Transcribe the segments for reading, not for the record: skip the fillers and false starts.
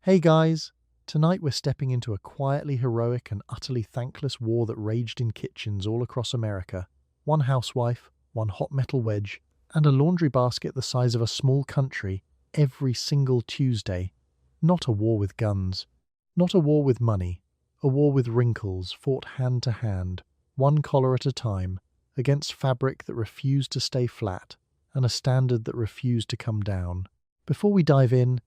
Hey guys, tonight we're stepping into a quietly heroic and utterly thankless war that raged in kitchens all across America. One housewife, one hot metal wedge, and a laundry basket the size of a small country every single Tuesday. Not a war with guns, not a war with money, a war with wrinkles fought hand to hand, one collar at a time, against fabric that refused to stay flat and a standard that refused to come down. Before we dive in,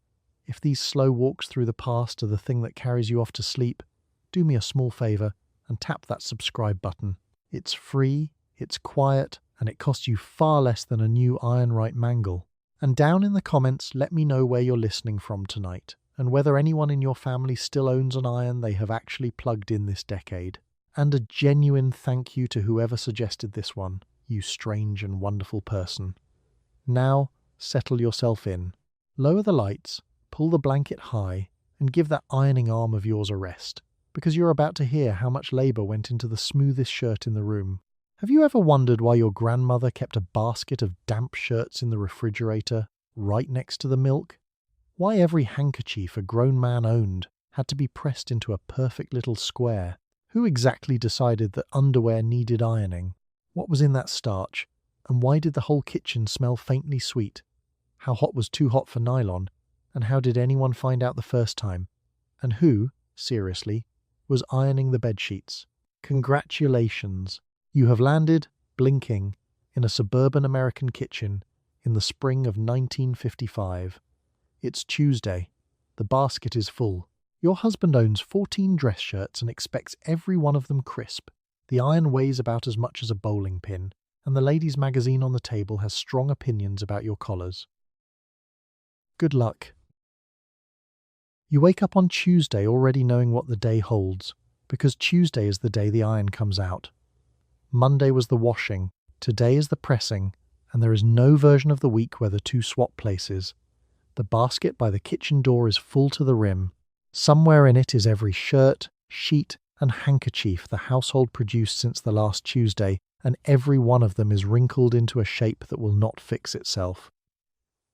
if these slow walks through the past are the thing that carries you off to sleep, do me a small favour and tap that subscribe button. It's free, it's quiet, and it costs you far less than a new Iron Right mangle. And down in the comments, let me know where you're listening from tonight, and whether anyone in your family still owns an iron they have actually plugged in this decade. And a genuine thank you to whoever suggested this one, you strange and wonderful person. Now, settle yourself in. Lower the lights, pull the blanket high, and give that ironing arm of yours a rest, because you're about to hear how much labour went into the smoothest shirt in the room. Have you ever wondered why your grandmother kept a basket of damp shirts in the refrigerator, right next to the milk? Why every handkerchief a grown man owned had to be pressed into a perfect little square? Who exactly decided that underwear needed ironing? What was in that starch? And why did the whole kitchen smell faintly sweet? How hot was too hot for nylon? And how did anyone find out the first time? And who, seriously, was ironing the bedsheets? Congratulations! You have landed, blinking, in a suburban American kitchen in the spring of 1955. It's Tuesday. The basket is full. Your husband owns 14 dress shirts and expects every one of them crisp. The iron weighs about as much as a bowling pin, and the ladies' magazine on the table has strong opinions about your collars. Good luck. You wake up on Tuesday already knowing what the day holds, because Tuesday is the day the iron comes out. Monday was the washing, today is the pressing, and there is no version of the week where the two swap places. The basket by the kitchen door is full to the rim. Somewhere in it is every shirt, sheet, and handkerchief the household produced since the last Tuesday, and every one of them is wrinkled into a shape that will not fix itself.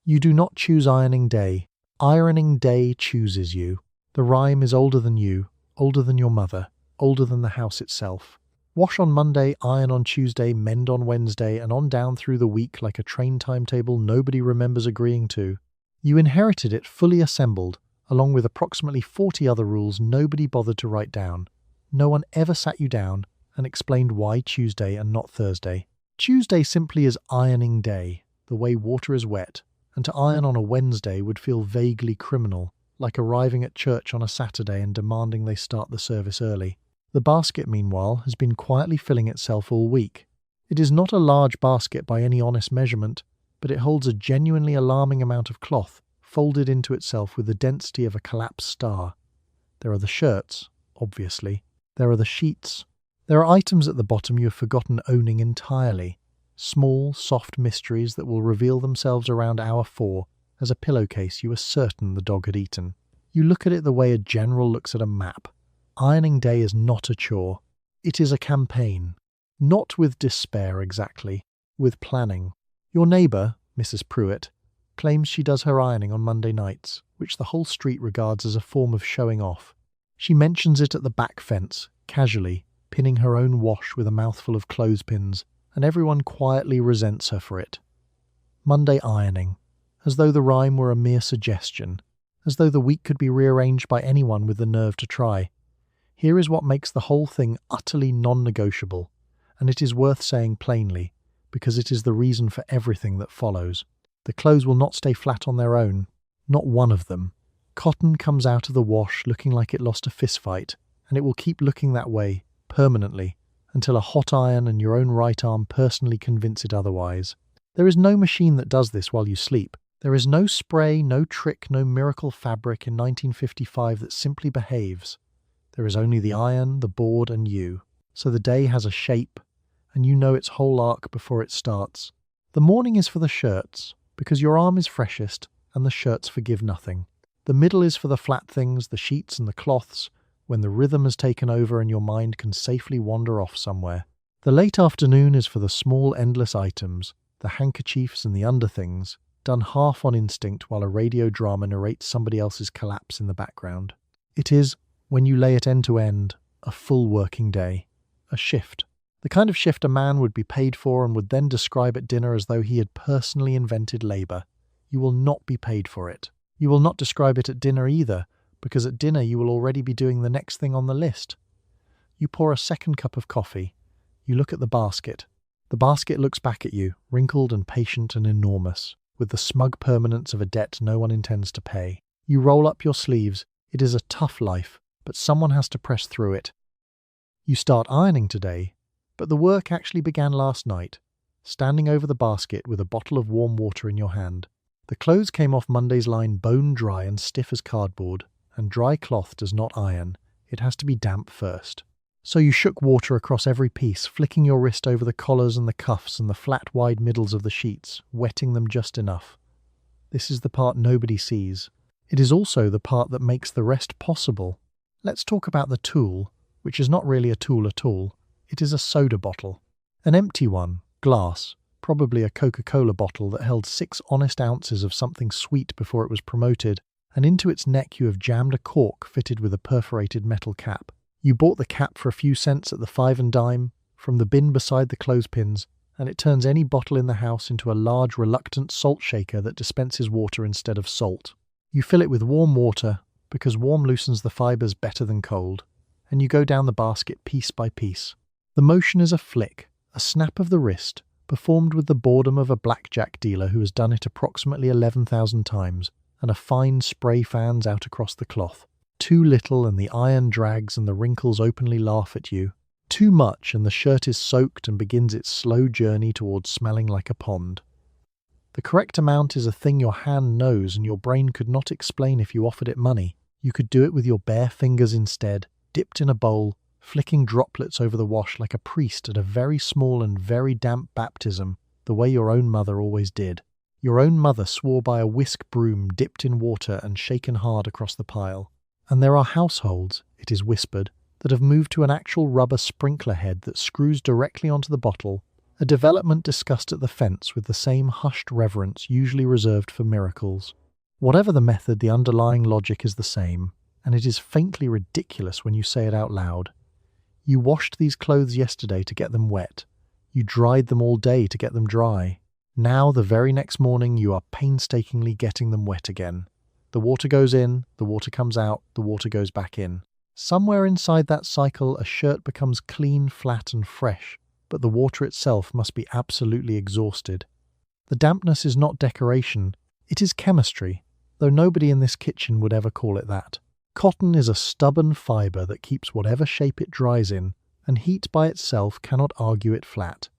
You do not choose ironing day. Ironing day chooses you. The rhyme is older than you, older than your mother, older than the house itself. Wash on Monday, iron on Tuesday, mend on Wednesday, and on down through the week like a train timetable nobody remembers agreeing to. You inherited it fully assembled, along with approximately 40 other rules nobody bothered to write down. No one ever sat you down and explained why Tuesday and not Thursday. Tuesday simply is ironing day, the way water is wet, and to iron on a Wednesday would feel vaguely criminal, like arriving at church on a Saturday and demanding they start the service early. The basket, meanwhile, has been quietly filling itself all week. It is not a large basket by any honest measurement, but it holds a genuinely alarming amount of cloth, folded into itself with the density of a collapsed star. There are the shirts, obviously. There are the sheets. There are items at the bottom you have forgotten owning entirely. Small, soft mysteries that will reveal themselves around hour 4 as a pillowcase you are certain the dog had eaten. You look at it the way a general looks at a map. Ironing day is not a chore. It is a campaign. Not with despair exactly, with planning. Your neighbour, Mrs. Pruitt, claims she does her ironing on Monday nights, which the whole street regards as a form of showing off. She mentions it at the back fence, casually, pinning her own wash with a mouthful of clothespins, and everyone quietly resents her for it. Monday ironing, as though the rhyme were a mere suggestion, as though the week could be rearranged by anyone with the nerve to try. Here is what makes the whole thing utterly non-negotiable, and it is worth saying plainly, because it is the reason for everything that follows. The clothes will not stay flat on their own, not one of them. Cotton comes out of the wash looking like it lost a fistfight, and it will keep looking that way, permanently, until a hot iron and your own right arm personally convince it otherwise. There is no machine that does this while you sleep. There is no spray, no trick, no miracle fabric in 1955 that simply behaves. There is only the iron, the board, and you. So the day has a shape, and you know its whole arc before it starts. The morning is for the shirts, because your arm is freshest, and the shirts forgive nothing. The middle is for the flat things, the sheets and the cloths, when the rhythm has taken over and your mind can safely wander off somewhere. The late afternoon is for the small endless items, the handkerchiefs and the underthings, done half on instinct while a radio drama narrates somebody else's collapse in the background. It is, when you lay it end to end, a full working day, a shift. The kind of shift a man would be paid for and would then describe at dinner as though he had personally invented labour. You will not be paid for it. You will not describe it at dinner either, because at dinner you will already be doing the next thing on the list. You pour a second cup of coffee. You look at the basket. The basket looks back at you, wrinkled and patient and enormous, with the smug permanence of a debt no one intends to pay. You roll up your sleeves. It is a tough life, but someone has to press through it. You start ironing today, but the work actually began last night, standing over the basket with a bottle of warm water in your hand. The clothes came off Monday's line bone dry and stiff as cardboard, and dry cloth does not iron. It has to be damp first. So you shook water across every piece, flicking your wrist over the collars and the cuffs and the flat wide middles of the sheets, wetting them just enough. This is the part nobody sees. It is also the part that makes the rest possible. Let's talk about the tool, which is not really a tool at all. It is a soda bottle. An empty one, glass, probably a Coca-Cola bottle that held 6 honest ounces of something sweet before it was promoted, and into its neck you have jammed a cork fitted with a perforated metal cap. You bought the cap for a few cents at the 5 and dime, from the bin beside the clothespins, and it turns any bottle in the house into a large, reluctant salt shaker that dispenses water instead of salt. You fill it with warm water, because warm loosens the fibres better than cold, and you go down the basket piece by piece. The motion is a flick, a snap of the wrist, performed with the boredom of a blackjack dealer who has done it approximately 11,000 times, and a fine spray fans out across the cloth. Too little and the iron drags and the wrinkles openly laugh at you. Too much and the shirt is soaked and begins its slow journey towards smelling like a pond. The correct amount is a thing your hand knows and your brain could not explain if you offered it money. You could do it with your bare fingers instead, dipped in a bowl, flicking droplets over the wash like a priest at a very small and very damp baptism, the way your own mother always did. Your own mother swore by a whisk broom dipped in water and shaken hard across the pile. And there are households, it is whispered, that have moved to an actual rubber sprinkler head that screws directly onto the bottle, a development discussed at the fence with the same hushed reverence usually reserved for miracles. Whatever the method, the underlying logic is the same, and it is faintly ridiculous when you say it out loud. You washed these clothes yesterday to get them wet. You dried them all day to get them dry. Now, the very next morning, you are painstakingly getting them wet again. The water goes in, the water comes out, the water goes back in. Somewhere inside that cycle, a shirt becomes clean, flat and fresh, but the water itself must be absolutely exhausted. The dampness is not decoration, it is chemistry, though nobody in this kitchen would ever call it that. Cotton is a stubborn fibre that keeps whatever shape it dries in, and heat by itself cannot argue it flat.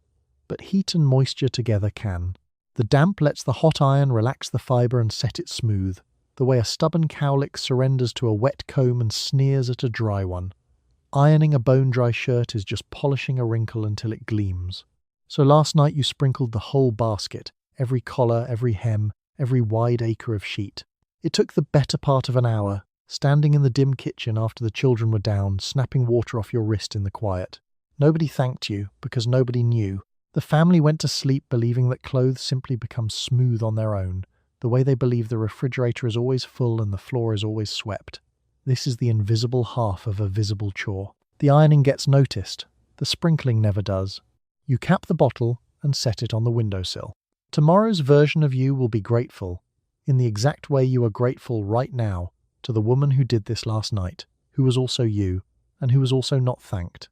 But heat and moisture together can. The damp lets the hot iron relax the fibre and set it smooth, the way a stubborn cowlick surrenders to a wet comb and sneers at a dry one. Ironing a bone-dry shirt is just polishing a wrinkle until it gleams. So last night you sprinkled the whole basket, every collar, every hem, every wide acre of sheet. It took the better part of an hour, standing in the dim kitchen after the children were down, snapping water off your wrist in the quiet. Nobody thanked you, because nobody knew. The family went to sleep believing that clothes simply become smooth on their own, the way they believe the refrigerator is always full and the floor is always swept. This is the invisible half of a visible chore. The ironing gets noticed. The sprinkling never does. You cap the bottle and set it on the windowsill. Tomorrow's version of you will be grateful, in the exact way you are grateful right now, to the woman who did this last night, who was also you, and who was also not thanked.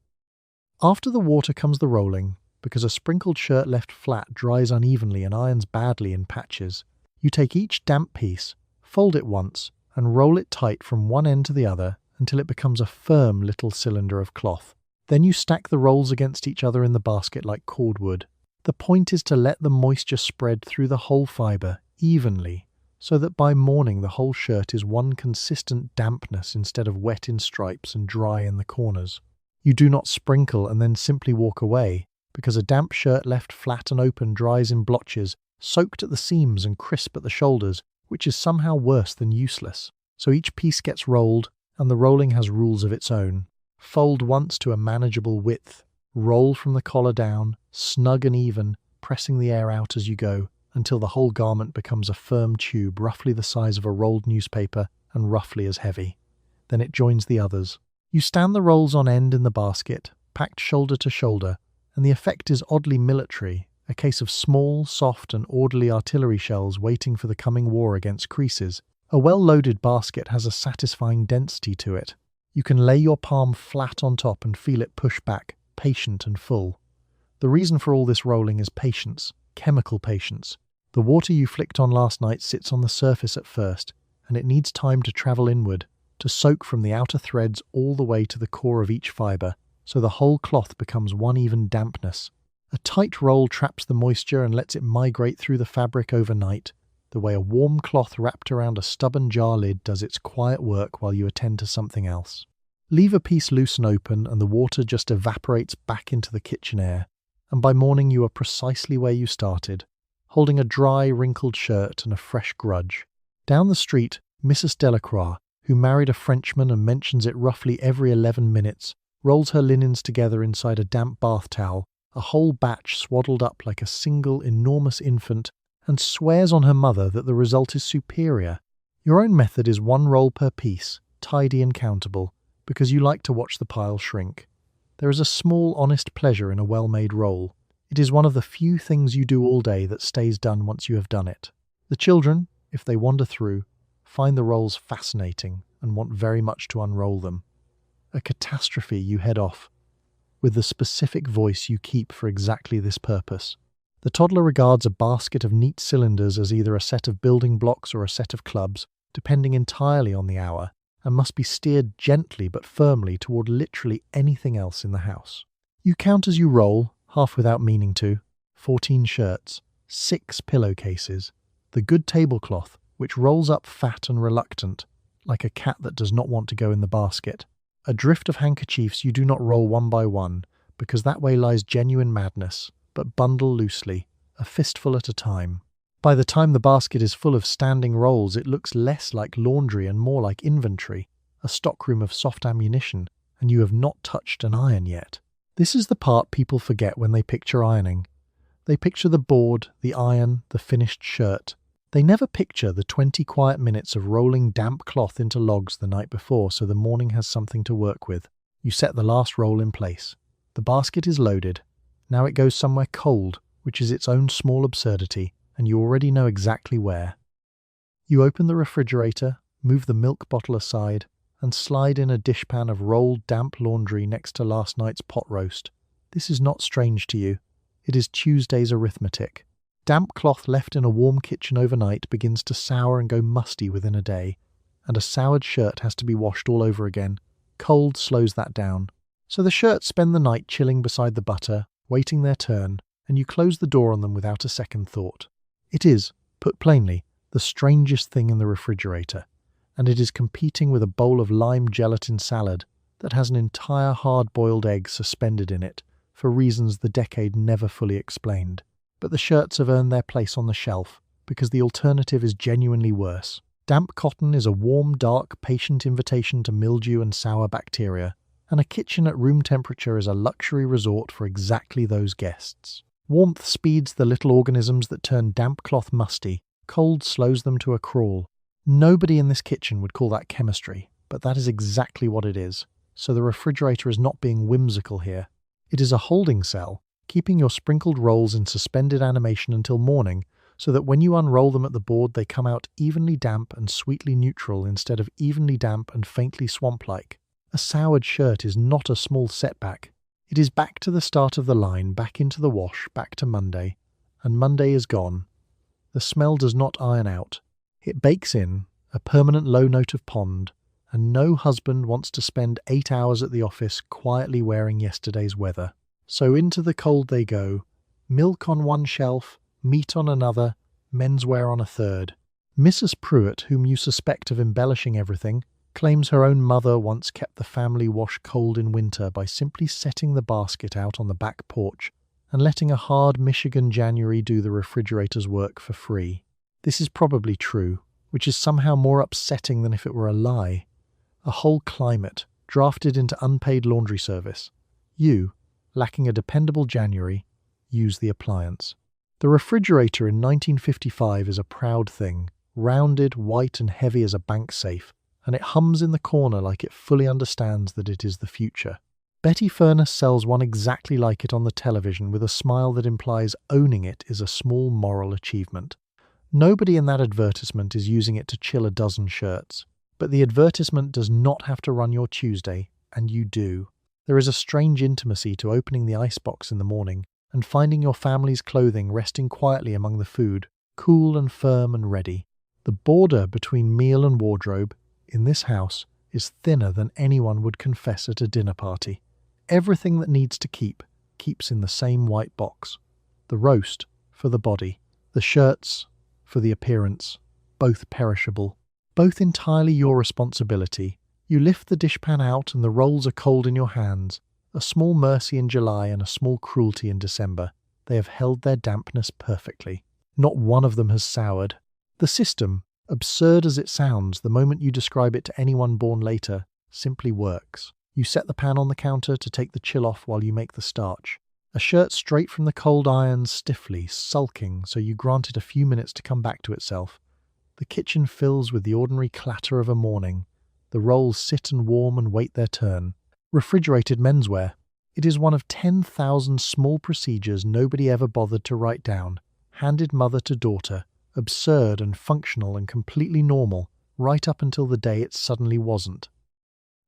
After the water comes the rolling, because a sprinkled shirt left flat dries unevenly and irons badly in patches. You take each damp piece, fold it once, and roll it tight from one end to the other until it becomes a firm little cylinder of cloth. Then you stack the rolls against each other in the basket like cordwood. The point is to let the moisture spread through the whole fibre evenly, so that by morning the whole shirt is one consistent dampness instead of wet in stripes and dry in the corners. You do not sprinkle and then simply walk away, because a damp shirt left flat and open dries in blotches, soaked at the seams and crisp at the shoulders, which is somehow worse than useless. So each piece gets rolled, and the rolling has rules of its own. Fold once to a manageable width, roll from the collar down, snug and even, pressing the air out as you go, until the whole garment becomes a firm tube roughly the size of a rolled newspaper and roughly as heavy. Then it joins the others. You stand the rolls on end in the basket, packed shoulder to shoulder, and the effect is oddly military, a case of small, soft and orderly artillery shells waiting for the coming war against creases. A well-loaded basket has a satisfying density to it. You can lay your palm flat on top and feel it push back, patient and full. The reason for all this rolling is patience, chemical patience. The water you flicked on last night sits on the surface at first, and it needs time to travel inward, to soak from the outer threads all the way to the core of each fibre, so the whole cloth becomes one even dampness. A tight roll traps the moisture and lets it migrate through the fabric overnight, the way a warm cloth wrapped around a stubborn jar lid does its quiet work while you attend to something else. Leave a piece loose and open, and the water just evaporates back into the kitchen air, and by morning you are precisely where you started, holding a dry, wrinkled shirt and a fresh grudge. Down the street, Mrs. Delacroix, who married a Frenchman and mentions it roughly every 11 minutes, rolls her linens together inside a damp bath towel, a whole batch swaddled up like a single enormous infant, and swears on her mother that the result is superior. Your own method is one roll per piece, tidy and countable, because you like to watch the pile shrink. There is a small, honest pleasure in a well-made roll. It is one of the few things you do all day that stays done once you have done it. The children, if they wander through, find the rolls fascinating and want very much to unroll them. A catastrophe, you head off, with the specific voice you keep for exactly this purpose. The toddler regards a basket of neat cylinders as either a set of building blocks or a set of clubs, depending entirely on the hour, and must be steered gently but firmly toward literally anything else in the house. You count as you roll, half without meaning to, 14 shirts, 6 pillowcases, the good tablecloth, which rolls up fat and reluctant, like a cat that does not want to go in the basket. A drift of handkerchiefs you do not roll one by one, because that way lies genuine madness, but bundle loosely, a fistful at a time. By the time the basket is full of standing rolls, it looks less like laundry and more like inventory, a stockroom of soft ammunition, and you have not touched an iron yet. This is the part people forget when they picture ironing. They picture the board, the iron, the finished shirt. They never picture the 20 quiet minutes of rolling damp cloth into logs the night before so the morning has something to work with. You set the last roll in place. The basket is loaded. Now it goes somewhere cold, which is its own small absurdity, and you already know exactly where. You open the refrigerator, move the milk bottle aside, and slide in a dishpan of rolled damp laundry next to last night's pot roast. This is not strange to you. It is Tuesday's arithmetic. Damp cloth left in a warm kitchen overnight begins to sour and go musty within a day, and a soured shirt has to be washed all over again. Cold slows that down. So the shirts spend the night chilling beside the butter, waiting their turn, and you close the door on them without a second thought. It is, put plainly, the strangest thing in the refrigerator, and it is competing with a bowl of lime gelatin salad that has an entire hard-boiled egg suspended in it, for reasons the decade never fully explained. But the shirts have earned their place on the shelf, because the alternative is genuinely worse. Damp cotton is a warm, dark, patient invitation to mildew and sour bacteria, and a kitchen at room temperature is a luxury resort for exactly those guests. Warmth speeds the little organisms that turn damp cloth musty. Cold slows them to a crawl. Nobody in this kitchen would call that chemistry, but that is exactly what it is. So the refrigerator is not being whimsical here. It is a holding cell, keeping your sprinkled rolls in suspended animation until morning, so that when you unroll them at the board they come out evenly damp and sweetly neutral instead of evenly damp and faintly swamp-like. A soured shirt is not a small setback. It is back to the start of the line, back into the wash, back to Monday. And Monday is gone. The smell does not iron out. It bakes in, a permanent low note of pond, and no husband wants to spend 8 hours at the office quietly wearing yesterday's weather. So into the cold they go. Milk on one shelf, meat on another, menswear on a third. Mrs. Pruitt, whom you suspect of embellishing everything, claims her own mother once kept the family wash cold in winter by simply setting the basket out on the back porch and letting a hard Michigan January do the refrigerator's work for free. This is probably true, which is somehow more upsetting than if it were a lie. A whole climate, drafted into unpaid laundry service. You, lacking a dependable January, use the appliance. The refrigerator in 1955 is a proud thing, rounded, white and heavy as a bank safe, and it hums in the corner like it fully understands that it is the future. Betty Furness sells one exactly like it on the television with a smile that implies owning it is a small moral achievement. Nobody in that advertisement is using it to chill a dozen shirts. But the advertisement does not have to run your Tuesday, and you do. There is a strange intimacy to opening the icebox in the morning and finding your family's clothing resting quietly among the food, cool and firm and ready. The border between meal and wardrobe, in this house, is thinner than anyone would confess at a dinner party. Everything that needs to keeps in the same white box. The roast, for the body. The shirts, for the appearance. Both perishable. Both entirely your responsibility. You lift the dishpan out and the rolls are cold in your hands. A small mercy in July and a small cruelty in December. They have held their dampness perfectly. Not one of them has soured. The system, absurd as it sounds the moment you describe it to anyone born later, simply works. You set the pan on the counter to take the chill off while you make the starch. A shirt straight from the cold irons stiffly, sulking, so you grant it a few minutes to come back to itself. The kitchen fills with the ordinary clatter of a morning. The rolls sit and warm and wait their turn. Refrigerated menswear. It is one of 10,000 small procedures nobody ever bothered to write down. Handed mother to daughter. Absurd and functional and completely normal, right up until the day it suddenly wasn't.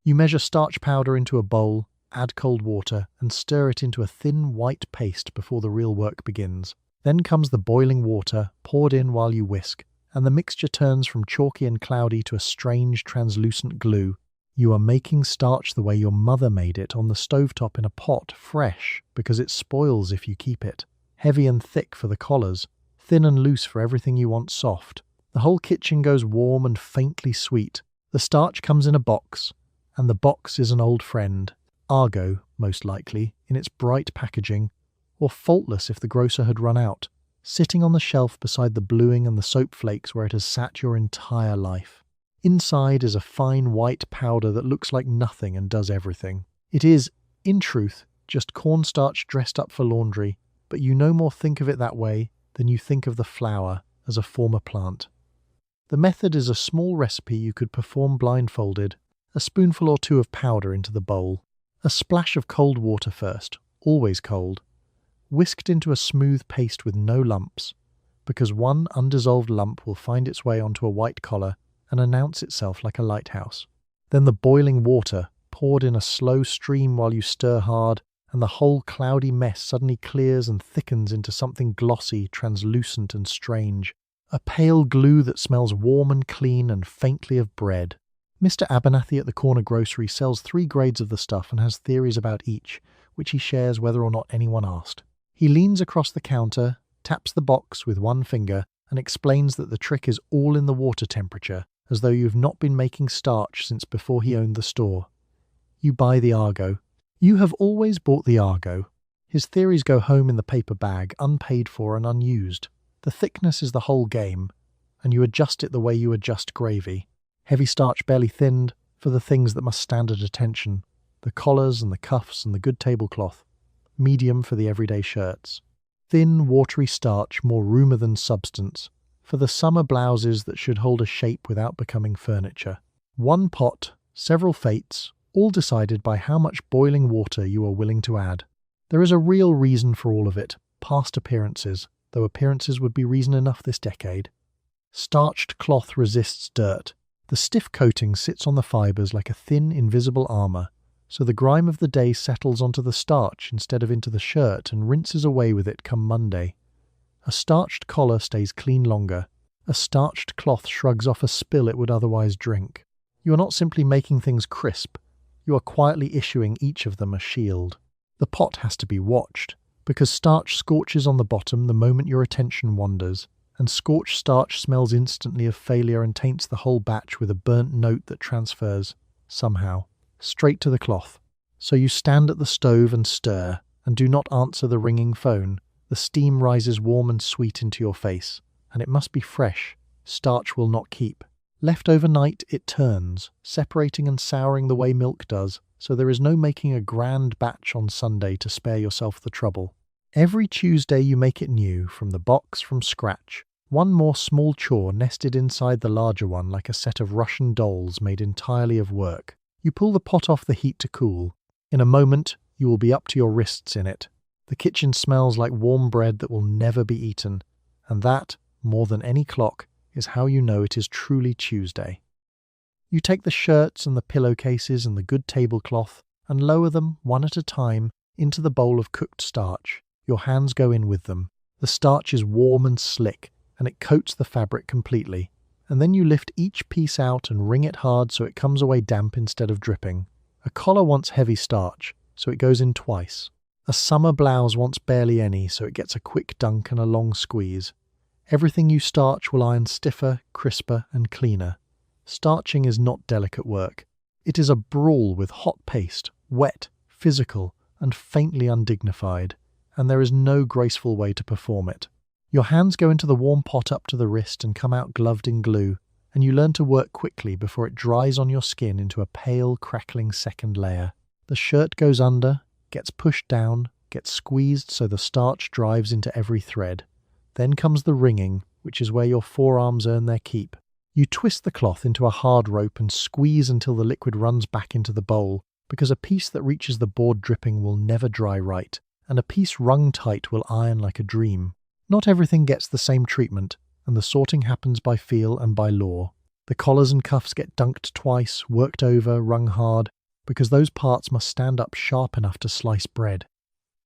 You measure starch powder into a bowl, add cold water, and stir it into a thin white paste before the real work begins. Then comes the boiling water, poured in while you whisk, and the mixture turns from chalky and cloudy to a strange translucent glue. You are making starch the way your mother made it on the stovetop in a pot, fresh, because it spoils if you keep it. Heavy and thick for the collars, thin and loose for everything you want soft. The whole kitchen goes warm and faintly sweet. The starch comes in a box, and the box is an old friend. Argo, most likely, in its bright packaging, or faultless if the grocer had run out, sitting on the shelf beside the bluing and the soap flakes where it has sat your entire life. Inside is a fine white powder that looks like nothing and does everything. It is, in truth, just cornstarch dressed up for laundry, but you no more think of it that way than you think of the flour as a former plant. The method is a small recipe you could perform blindfolded. A spoonful or two of powder into the bowl. A splash of cold water first, always cold. Whisked into a smooth paste with no lumps, because one undissolved lump will find its way onto a white collar and announce itself like a lighthouse. Then the boiling water, poured in a slow stream while you stir hard, and the whole cloudy mess suddenly clears and thickens into something glossy, translucent and strange. A pale glue that smells warm and clean and faintly of bread. Mr. Abernathy at the corner grocery sells 3 grades of the stuff and has theories about each, which he shares whether or not anyone asked. He leans across the counter, taps the box with one finger, and explains that the trick is all in the water temperature, as though you've not been making starch since before he owned the store. You buy the Argo. You have always bought the Argo. His theories go home in the paper bag, unpaid for and unused. The thickness is the whole game, and you adjust it the way you adjust gravy. Heavy starch barely thinned, for the things that must stand at attention. The collars and the cuffs and the good tablecloth. Medium for the everyday shirts. Thin, watery starch, more rumour than substance, for the summer blouses that should hold a shape without becoming furniture. One pot, several fates, all decided by how much boiling water you are willing to add. There is a real reason for all of it, past appearances, though appearances would be reason enough this decade. Starched cloth resists dirt. The stiff coating sits on the fibres like a thin, invisible armour, so the grime of the day settles onto the starch instead of into the shirt and rinses away with it come Monday. A starched collar stays clean longer. A starched cloth shrugs off a spill it would otherwise drink. You are not simply making things crisp, you are quietly issuing each of them a shield. The pot has to be watched, because starch scorches on the bottom the moment your attention wanders, and scorched starch smells instantly of failure and taints the whole batch with a burnt note that transfers, somehow, straight to the cloth. So you stand at the stove and stir, and do not answer the ringing phone. The steam rises warm and sweet into your face, and it must be fresh. Starch will not keep. Left overnight, it turns, separating and souring the way milk does, so there is no making a grand batch on Sunday to spare yourself the trouble. Every Tuesday you make it new, from the box, from scratch. One more small chore nested inside the larger one like a set of Russian dolls made entirely of work. You pull the pot off the heat to cool. In a moment, you will be up to your wrists in it. The kitchen smells like warm bread that will never be eaten. And that, more than any clock, is how you know it is truly Tuesday. You take the shirts and the pillowcases and the good tablecloth and lower them, one at a time, into the bowl of cooked starch. Your hands go in with them. The starch is warm and slick, and it coats the fabric completely. And then you lift each piece out and wring it hard so it comes away damp instead of dripping. A collar wants heavy starch, so it goes in twice. A summer blouse wants barely any, so it gets a quick dunk and a long squeeze. Everything you starch will iron stiffer, crisper, and cleaner. Starching is not delicate work. It is a brawl with hot paste, wet, physical, and faintly undignified, and there is no graceful way to perform it. Your hands go into the warm pot up to the wrist and come out gloved in glue, and you learn to work quickly before it dries on your skin into a pale, crackling second layer. The shirt goes under, gets pushed down, gets squeezed so the starch drives into every thread. Then comes the wringing, which is where your forearms earn their keep. You twist the cloth into a hard rope and squeeze until the liquid runs back into the bowl, because a piece that reaches the board dripping will never dry right, and a piece wrung tight will iron like a dream. Not everything gets the same treatment, and the sorting happens by feel and by law. The collars and cuffs get dunked twice, worked over, wrung hard, because those parts must stand up sharp enough to slice bread.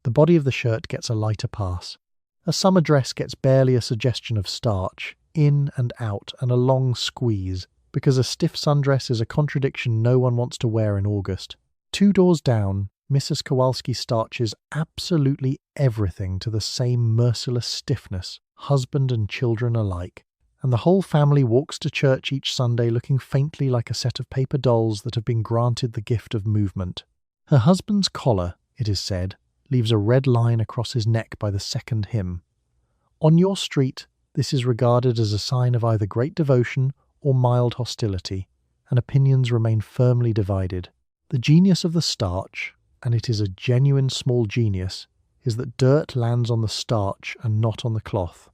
The body of the shirt gets a lighter pass. A summer dress gets barely a suggestion of starch, in and out, and a long squeeze, because a stiff sundress is a contradiction no one wants to wear in August. 2 doors down, Mrs. Kowalski starches absolutely everything to the same merciless stiffness, husband and children alike, and the whole family walks to church each Sunday looking faintly like a set of paper dolls that have been granted the gift of movement. Her husband's collar, it is said, leaves a red line across his neck by the second hymn. On your street, this is regarded as a sign of either great devotion or mild hostility, and opinions remain firmly divided. The genius of the starch, and it is a genuine small genius, is that dirt lands on the starch and not on the cloth.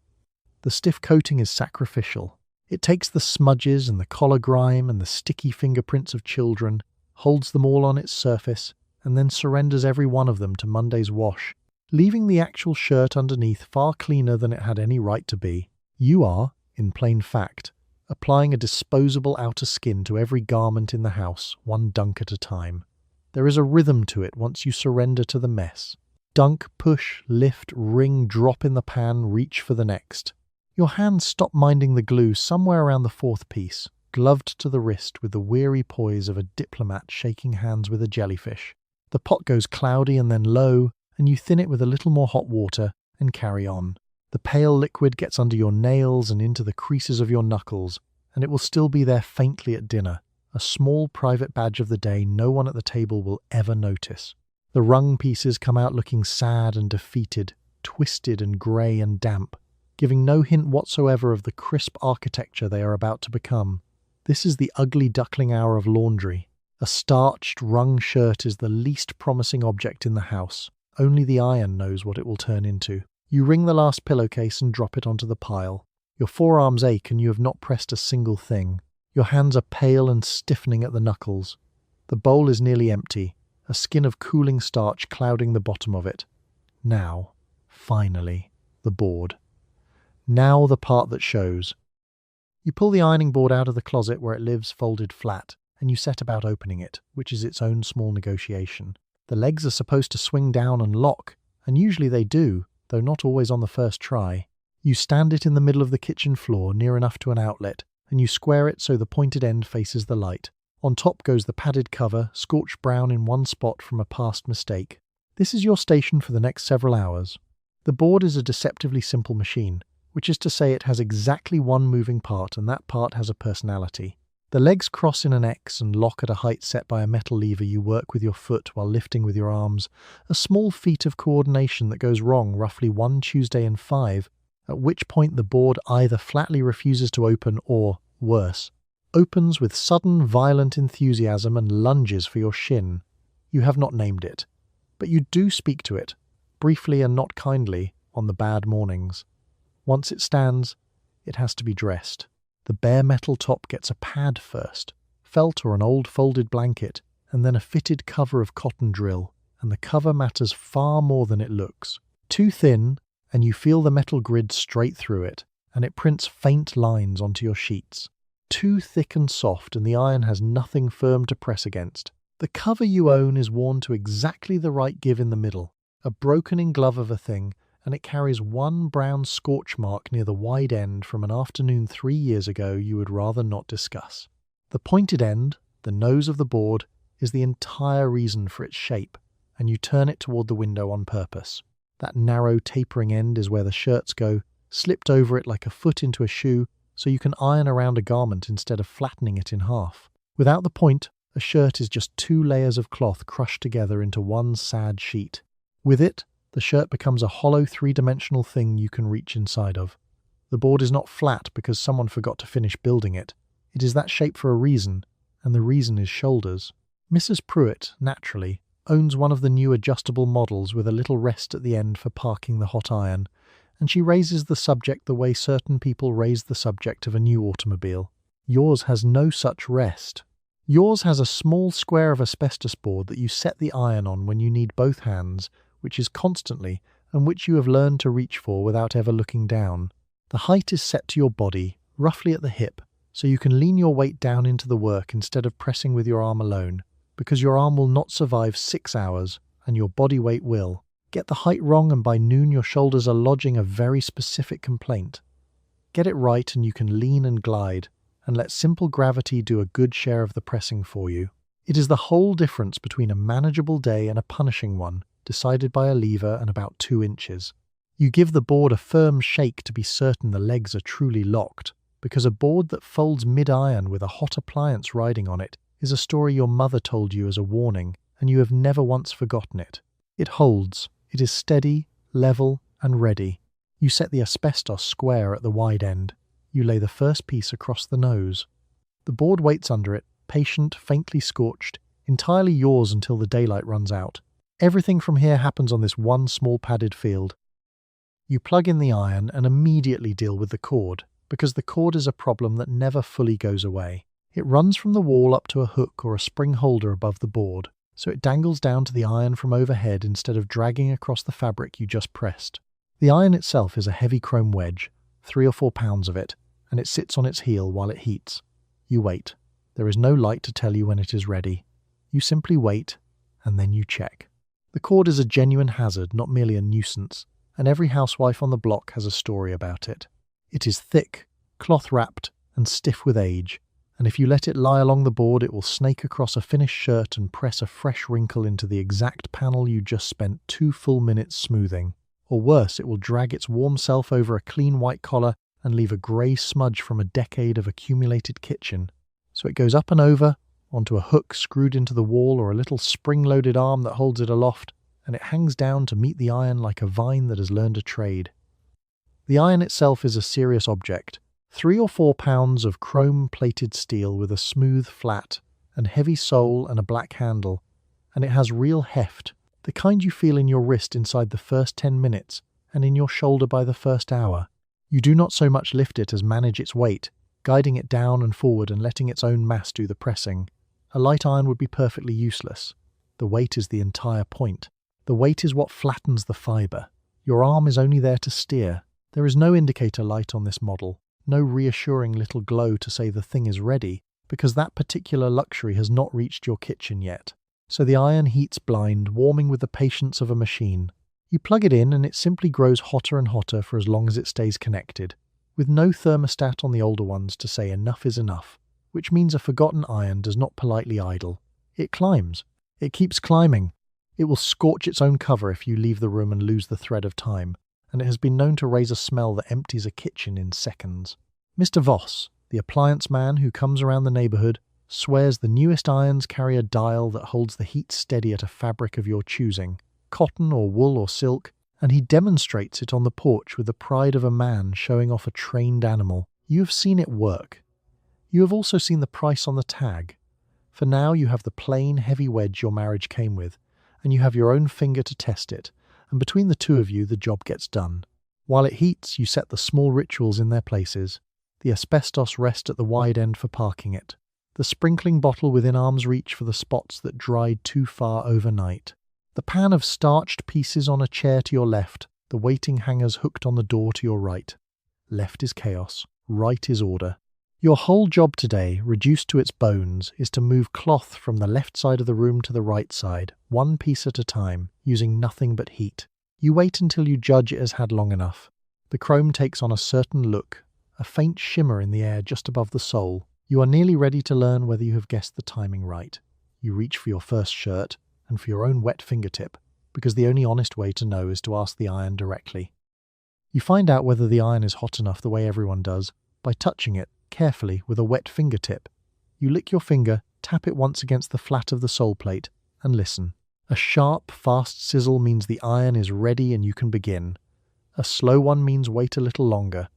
The stiff coating is sacrificial. It takes the smudges and the collar grime and the sticky fingerprints of children, holds them all on its surface, and then surrenders every one of them to Monday's wash, leaving the actual shirt underneath far cleaner than it had any right to be. You are, in plain fact, applying a disposable outer skin to every garment in the house, one dunk at a time. There is a rhythm to it once you surrender to the mess. Dunk, push, lift, wring, drop in the pan, reach for the next. Your hands stop minding the glue somewhere around the 4th piece, gloved to the wrist with the weary poise of a diplomat shaking hands with a jellyfish. The pot goes cloudy and then low, and you thin it with a little more hot water and carry on. The pale liquid gets under your nails and into the creases of your knuckles, and it will still be there faintly at dinner, a small private badge of the day no one at the table will ever notice. The wrung pieces come out looking sad and defeated, twisted and grey and damp, giving no hint whatsoever of the crisp architecture they are about to become. This is the ugly duckling hour of laundry. A starched, wrung shirt is the least promising object in the house. Only the iron knows what it will turn into. You wring the last pillowcase and drop it onto the pile. Your forearms ache and you have not pressed a single thing. Your hands are pale and stiffening at the knuckles. The bowl is nearly empty, a skin of cooling starch clouding the bottom of it. Now, finally, the board. Now the part that shows. You pull the ironing board out of the closet where it lives folded flat, and you set about opening it, which is its own small negotiation. The legs are supposed to swing down and lock, and usually they do, though not always on the first try. You stand it in the middle of the kitchen floor, near enough to an outlet, and you square it so the pointed end faces the light. On top goes the padded cover, scorched brown in one spot from a past mistake. This is your station for the next several hours. The board is a deceptively simple machine, which is to say it has exactly one moving part, and that part has a personality. The legs cross in an X and lock at a height set by a metal lever you work with your foot while lifting with your arms, a small feat of coordination that goes wrong roughly one Tuesday in 5, at which point the board either flatly refuses to open or, worse, opens with sudden violent enthusiasm and lunges for your shin. You have not named it, but you do speak to it, briefly and not kindly, on the bad mornings. Once it stands, it has to be dressed. The bare metal top gets a pad first, felt or an old folded blanket, and then a fitted cover of cotton drill, and the cover matters far more than it looks. Too thin, and you feel the metal grid straight through it, and it prints faint lines onto your sheets. Too thick and soft, and the iron has nothing firm to press against. The cover you own is worn to exactly the right give in the middle, a broken-in glove of a thing, and it carries one brown scorch mark near the wide end from an afternoon 3 years ago you would rather not discuss. The pointed end, the nose of the board, is the entire reason for its shape, and you turn it toward the window on purpose. That narrow tapering end is where the shirts go, slipped over it like a foot into a shoe, so you can iron around a garment instead of flattening it in half. Without the point, a shirt is just 2 layers of cloth crushed together into one sad sheet. With it, the shirt becomes a hollow 3-dimensional thing you can reach inside of. The board is not flat because someone forgot to finish building it. It is that shape for a reason, and the reason is shoulders. Mrs. Pruitt, naturally, owns one of the new adjustable models with a little rest at the end for parking the hot iron, and she raises the subject the way certain people raise the subject of a new automobile. Yours has no such rest. Yours has a small square of asbestos board that you set the iron on when you need both hands, which is constantly, and which you have learned to reach for without ever looking down. The height is set to your body, roughly at the hip, so you can lean your weight down into the work instead of pressing with your arm alone, because your arm will not survive 6 hours, and your body weight will. Get the height wrong and by noon your shoulders are lodging a very specific complaint. Get it right and you can lean and glide, and let simple gravity do a good share of the pressing for you. It is the whole difference between a manageable day and a punishing one, decided by a lever and about 2 inches. You give the board a firm shake to be certain the legs are truly locked, because a board that folds mid-iron with a hot appliance riding on it is a story your mother told you as a warning, and you have never once forgotten it. It holds. It is steady, level, and ready. You set the asbestos square at the wide end. You lay the first piece across the nose. The board waits under it, patient, faintly scorched, entirely yours until the daylight runs out. Everything from here happens on this one small padded field. You plug in the iron and immediately deal with the cord, because the cord is a problem that never fully goes away. It runs from the wall up to a hook or a spring holder above the board, so it dangles down to the iron from overhead instead of dragging across the fabric you just pressed. The iron itself is a heavy chrome wedge, 3 or 4 pounds of it, and it sits on its heel while it heats. You wait. There is no light to tell you when it is ready. You simply wait, and then you check. The cord is a genuine hazard, not merely a nuisance, and every housewife on the block has a story about it. It is thick, cloth-wrapped, and stiff with age, and if you let it lie along the board it will snake across a finished shirt and press a fresh wrinkle into the exact panel you just spent 2 full minutes smoothing. Or worse, it will drag its warm self over a clean white collar and leave a grey smudge from a decade of accumulated kitchen. So it goes up and over, onto a hook screwed into the wall or a little spring-loaded arm that holds it aloft, and it hangs down to meet the iron like a vine that has learned a trade. The iron itself is a serious object, 3 or 4 pounds of chrome-plated steel with a smooth flat and heavy sole and a black handle, and it has real heft, the kind you feel in your wrist inside the first 10 minutes and in your shoulder by the first hour. You do not so much lift it as manage its weight, guiding it down and forward and letting its own mass do the pressing. A light iron would be perfectly useless. The weight is the entire point. The weight is what flattens the fibre. Your arm is only there to steer. There is no indicator light on this model, no reassuring little glow to say the thing is ready, because that particular luxury has not reached your kitchen yet. So the iron heats blind, warming with the patience of a machine. You plug it in and it simply grows hotter and hotter for as long as it stays connected, with no thermostat on the older ones to say enough is enough, which means a forgotten iron does not politely idle. It climbs. It keeps climbing. It will scorch its own cover if you leave the room and lose the thread of time, and it has been known to raise a smell that empties a kitchen in seconds. Mr. Voss, the appliance man who comes around the neighbourhood, swears the newest irons carry a dial that holds the heat steady at a fabric of your choosing, cotton or wool or silk, and he demonstrates it on the porch with the pride of a man showing off a trained animal. You have seen it work. You have also seen the price on the tag. For now you have the plain, heavy wedge your marriage came with, and you have your own finger to test it, and between the two of you, the job gets done. While it heats, you set the small rituals in their places. The asbestos rest at the wide end for parking it. The sprinkling bottle within arm's reach for the spots that dried too far overnight. The pan of starched pieces on a chair to your left, the waiting hangers hooked on the door to your right. Left is chaos, right is order. Your whole job today, reduced to its bones, is to move cloth from the left side of the room to the right side, one piece at a time, using nothing but heat. You wait until you judge it has had long enough. The chrome takes on a certain look, a faint shimmer in the air just above the sole. You are nearly ready to learn whether you have guessed the timing right. You reach for your first shirt, and for your own wet fingertip, because the only honest way to know is to ask the iron directly. You find out whether the iron is hot enough the way everyone does, by touching it carefully with a wet fingertip. You lick your finger, tap it once against the flat of the sole plate, and listen. A sharp, fast sizzle means the iron is ready and you can begin. A slow one means wait a little longer.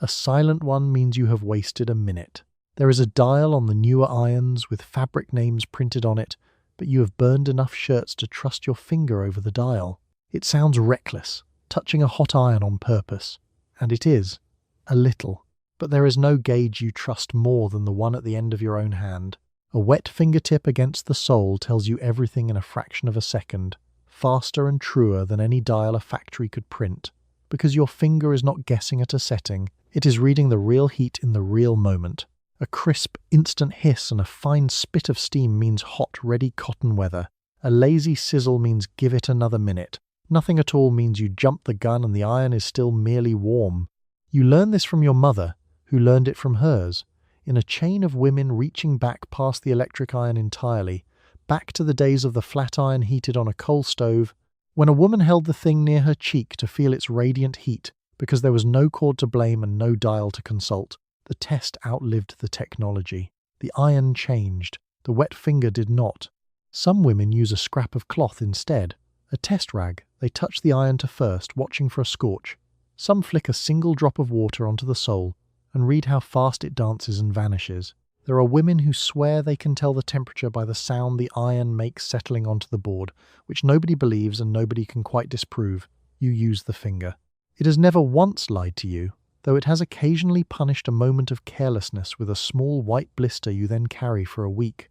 A silent one means you have wasted a minute. There is a dial on the newer irons with fabric names printed on it, but you have burned enough shirts to trust your finger over the dial. It sounds reckless, touching a hot iron on purpose. And it is. A little. But there is no gauge you trust more than the one at the end of your own hand. A wet fingertip against the sole tells you everything in a fraction of a second, faster and truer than any dial a factory could print. Because your finger is not guessing at a setting, it is reading the real heat in the real moment. A crisp, instant hiss and a fine spit of steam means hot, ready cotton weather. A lazy sizzle means give it another minute. Nothing at all means you jump the gun and the iron is still merely warm. You learn this from your mother, who learned it from hers, in a chain of women reaching back past the electric iron entirely, back to the days of the flat iron heated on a coal stove, when a woman held the thing near her cheek to feel its radiant heat, because there was no cord to blame and no dial to consult. The test outlived the technology. The iron changed. The wet finger did not. Some women use a scrap of cloth instead. A test rag. They touch the iron to first, watching for a scorch. Some flick a single drop of water onto the sole, and read how fast it dances and vanishes. There are women who swear they can tell the temperature by the sound the iron makes settling onto the board, which nobody believes and nobody can quite disprove. You use the finger. It has never once lied to you, though it has occasionally punished a moment of carelessness with a small white blister you then carry for a week.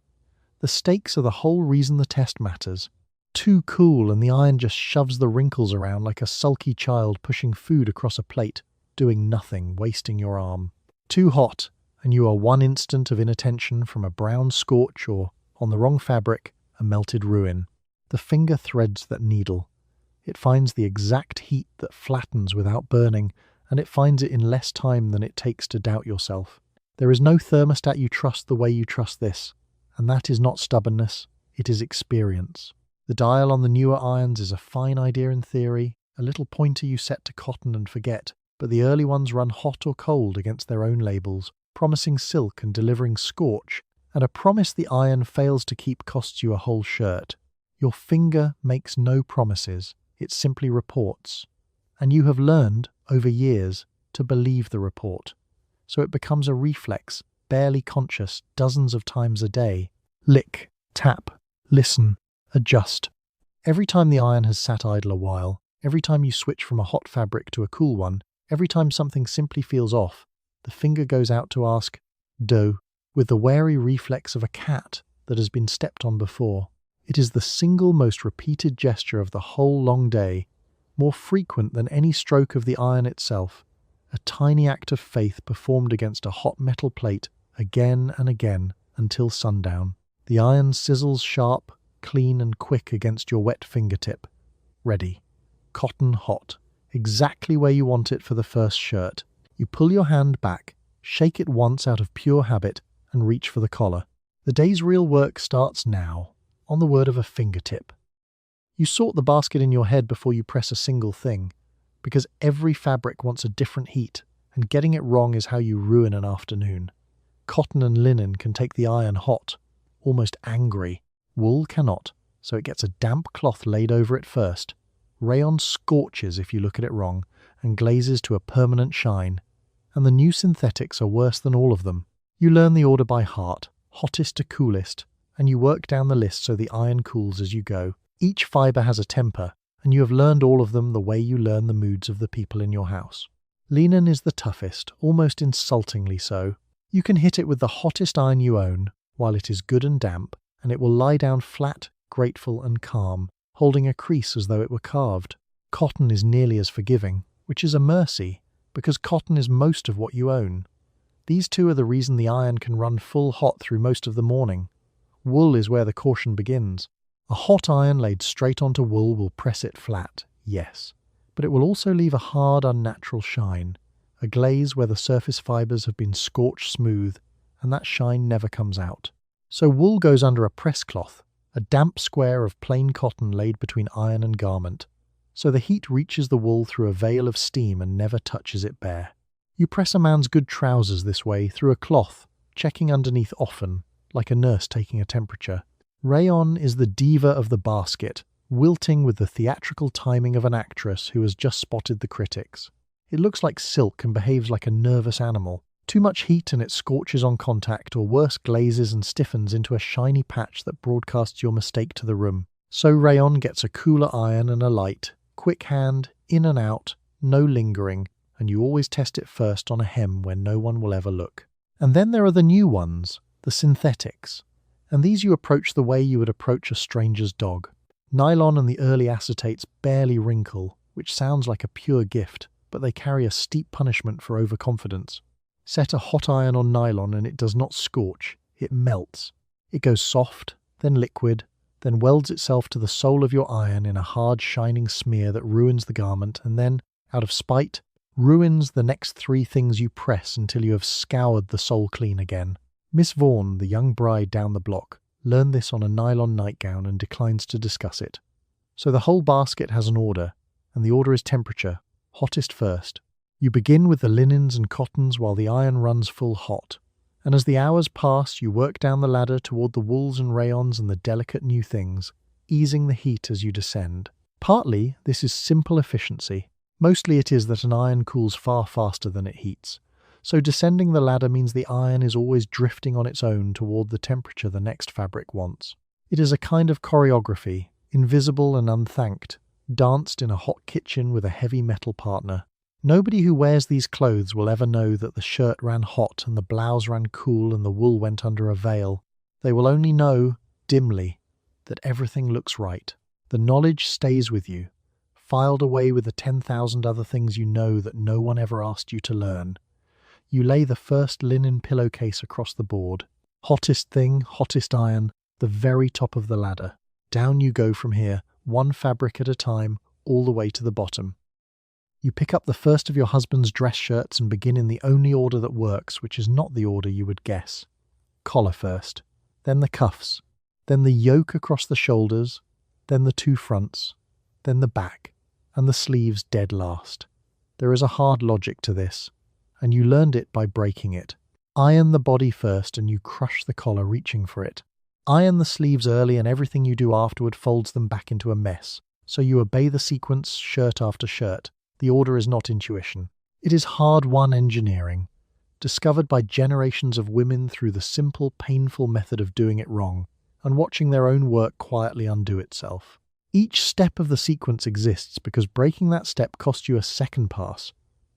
The stakes are the whole reason the test matters. Too cool and the iron just shoves the wrinkles around like a sulky child pushing food across a plate, doing nothing, wasting your arm. Too hot, and you are one instant of inattention from a brown scorch or, on the wrong fabric, a melted ruin. The finger threads that needle. It finds the exact heat that flattens without burning, and it finds it in less time than it takes to doubt yourself. There is no thermostat you trust the way you trust this, and that is not stubbornness, it is experience. The dial on the newer irons is a fine idea in theory, a little pointer you set to cotton and forget, but the early ones run hot or cold against their own labels, promising silk and delivering scorch, and a promise the iron fails to keep costs you a whole shirt. Your finger makes no promises, it simply reports. And you have learned, over years, to believe the report. So it becomes a reflex, barely conscious, dozens of times a day. Lick, tap, listen, adjust. Every time the iron has sat idle a while, every time you switch from a hot fabric to a cool one, every time something simply feels off, the finger goes out to ask, "Do," with the wary reflex of a cat that has been stepped on before. It is the single most repeated gesture of the whole long day, more frequent than any stroke of the iron itself, a tiny act of faith performed against a hot metal plate again and again until sundown. The iron sizzles sharp, clean and quick against your wet fingertip. Ready. Cotton hot. Exactly where you want it for the first shirt. You pull your hand back, shake it once out of pure habit, and reach for the collar. The day's real work starts now, on the word of a fingertip. You sort the basket in your head before you press a single thing, because every fabric wants a different heat, and getting it wrong is how you ruin an afternoon. Cotton and linen can take the iron hot, almost angry. Wool cannot, so it gets a damp cloth laid over it first. Rayon scorches if you look at it wrong, and glazes to a permanent shine. And the new synthetics are worse than all of them. You learn the order by heart, hottest to coolest, and you work down the list so the iron cools as you go. Each fibre has a temper, and you have learned all of them the way you learn the moods of the people in your house. Linen is the toughest, almost insultingly so. You can hit it with the hottest iron you own, while it is good and damp, and it will lie down flat, grateful and calm, holding a crease as though it were carved. Cotton is nearly as forgiving, which is a mercy, because cotton is most of what you own. These two are the reason the iron can run full hot through most of the morning. Wool is where the caution begins. A hot iron laid straight onto wool will press it flat, yes, but it will also leave a hard, unnatural shine, a glaze where the surface fibres have been scorched smooth, and that shine never comes out. So wool goes under a press cloth, a damp square of plain cotton laid between iron and garment, so the heat reaches the wool through a veil of steam and never touches it bare. You press a man's good trousers this way through a cloth, checking underneath often, like a nurse taking a temperature. Rayon is the diva of the basket, wilting with the theatrical timing of an actress who has just spotted the critics. It looks like silk and behaves like a nervous animal. Too much heat and it scorches on contact, or worse, glazes and stiffens into a shiny patch that broadcasts your mistake to the room. So rayon gets a cooler iron and a light, quick hand, in and out, no lingering, and you always test it first on a hem where no one will ever look. And then there are the new ones, the synthetics. And these you approach the way you would approach a stranger's dog. Nylon and the early acetates barely wrinkle, which sounds like a pure gift, but they carry a steep punishment for overconfidence. Set a hot iron on nylon and it does not scorch, it melts. It goes soft, then liquid, then welds itself to the sole of your iron in a hard shining smear that ruins the garment and then, out of spite, ruins the next three things you press until you have scoured the sole clean again. Miss Vaughan, the young bride down the block, learned this on a nylon nightgown and declines to discuss it. So the whole basket has an order, and the order is temperature, hottest first. You begin with the linens and cottons while the iron runs full hot, and as the hours pass you work down the ladder toward the wools and rayons and the delicate new things, easing the heat as you descend. Partly this is simple efficiency. Mostly it is that an iron cools far faster than it heats. So descending the ladder means the iron is always drifting on its own toward the temperature the next fabric wants. It is a kind of choreography, invisible and unthanked, danced in a hot kitchen with a heavy metal partner. Nobody who wears these clothes will ever know that the shirt ran hot and the blouse ran cool and the wool went under a veil. They will only know, dimly, that everything looks right. The knowledge stays with you, filed away with the 10,000 other things you know that no one ever asked you to learn. You lay the first linen pillowcase across the board. Hottest thing, hottest iron, the very top of the ladder. Down you go from here, one fabric at a time, all the way to the bottom. You pick up the first of your husband's dress shirts and begin in the only order that works, which is not the order you would guess. Collar first, then the cuffs, then the yoke across the shoulders, then the two fronts, then the back, and the sleeves dead last. There is a hard logic to this, and you learned it by breaking it. Iron the body first and you crush the collar reaching for it. Iron the sleeves early and everything you do afterward folds them back into a mess. So you obey the sequence shirt after shirt. The order is not intuition. It is hard-won engineering, discovered by generations of women through the simple, painful method of doing it wrong, and watching their own work quietly undo itself. Each step of the sequence exists because breaking that step cost you a second pass,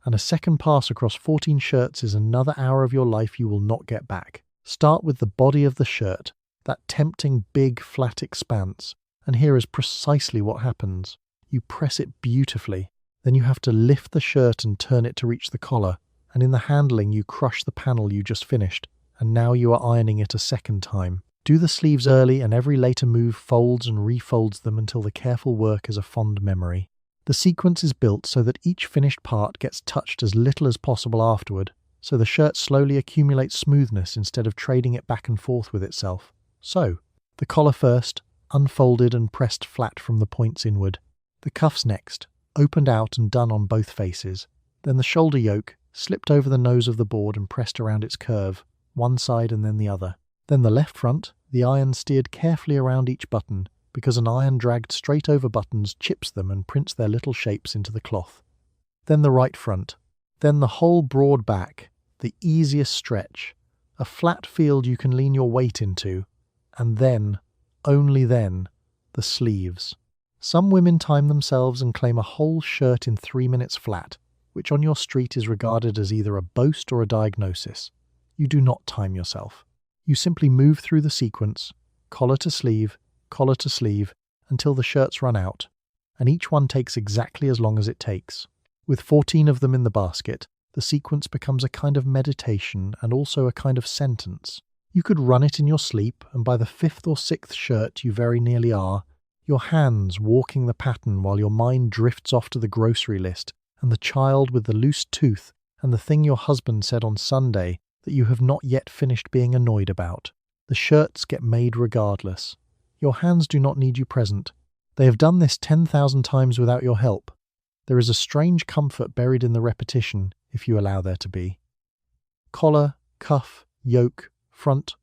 and a second pass across 14 shirts is another hour of your life you will not get back. Start with the body of the shirt, that tempting big flat expanse, and here is precisely what happens. You press it beautifully, then you have to lift the shirt and turn it to reach the collar, and in the handling you crush the panel you just finished, and now you are ironing it a second time. Do the sleeves early and every later move folds and refolds them until the careful work is a fond memory. The sequence is built so that each finished part gets touched as little as possible afterward, so the shirt slowly accumulates smoothness instead of trading it back and forth with itself. So, the collar first, unfolded and pressed flat from the points inward. The cuffs next, opened out and done on both faces. Then the shoulder yoke, slipped over the nose of the board and pressed around its curve, one side and then the other. Then the left front, the iron steered carefully around each button, because an iron dragged straight over buttons chips them and prints their little shapes into the cloth. Then the right front, then the whole broad back, the easiest stretch, a flat field you can lean your weight into, and then, only then, the sleeves. Some women time themselves and claim a whole shirt in 3 minutes flat, which on your street is regarded as either a boast or a diagnosis. You do not time yourself. You simply move through the sequence, collar to sleeve, until the shirts run out, and each one takes exactly as long as it takes. With 14 of them in the basket, the sequence becomes a kind of meditation and also a kind of sentence. You could run it in your sleep, and by the 5th or 6th shirt you very nearly are, your hands walking the pattern while your mind drifts off to the grocery list, and the child with the loose tooth, and the thing your husband said on Sunday that you have not yet finished being annoyed about. The shirts get made regardless. Your hands do not need you present. They have done this 10,000 times without your help. There is a strange comfort buried in the repetition, if you allow there to be. Collar, cuff, yoke, front,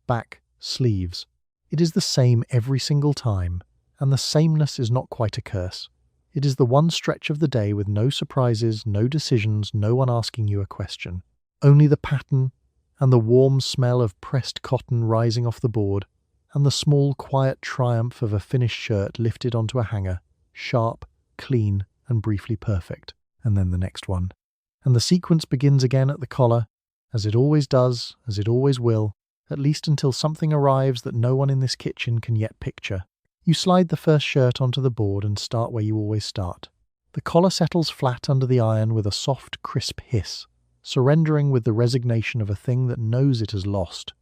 back, sleeves. It is the same every single time, and the sameness is not quite a curse. It is the one stretch of the day with no surprises, no decisions, no one asking you a question. Only the pattern, and the warm smell of pressed cotton rising off the board, and the small quiet triumph of a finished shirt lifted onto a hanger, sharp, clean, and briefly perfect, and then the next one. And the sequence begins again at the collar, as it always does, as it always will, at least until something arrives that no one in this kitchen can yet picture. You slide the first shirt onto the board and start where you always start. The collar settles flat under the iron with a soft, crisp hiss, surrendering with the resignation of a thing that knows it has lost.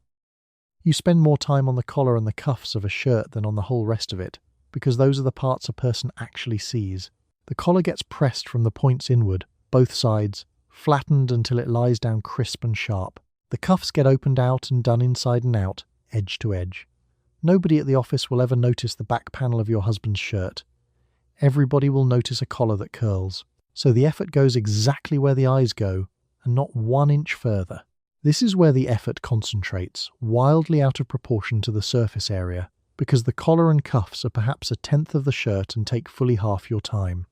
You spend more time on the collar and the cuffs of a shirt than on the whole rest of it, because those are the parts a person actually sees. The collar gets pressed from the points inward, both sides, flattened until it lies down crisp and sharp. The cuffs get opened out and done inside and out, edge to edge. Nobody at the office will ever notice the back panel of your husband's shirt. Everybody will notice a collar that curls. So the effort goes exactly where the eyes go, and not 1 inch further. This is where the effort concentrates, wildly out of proportion to the surface area, because the collar and cuffs are perhaps 1/10 of the shirt and take fully half your time.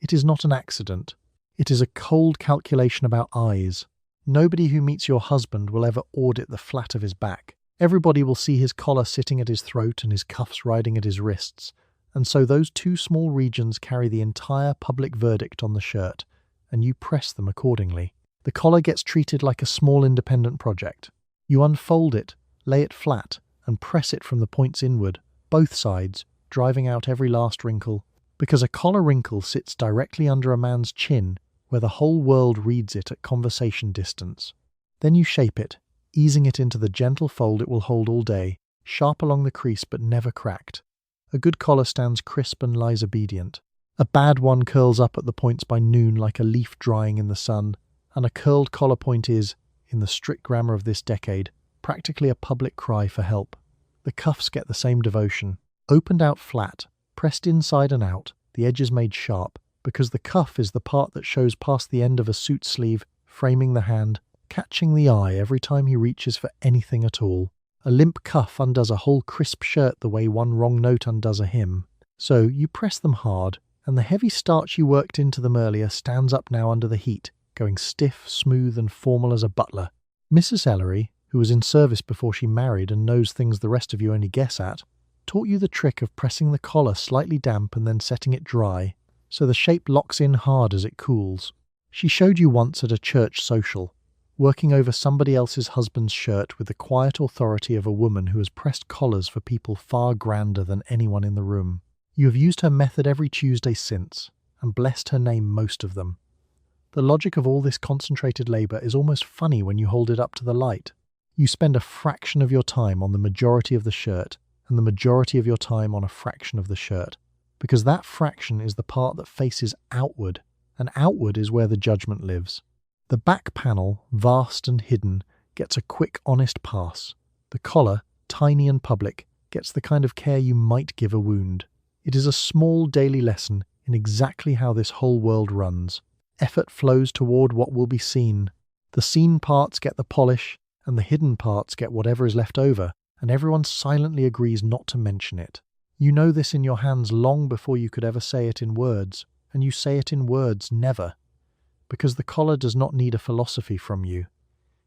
It is not an accident. It is a cold calculation about eyes. Nobody who meets your husband will ever audit the flat of his back. Everybody will see his collar sitting at his throat and his cuffs riding at his wrists, and so those 2 small regions carry the entire public verdict on the shirt, and you press them accordingly. The collar gets treated like a small independent project. You unfold it, lay it flat, and press it from the points inward, both sides, driving out every last wrinkle, because a collar wrinkle sits directly under a man's chin, where the whole world reads it at conversation distance. Then you shape it, easing it into the gentle fold it will hold all day, sharp along the crease but never cracked. A good collar stands crisp and lies obedient. A bad one curls up at the points by noon like a leaf drying in the sun, and a curled collar point is, in the strict grammar of this decade, practically a public cry for help. The cuffs get the same devotion. Opened out flat, pressed inside and out, the edges made sharp, because the cuff is the part that shows past the end of a suit sleeve, framing the hand, catching the eye every time he reaches for anything at all. A limp cuff undoes a whole crisp shirt the way one wrong note undoes a hymn. So you press them hard, and the heavy starch you worked into them earlier stands up now under the heat, going stiff, smooth, and formal as a butler. Mrs. Ellery, who was in service before she married and knows things the rest of you only guess at, taught you the trick of pressing the collar slightly damp and then setting it dry, so the shape locks in hard as it cools. She showed you once at a church social, working over somebody else's husband's shirt with the quiet authority of a woman who has pressed collars for people far grander than anyone in the room. You have used her method every Tuesday since, and blessed her name most of them. The logic of all this concentrated labour is almost funny when you hold it up to the light. You spend a fraction of your time on the majority of the shirt, and the majority of your time on a fraction of the shirt, because that fraction is the part that faces outward, and outward is where the judgment lives. The back panel, vast and hidden, gets a quick, honest pass. The collar, tiny and public, gets the kind of care you might give a wound. It is a small daily lesson in exactly how this whole world runs. Effort flows toward what will be seen. The seen parts get the polish, and the hidden parts get whatever is left over, and everyone silently agrees not to mention it. You know this in your hands long before you could ever say it in words, and you say it in words never, because the collar does not need a philosophy from you.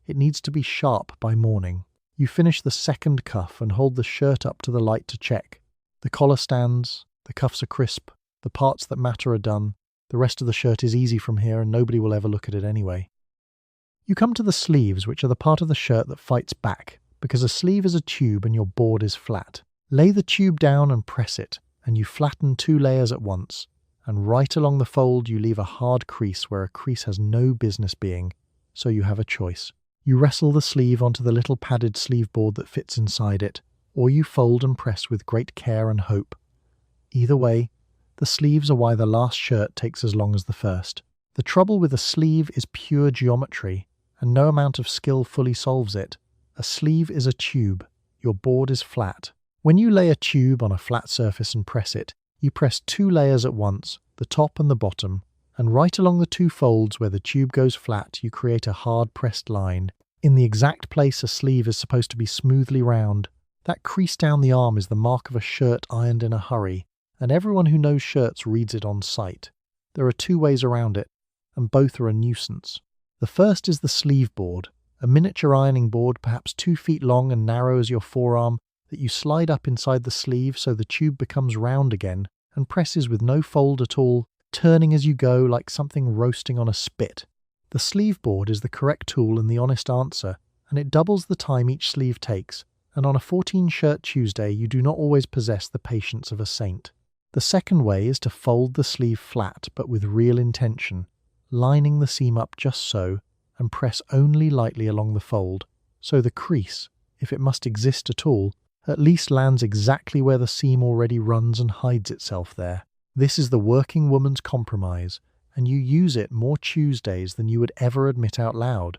It needs to be sharp by morning. You finish the second cuff and hold the shirt up to the light to check. The collar stands, The cuffs are crisp, the parts that matter are done, the rest of the shirt is easy from here and nobody will ever look at it anyway. You come to the sleeves, which are the part of the shirt that fights back, because a sleeve is a tube and your board is flat. Lay the tube down and press it, and you flatten 2 layers at once, and right along the fold you leave a hard crease where a crease has no business being, so you have a choice. You wrestle the sleeve onto the little padded sleeve board that fits inside it, or you fold and press with great care and hope. Either way, the sleeves are why the last shirt takes as long as the first. The trouble with a sleeve is pure geometry, and no amount of skill fully solves it. A sleeve is a tube. Your board is flat. When you lay a tube on a flat surface and press it, you press 2 layers at once, the top and the bottom, and right along the 2 folds where the tube goes flat, you create a hard pressed line. In the exact place a sleeve is supposed to be smoothly round. That crease down the arm is the mark of a shirt ironed in a hurry, and everyone who knows shirts reads it on sight. There are 2 ways around it, and both are a nuisance. The first is the sleeve board, a miniature ironing board perhaps 2 feet long and narrow as your forearm that you slide up inside the sleeve so the tube becomes round again and presses with no fold at all, turning as you go like something roasting on a spit. The sleeve board is the correct tool and the honest answer, and it doubles the time each sleeve takes, and on a 14-shirt Tuesday you do not always possess the patience of a saint. The second way is to fold the sleeve flat but with real intention, lining the seam up just so, and press only lightly along the fold, so the crease, if it must exist at all, at least lands exactly where the seam already runs and hides itself there. This is the working woman's compromise, and you use it more Tuesdays than you would ever admit out loud,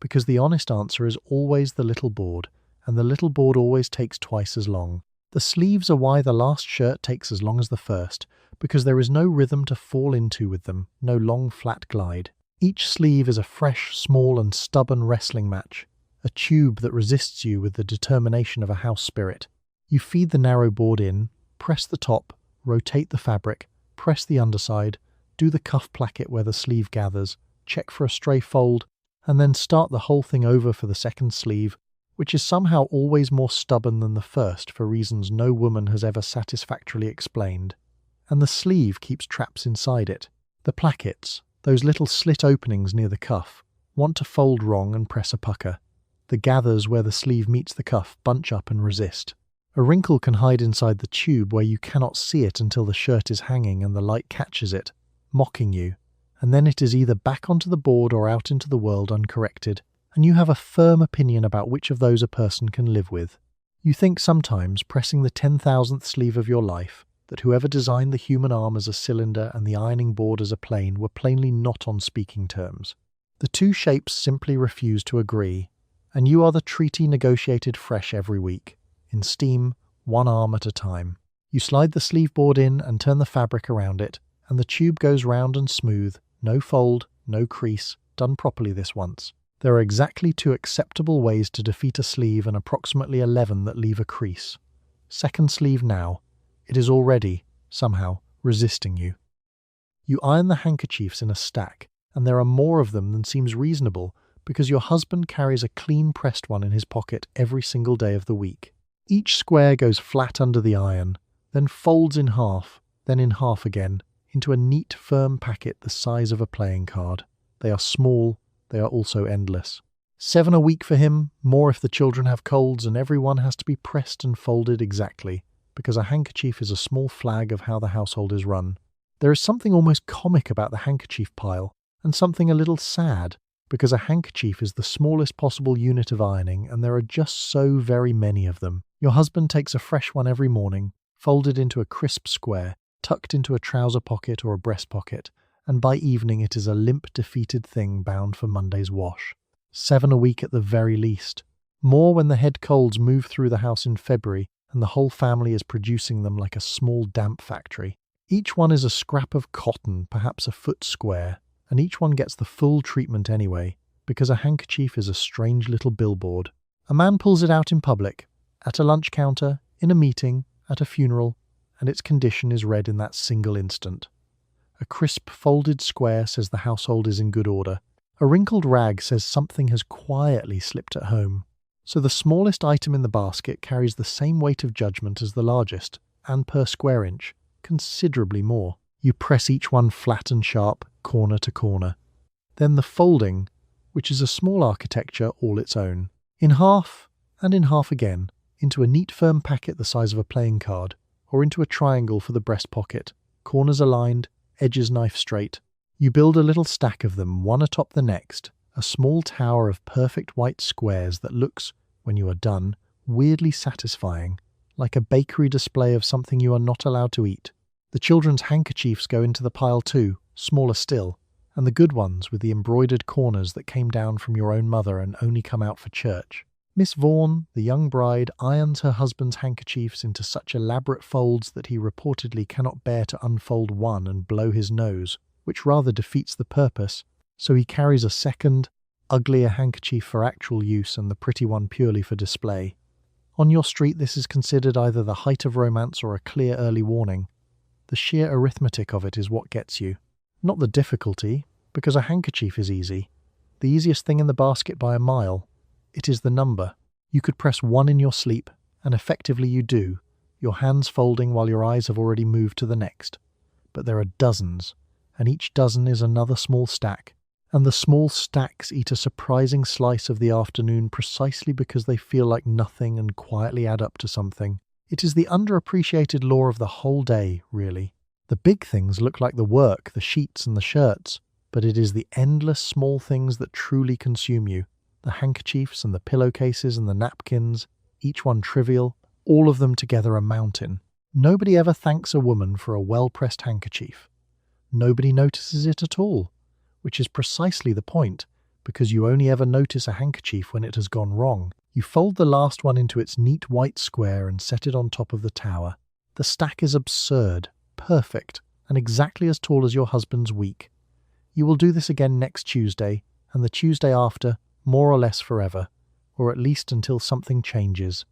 because the honest answer is always the little board, and the little board always takes twice as long. The sleeves are why the last shirt takes as long as the first, because there is no rhythm to fall into with them, no long flat glide. Each sleeve is a fresh, small and stubborn wrestling match, a tube that resists you with the determination of a house spirit. You feed the narrow board in, press the top, rotate the fabric, press the underside, do the cuff placket where the sleeve gathers, check for a stray fold, and then start the whole thing over for the second sleeve, which is somehow always more stubborn than the first for reasons no woman has ever satisfactorily explained. And the sleeve keeps traps inside it. The plackets, those little slit openings near the cuff, want to fold wrong and press a pucker. The gathers where the sleeve meets the cuff bunch up and resist. A wrinkle can hide inside the tube where you cannot see it until the shirt is hanging and the light catches it, mocking you, and then it is either back onto the board or out into the world uncorrected, and you have a firm opinion about which of those a person can live with. You think sometimes, pressing the 10,000th sleeve of your life, that whoever designed the human arm as a cylinder and the ironing board as a plane were plainly not on speaking terms. The 2 shapes simply refuse to agree, and you are the treaty negotiated fresh every week, in steam, 1 arm at a time. You slide the sleeve board in and turn the fabric around it, and the tube goes round and smooth, no fold, no crease, done properly this once. There are exactly 2 acceptable ways to defeat a sleeve and approximately 11 that leave a crease. Second sleeve now. It is already, somehow, resisting you. You iron the handkerchiefs in a stack, and there are more of them than seems reasonable because your husband carries a clean pressed one in his pocket every single day of the week. Each square goes flat under the iron, then folds in half, then in half again, into a neat, firm packet the size of a playing card. They are small, they are also endless. 7 a week for him, more if the children have colds, and every one has to be pressed and folded exactly, because a handkerchief is a small flag of how the household is run. There is something almost comic about the handkerchief pile, and something a little sad, because a handkerchief is the smallest possible unit of ironing, and there are just so very many of them. Your husband takes a fresh one every morning, folded into a crisp square, tucked into a trouser pocket or a breast pocket, and by evening it is a limp, defeated thing bound for Monday's wash. 7 a week at the very least. More when the head colds move through the house in February, and the whole family is producing them like a small damp factory. Each one is a scrap of cotton, perhaps a foot square, and each one gets the full treatment anyway, because a handkerchief is a strange little billboard. A man pulls it out in public, at a lunch counter, in a meeting, at a funeral, and its condition is read in that single instant. A crisp folded square says the household is in good order. A wrinkled rag says something has quietly slipped at home. So the smallest item in the basket carries the same weight of judgment as the largest, and per square inch, considerably more. You press each one flat and sharp, corner to corner. Then the folding, which is a small architecture all its own. In half, and in half again, into a neat firm packet the size of a playing card, or into a triangle for the breast pocket, corners aligned, edges knife straight. You build a little stack of them, one atop the next, a small tower of perfect white squares that looks, when you are done, weirdly satisfying, like a bakery display of something you are not allowed to eat. The children's handkerchiefs go into the pile too, smaller still, and the good ones with the embroidered corners that came down from your own mother and only come out for church. Miss Vaughan, the young bride, irons her husband's handkerchiefs into such elaborate folds that he reportedly cannot bear to unfold one and blow his nose, which rather defeats the purpose, so he carries a second, uglier handkerchief for actual use and the pretty one purely for display. On your street this is considered either the height of romance or a clear early warning. The sheer arithmetic of it is what gets you. Not the difficulty, because a handkerchief is easy. The easiest thing in the basket by a mile. It is the number. You could press 1 in your sleep, and effectively you do, your hands folding while your eyes have already moved to the next. But there are dozens, and each dozen is another small stack. And the small stacks eat a surprising slice of the afternoon precisely because they feel like nothing and quietly add up to something. It is the underappreciated law of the whole day, really. The big things look like the work, the sheets and the shirts, but it is the endless small things that truly consume you. The handkerchiefs and the pillowcases and the napkins, each one trivial, all of them together a mountain. Nobody ever thanks a woman for a well-pressed handkerchief. Nobody notices it at all, which is precisely the point, because you only ever notice a handkerchief when it has gone wrong. You fold the last one into its neat white square and set it on top of the tower. The stack is absurd, perfect, and exactly as tall as your husband's week. You will do this again next Tuesday, and the Tuesday after, more or less forever, or at least until something changes.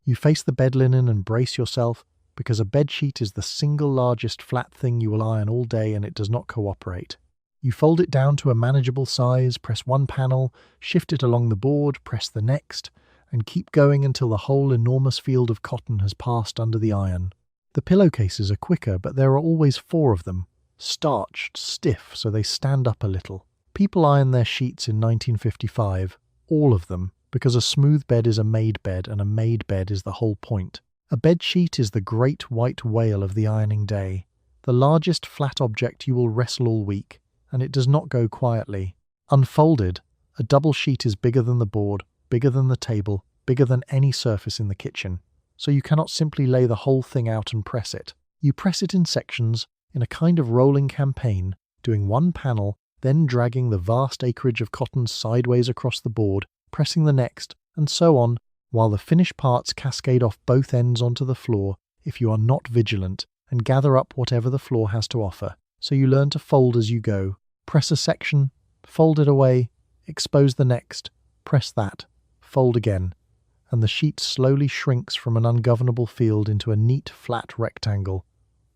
You face the bed linen and brace yourself, because a bedsheet is the single largest flat thing you will iron all day and it does not cooperate. You fold it down to a manageable size, press one panel, shift it along the board, press the next, and keep going until the whole enormous field of cotton has passed under the iron. The pillowcases are quicker, but there are always 4 of them, starched, stiff, so they stand up a little. People iron their sheets in 1955, all of them, because a smooth bed is a made bed and a made bed is the whole point. A bed sheet is the great white whale of the ironing day, the largest flat object you will wrestle all week, and it does not go quietly. Unfolded, a double sheet is bigger than the board, bigger than the table, bigger than any surface in the kitchen, so you cannot simply lay the whole thing out and press it. You press it in sections, in a kind of rolling campaign, doing one panel, then dragging the vast acreage of cotton sideways across the board, pressing the next, and so on, while the finished parts cascade off both ends onto the floor if you are not vigilant, and gather up whatever the floor has to offer. So you learn to fold as you go. Press a section, fold it away, expose the next, press that, fold again, and the sheet slowly shrinks from an ungovernable field into a neat flat rectangle,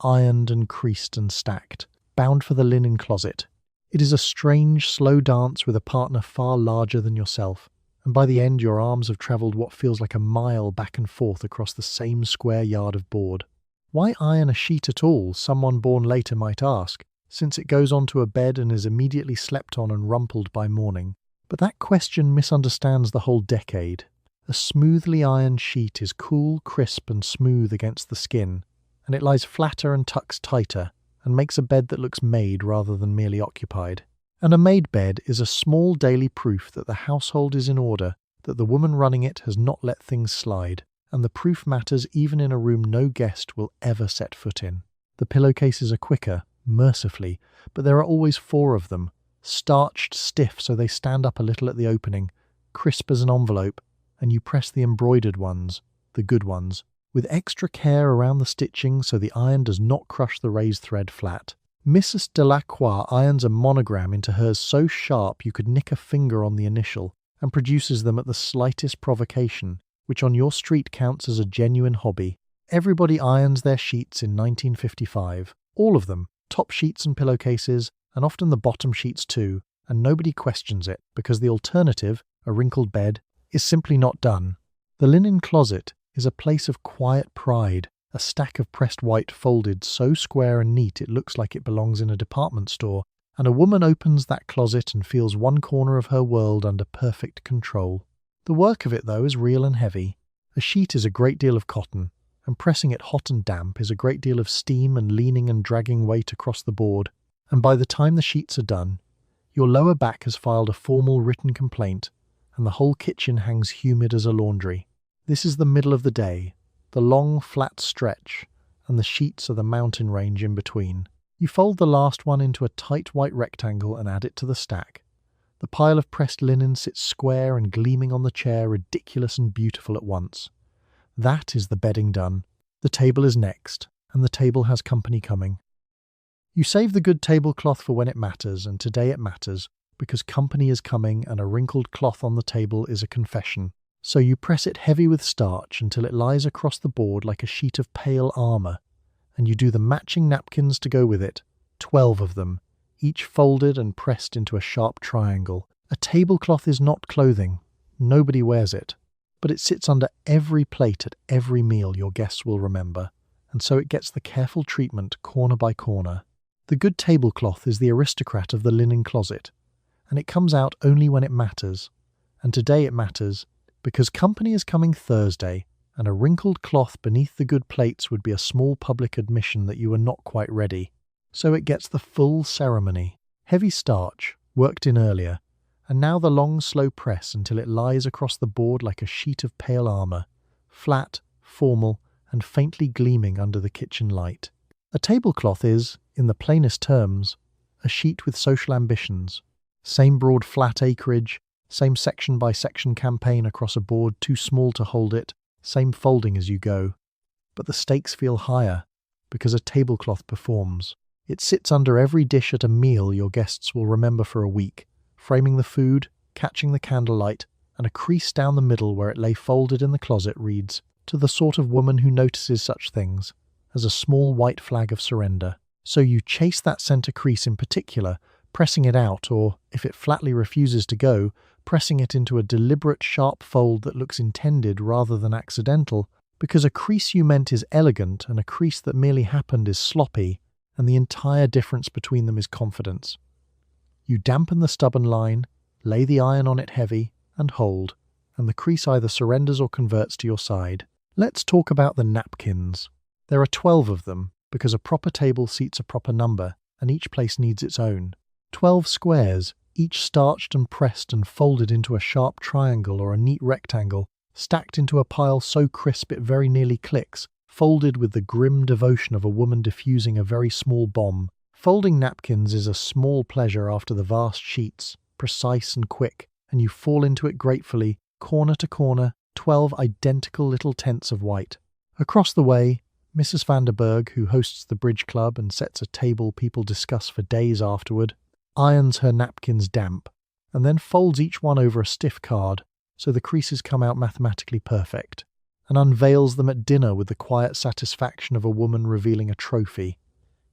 ironed and creased and stacked, bound for the linen closet. It is a strange, slow dance with a partner far larger than yourself, and by the end your arms have travelled what feels like a mile back and forth across the same square yard of board. Why iron a sheet at all, someone born later might ask, since it goes onto a bed and is immediately slept on and rumpled by morning? But that question misunderstands the whole decade. A smoothly ironed sheet is cool, crisp and smooth against the skin, and it lies flatter and tucks tighter, and makes a bed that looks made rather than merely occupied. And a made bed is a small daily proof that the household is in order, that the woman running it has not let things slide, and the proof matters even in a room no guest will ever set foot in. The pillowcases are quicker, mercifully, but there are always 4 of them, starched stiff so they stand up a little at the opening, crisp as an envelope, and you press the embroidered ones, the good ones, with extra care around the stitching so the iron does not crush the raised thread flat. Mrs. Delacroix irons a monogram into hers so sharp you could nick a finger on the initial, and produces them at the slightest provocation, which on your street counts as a genuine hobby. Everybody irons their sheets in 1955, all of them, top sheets and pillowcases, and often the bottom sheets too, and nobody questions it, because the alternative, a wrinkled bed, is simply not done. The linen closet is a place of quiet pride, A stack of pressed white folded so square and neat it looks like it belongs in a department store, and a woman opens that closet and feels one corner of her world under perfect control. The work of it, though, is real and heavy. A sheet is a great deal of cotton, and pressing it hot and damp is a great deal of steam and leaning and dragging weight across the board, and by the time the sheets are done, your lower back has filed a formal written complaint, and the whole kitchen hangs humid as a laundry. This is the middle of the day, the long flat stretch, and the sheets are the mountain range in between. You fold the last one into a tight white rectangle and add it to the stack. The pile of pressed linen sits square and gleaming on the chair, ridiculous and beautiful at once. That is the bedding done. The table is next, and the table has company coming. You save the good tablecloth for when it matters, and today it matters, because company is coming and a wrinkled cloth on the table is a confession. So you press it heavy with starch until it lies across the board like a sheet of pale armour, and you do the matching napkins to go with it, 12 of them, each folded and pressed into a sharp triangle. A tablecloth is not clothing. Nobody wears it. But it sits under every plate at every meal your guests will remember, and so it gets the careful treatment corner by corner. The good tablecloth is the aristocrat of the linen closet, and it comes out only when it matters. And today it matters, because company is coming Thursday, and a wrinkled cloth beneath the good plates would be a small public admission that you were not quite ready. So it gets the full ceremony. Heavy starch, worked in earlier, and now the long slow press until it lies across the board like a sheet of pale armour, flat, formal, and faintly gleaming under the kitchen light. A tablecloth is, in the plainest terms, a sheet with social ambitions. Same broad flat acreage, same section-by-section campaign across a board too small to hold it, same folding as you go. But the stakes feel higher, because a tablecloth performs. It sits under every dish at a meal your guests will remember for a week, framing the food, catching the candlelight, and a crease down the middle where it lay folded in the closet reads, "To the sort of woman who notices such things," as a small white flag of surrender. So you chase that centre crease in particular, pressing it out, or, if it flatly refuses to go, pressing it into a deliberate sharp fold that looks intended rather than accidental, because a crease you meant is elegant and a crease that merely happened is sloppy, and the entire difference between them is confidence. You dampen the stubborn line, lay the iron on it heavy, and hold, and the crease either surrenders or converts to your side. Let's talk about the napkins. There are 12 of them, because a proper table seats a proper number, and each place needs its own. 12 squares, each starched and pressed and folded into a sharp triangle or a neat rectangle, stacked into a pile so crisp it very nearly clicks, folded with the grim devotion of a woman diffusing a very small bomb. Folding napkins is a small pleasure after the vast sheets, precise and quick, and you fall into it gratefully, corner to corner, 12 identical little tents of white. Across the way, Mrs. Vanderberg, who hosts the bridge club and sets a table people discuss for days afterward, irons her napkins damp, and then folds each one over a stiff card, so the creases come out mathematically perfect, and unveils them at dinner with the quiet satisfaction of a woman revealing a trophy.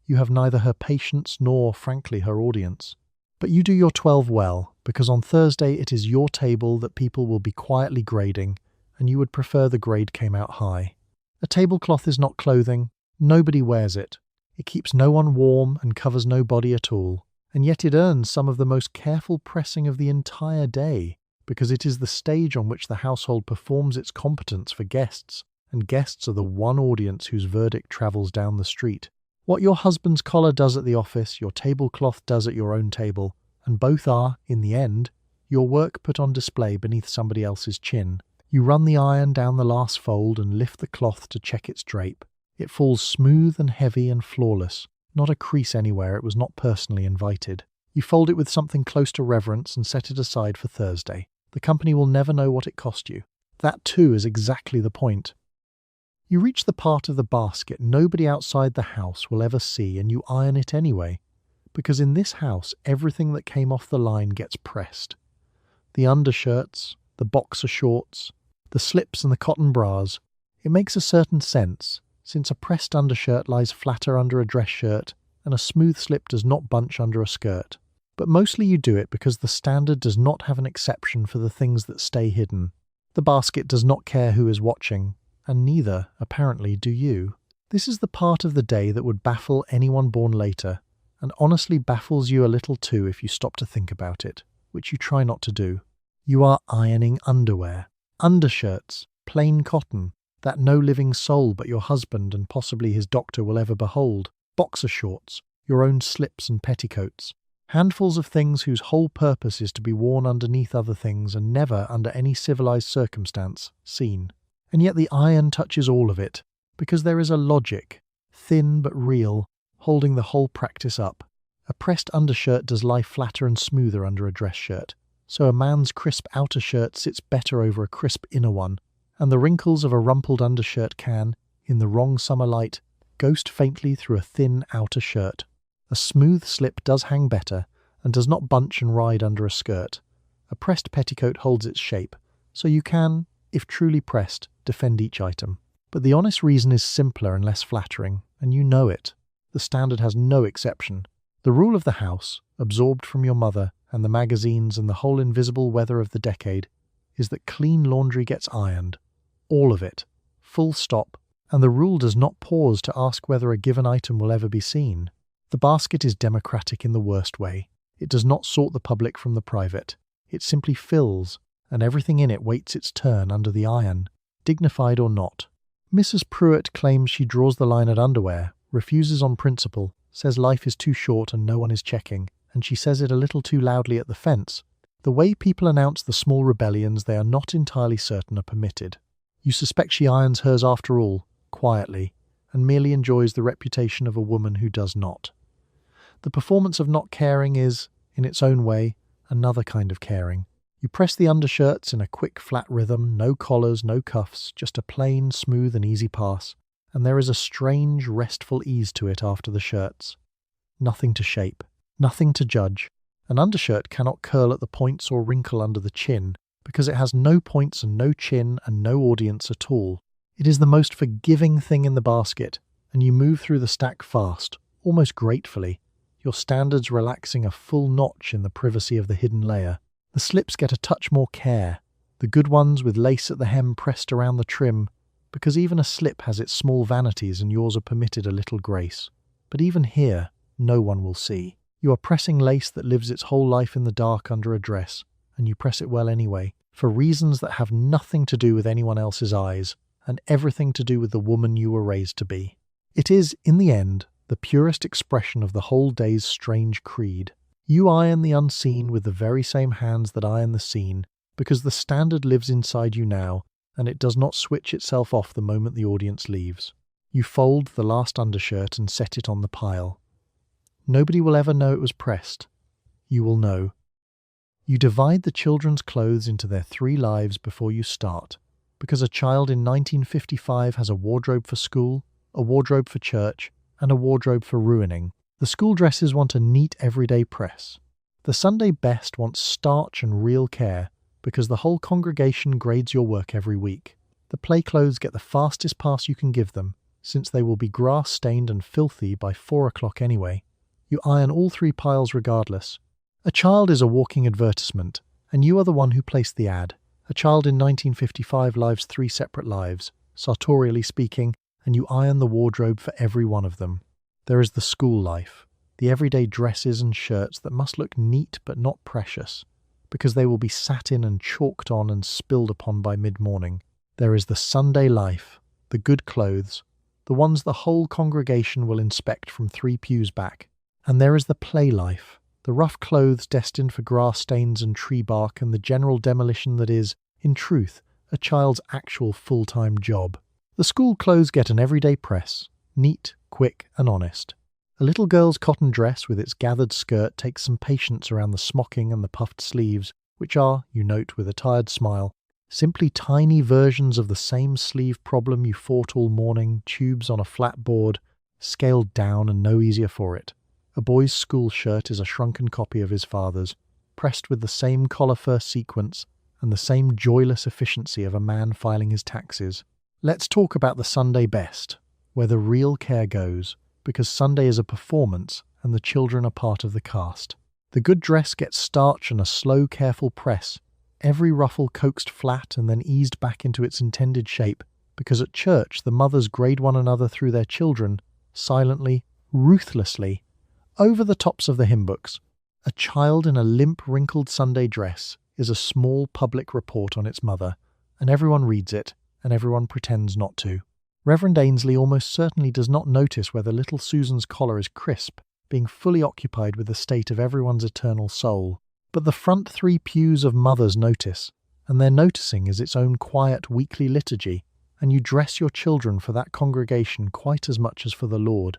You have neither her patience nor, frankly, her audience. But you do your 12 well, because on Thursday it is your table that people will be quietly grading, and you would prefer the grade came out high. A tablecloth is not clothing. Nobody wears it. It keeps no one warm and covers no body at all. And yet it earns some of the most careful pressing of the entire day, because it is the stage on which the household performs its competence for guests, and guests are the one audience whose verdict travels down the street. What your husband's collar does at the office, your tablecloth does at your own table, and both are, in the end, your work put on display beneath somebody else's chin. You run the iron down the last fold and lift the cloth to check its drape. It falls smooth and heavy and flawless. Not a crease anywhere, it was not personally invited. You fold it with something close to reverence and set it aside for Thursday. The company will never know what it cost you. That too is exactly the point. You reach the part of the basket nobody outside the house will ever see, and you iron it anyway, because in this house everything that came off the line gets pressed. The undershirts, the boxer shorts, the slips and the cotton bras. It makes a certain sense, since a pressed undershirt lies flatter under a dress shirt, and a smooth slip does not bunch under a skirt. But mostly you do it because the standard does not have an exception for the things that stay hidden. The basket does not care who is watching, and neither, apparently, do you. This is the part of the day that would baffle anyone born later, and honestly baffles you a little too if you stop to think about it, which you try not to do. You are ironing underwear, undershirts, plain cotton, that no living soul but your husband and possibly his doctor will ever behold, boxer shorts, your own slips and petticoats, handfuls of things whose whole purpose is to be worn underneath other things and never, under any civilized circumstance, seen. And yet the iron touches all of it, because there is a logic, thin but real, holding the whole practice up. A pressed undershirt does lie flatter and smoother under a dress shirt, so a man's crisp outer shirt sits better over a crisp inner one, and the wrinkles of a rumpled undershirt can, in the wrong summer light, ghost faintly through a thin outer shirt. A smooth slip does hang better, and does not bunch and ride under a skirt. A pressed petticoat holds its shape, so you can, if truly pressed, defend each item. But the honest reason is simpler and less flattering, and you know it. The standard has no exception. The rule of the house, absorbed from your mother and the magazines and the whole invisible weather of the decade, is that clean laundry gets ironed. All of it. Full stop. And the rule does not pause to ask whether a given item will ever be seen. The basket is democratic in the worst way. It does not sort the public from the private. It simply fills, and everything in it waits its turn under the iron, dignified or not. Mrs. Pruitt claims she draws the line at underwear, refuses on principle, says life is too short and no one is checking, and she says it a little too loudly at the fence. The way people announce the small rebellions they are not entirely certain are permitted. You suspect she irons hers after all, quietly, and merely enjoys the reputation of a woman who does not. The performance of not caring is, in its own way, another kind of caring. You press the undershirts in a quick, flat rhythm, no collars, no cuffs, just a plain, smooth and easy pass, and there is a strange, restful ease to it after the shirts. Nothing to shape, nothing to judge. An undershirt cannot curl at the points or wrinkle under the chin, because it has no points and no chin and no audience at all. It is the most forgiving thing in the basket, and you move through the stack fast, almost gratefully, your standards relaxing a full notch in the privacy of the hidden layer. The slips get a touch more care, the good ones with lace at the hem pressed around the trim, because even a slip has its small vanities and yours are permitted a little grace. But even here, no one will see. You are pressing lace that lives its whole life in the dark under a dress, and you press it well anyway, for reasons that have nothing to do with anyone else's eyes, and everything to do with the woman you were raised to be. It is, in the end, the purest expression of the whole day's strange creed. You iron the unseen with the very same hands that iron the seen, because the standard lives inside you now, and it does not switch itself off the moment the audience leaves. You fold the last undershirt and set it on the pile. Nobody will ever know it was pressed. You will know. You divide the children's clothes into their 3 lives before you start, because a child in 1955 has a wardrobe for school, a wardrobe for church, and a wardrobe for ruining. The school dresses want a neat everyday press. The Sunday best wants starch and real care, because the whole congregation grades your work every week. The play clothes get the fastest pass you can give them, since they will be grass-stained and filthy by 4 o'clock anyway. You iron all 3 piles regardless. A child is a walking advertisement, and you are the one who placed the ad. A child in 1955 lives 3 separate lives, sartorially speaking, and you iron the wardrobe for every one of them. There is the school life, the everyday dresses and shirts that must look neat but not precious, because they will be sat in and chalked on and spilled upon by mid-morning. There is the Sunday life, the good clothes, the ones the whole congregation will inspect from 3 pews back. And there is the play life, the rough clothes destined for grass stains and tree bark and the general demolition that is, in truth, a child's actual full-time job. The school clothes get an everyday press, neat, quick and honest. A little girl's cotton dress with its gathered skirt takes some patience around the smocking and the puffed sleeves, which are, you note with a tired smile, simply tiny versions of the same sleeve problem you fought all morning, tubes on a flat board, scaled down and no easier for it. A boy's school shirt is a shrunken copy of his father's, pressed with the same collar-fur sequence and the same joyless efficiency of a man filing his taxes. Let's talk about the Sunday best, where the real care goes, because Sunday is a performance and the children are part of the cast. The good dress gets starch and a slow, careful press, every ruffle coaxed flat and then eased back into its intended shape, because at church the mothers grade one another through their children, silently, ruthlessly, over the tops of the hymn books. A child in a limp, wrinkled Sunday dress is a small public report on its mother, and everyone reads it, and everyone pretends not to. Reverend Ainsley almost certainly does not notice whether little Susan's collar is crisp, being fully occupied with the state of everyone's eternal soul. But the front 3 pews of mothers notice, and their noticing is its own quiet weekly liturgy, and you dress your children for that congregation quite as much as for the Lord.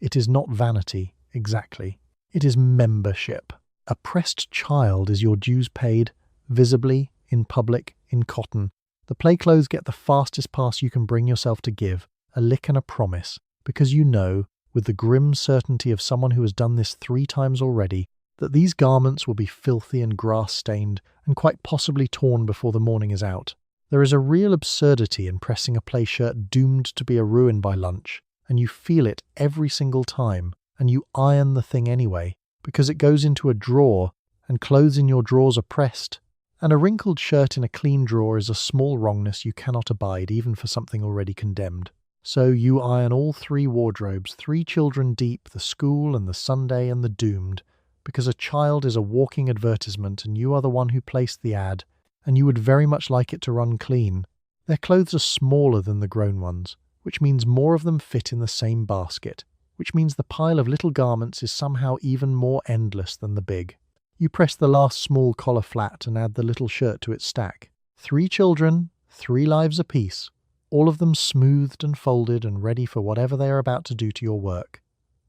It is not vanity, exactly. It is membership. A pressed child is your dues paid, visibly, in public, in cotton. The play clothes get the fastest pass you can bring yourself to give, a lick and a promise, because you know, with the grim certainty of someone who has done this 3 times already, that these garments will be filthy and grass-stained, and quite possibly torn before the morning is out. There is a real absurdity in pressing a play shirt doomed to be a ruin by lunch, and you feel it every single time, and you iron the thing anyway, because it goes into a drawer, and clothes in your drawers are pressed. And a wrinkled shirt in a clean drawer is a small wrongness you cannot abide, even for something already condemned. So you iron all 3 wardrobes, 3 children deep, the school and the Sunday and the doomed, because a child is a walking advertisement and you are the one who placed the ad, and you would very much like it to run clean. Their clothes are smaller than the grown ones, which means more of them fit in the same basket, which means the pile of little garments is somehow even more endless than the big. You press the last small collar flat and add the little shirt to its stack. 3 children, 3 lives apiece, all of them smoothed and folded and ready for whatever they are about to do to your work.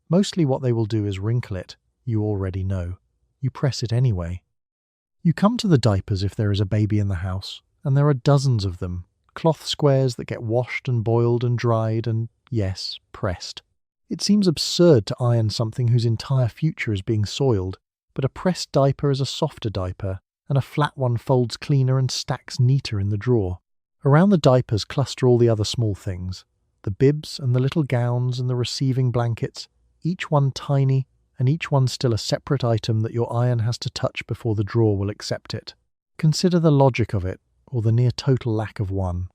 Mostly what they will do is wrinkle it, you already know. You press it anyway. You come to the diapers if there is a baby in the house, and there are dozens of them, cloth squares that get washed and boiled and dried and, yes, pressed. It seems absurd to iron something whose entire future is being soiled, but a pressed diaper is a softer diaper, and a flat one folds cleaner and stacks neater in the drawer. Around the diapers cluster all the other small things, the bibs and the little gowns and the receiving blankets, each one tiny, and each one still a separate item that your iron has to touch before the drawer will accept it. Consider the logic of it, or the near total lack of one.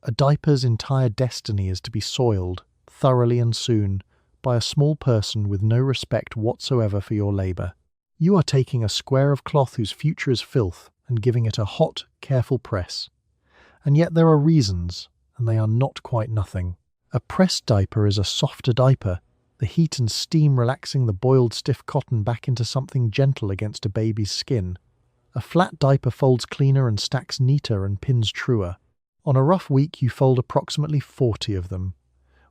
A diaper's entire destiny is to be soiled, thoroughly and soon, by a small person with no respect whatsoever for your labour. You are taking a square of cloth whose future is filth and giving it a hot, careful press. And yet there are reasons, and they are not quite nothing. A pressed diaper is a softer diaper, the heat and steam relaxing the boiled stiff cotton back into something gentle against a baby's skin. A flat diaper folds cleaner and stacks neater and pins truer. On a rough week you fold approximately 40 of them,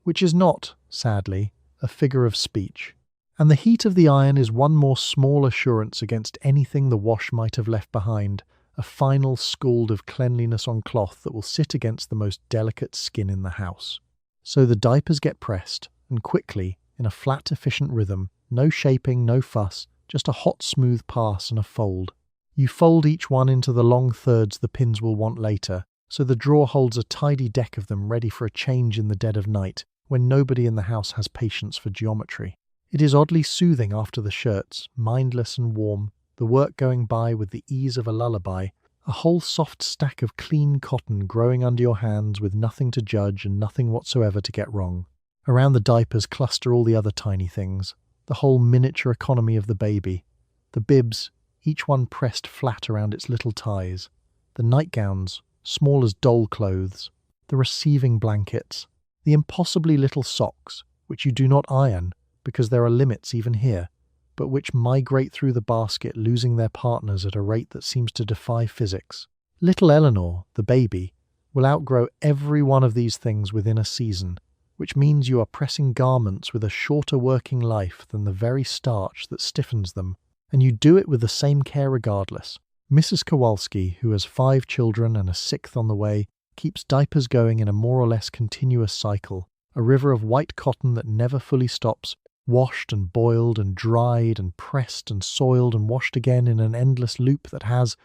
which is not, sadly, a figure of speech. And the heat of the iron is one more small assurance against anything the wash might have left behind, a final scald of cleanliness on cloth that will sit against the most delicate skin in the house. So the diapers get pressed, and quickly, in a flat, efficient rhythm, no shaping, no fuss, just a hot, smooth pass and a fold. You fold each one into the long thirds the pins will want later, so the drawer holds a tidy deck of them ready for a change in the dead of night, when nobody in the house has patience for geometry. It is oddly soothing after the shirts, mindless and warm, the work going by with the ease of a lullaby, a whole soft stack of clean cotton growing under your hands with nothing to judge and nothing whatsoever to get wrong. Around the diapers cluster all the other tiny things, the whole miniature economy of the baby. The bibs, each one pressed flat around its little ties. The nightgowns, small as doll clothes. The receiving blankets. The impossibly little socks, which you do not iron, because there are limits even here, but which migrate through the basket, losing their partners at a rate that seems to defy physics. Little Eleanor, the baby, will outgrow every one of these things within a season, which means you are pressing garments with a shorter working life than the very starch that stiffens them, and you do it with the same care regardless. Mrs. Kowalski, who has 5 children and a 6th on the way, keeps diapers going in a more or less continuous cycle, a river of white cotton that never fully stops, washed and boiled and dried and pressed and soiled and washed again in an endless loop that has,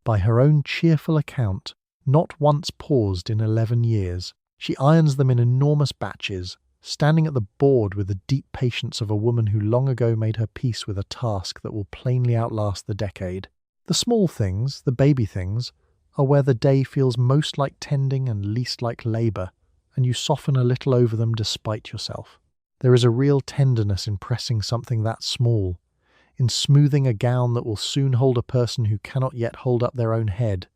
by her own cheerful account, not once paused in 11 years. She irons them in enormous batches, standing at the board with the deep patience of a woman who long ago made her peace with a task that will plainly outlast the decade. The small things, the baby things, are where the day feels most like tending and least like labor, and you soften a little over them despite yourself. There is a real tenderness in pressing something that small, in smoothing a gown that will soon hold a person who cannot yet hold up their own head.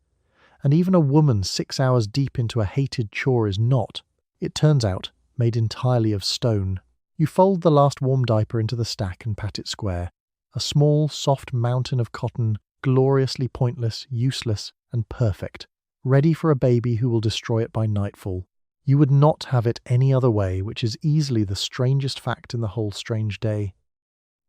And even a woman 6 hours deep into a hated chore is not, it turns out, made entirely of stone. You fold the last warm diaper into the stack and pat it square. A small, soft mountain of cotton, gloriously pointless, useless, and perfect, ready for a baby who will destroy it by nightfall. You would not have it any other way, which is easily the strangest fact in the whole strange day.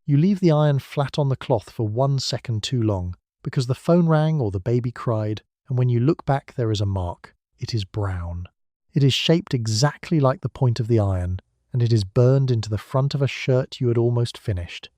You leave the iron flat on the cloth for 1 second too long, because the phone rang or the baby cried, and when you look back there is a mark. It is brown. It is shaped exactly like the point of the iron, and it is burned into the front of a shirt you had almost finished.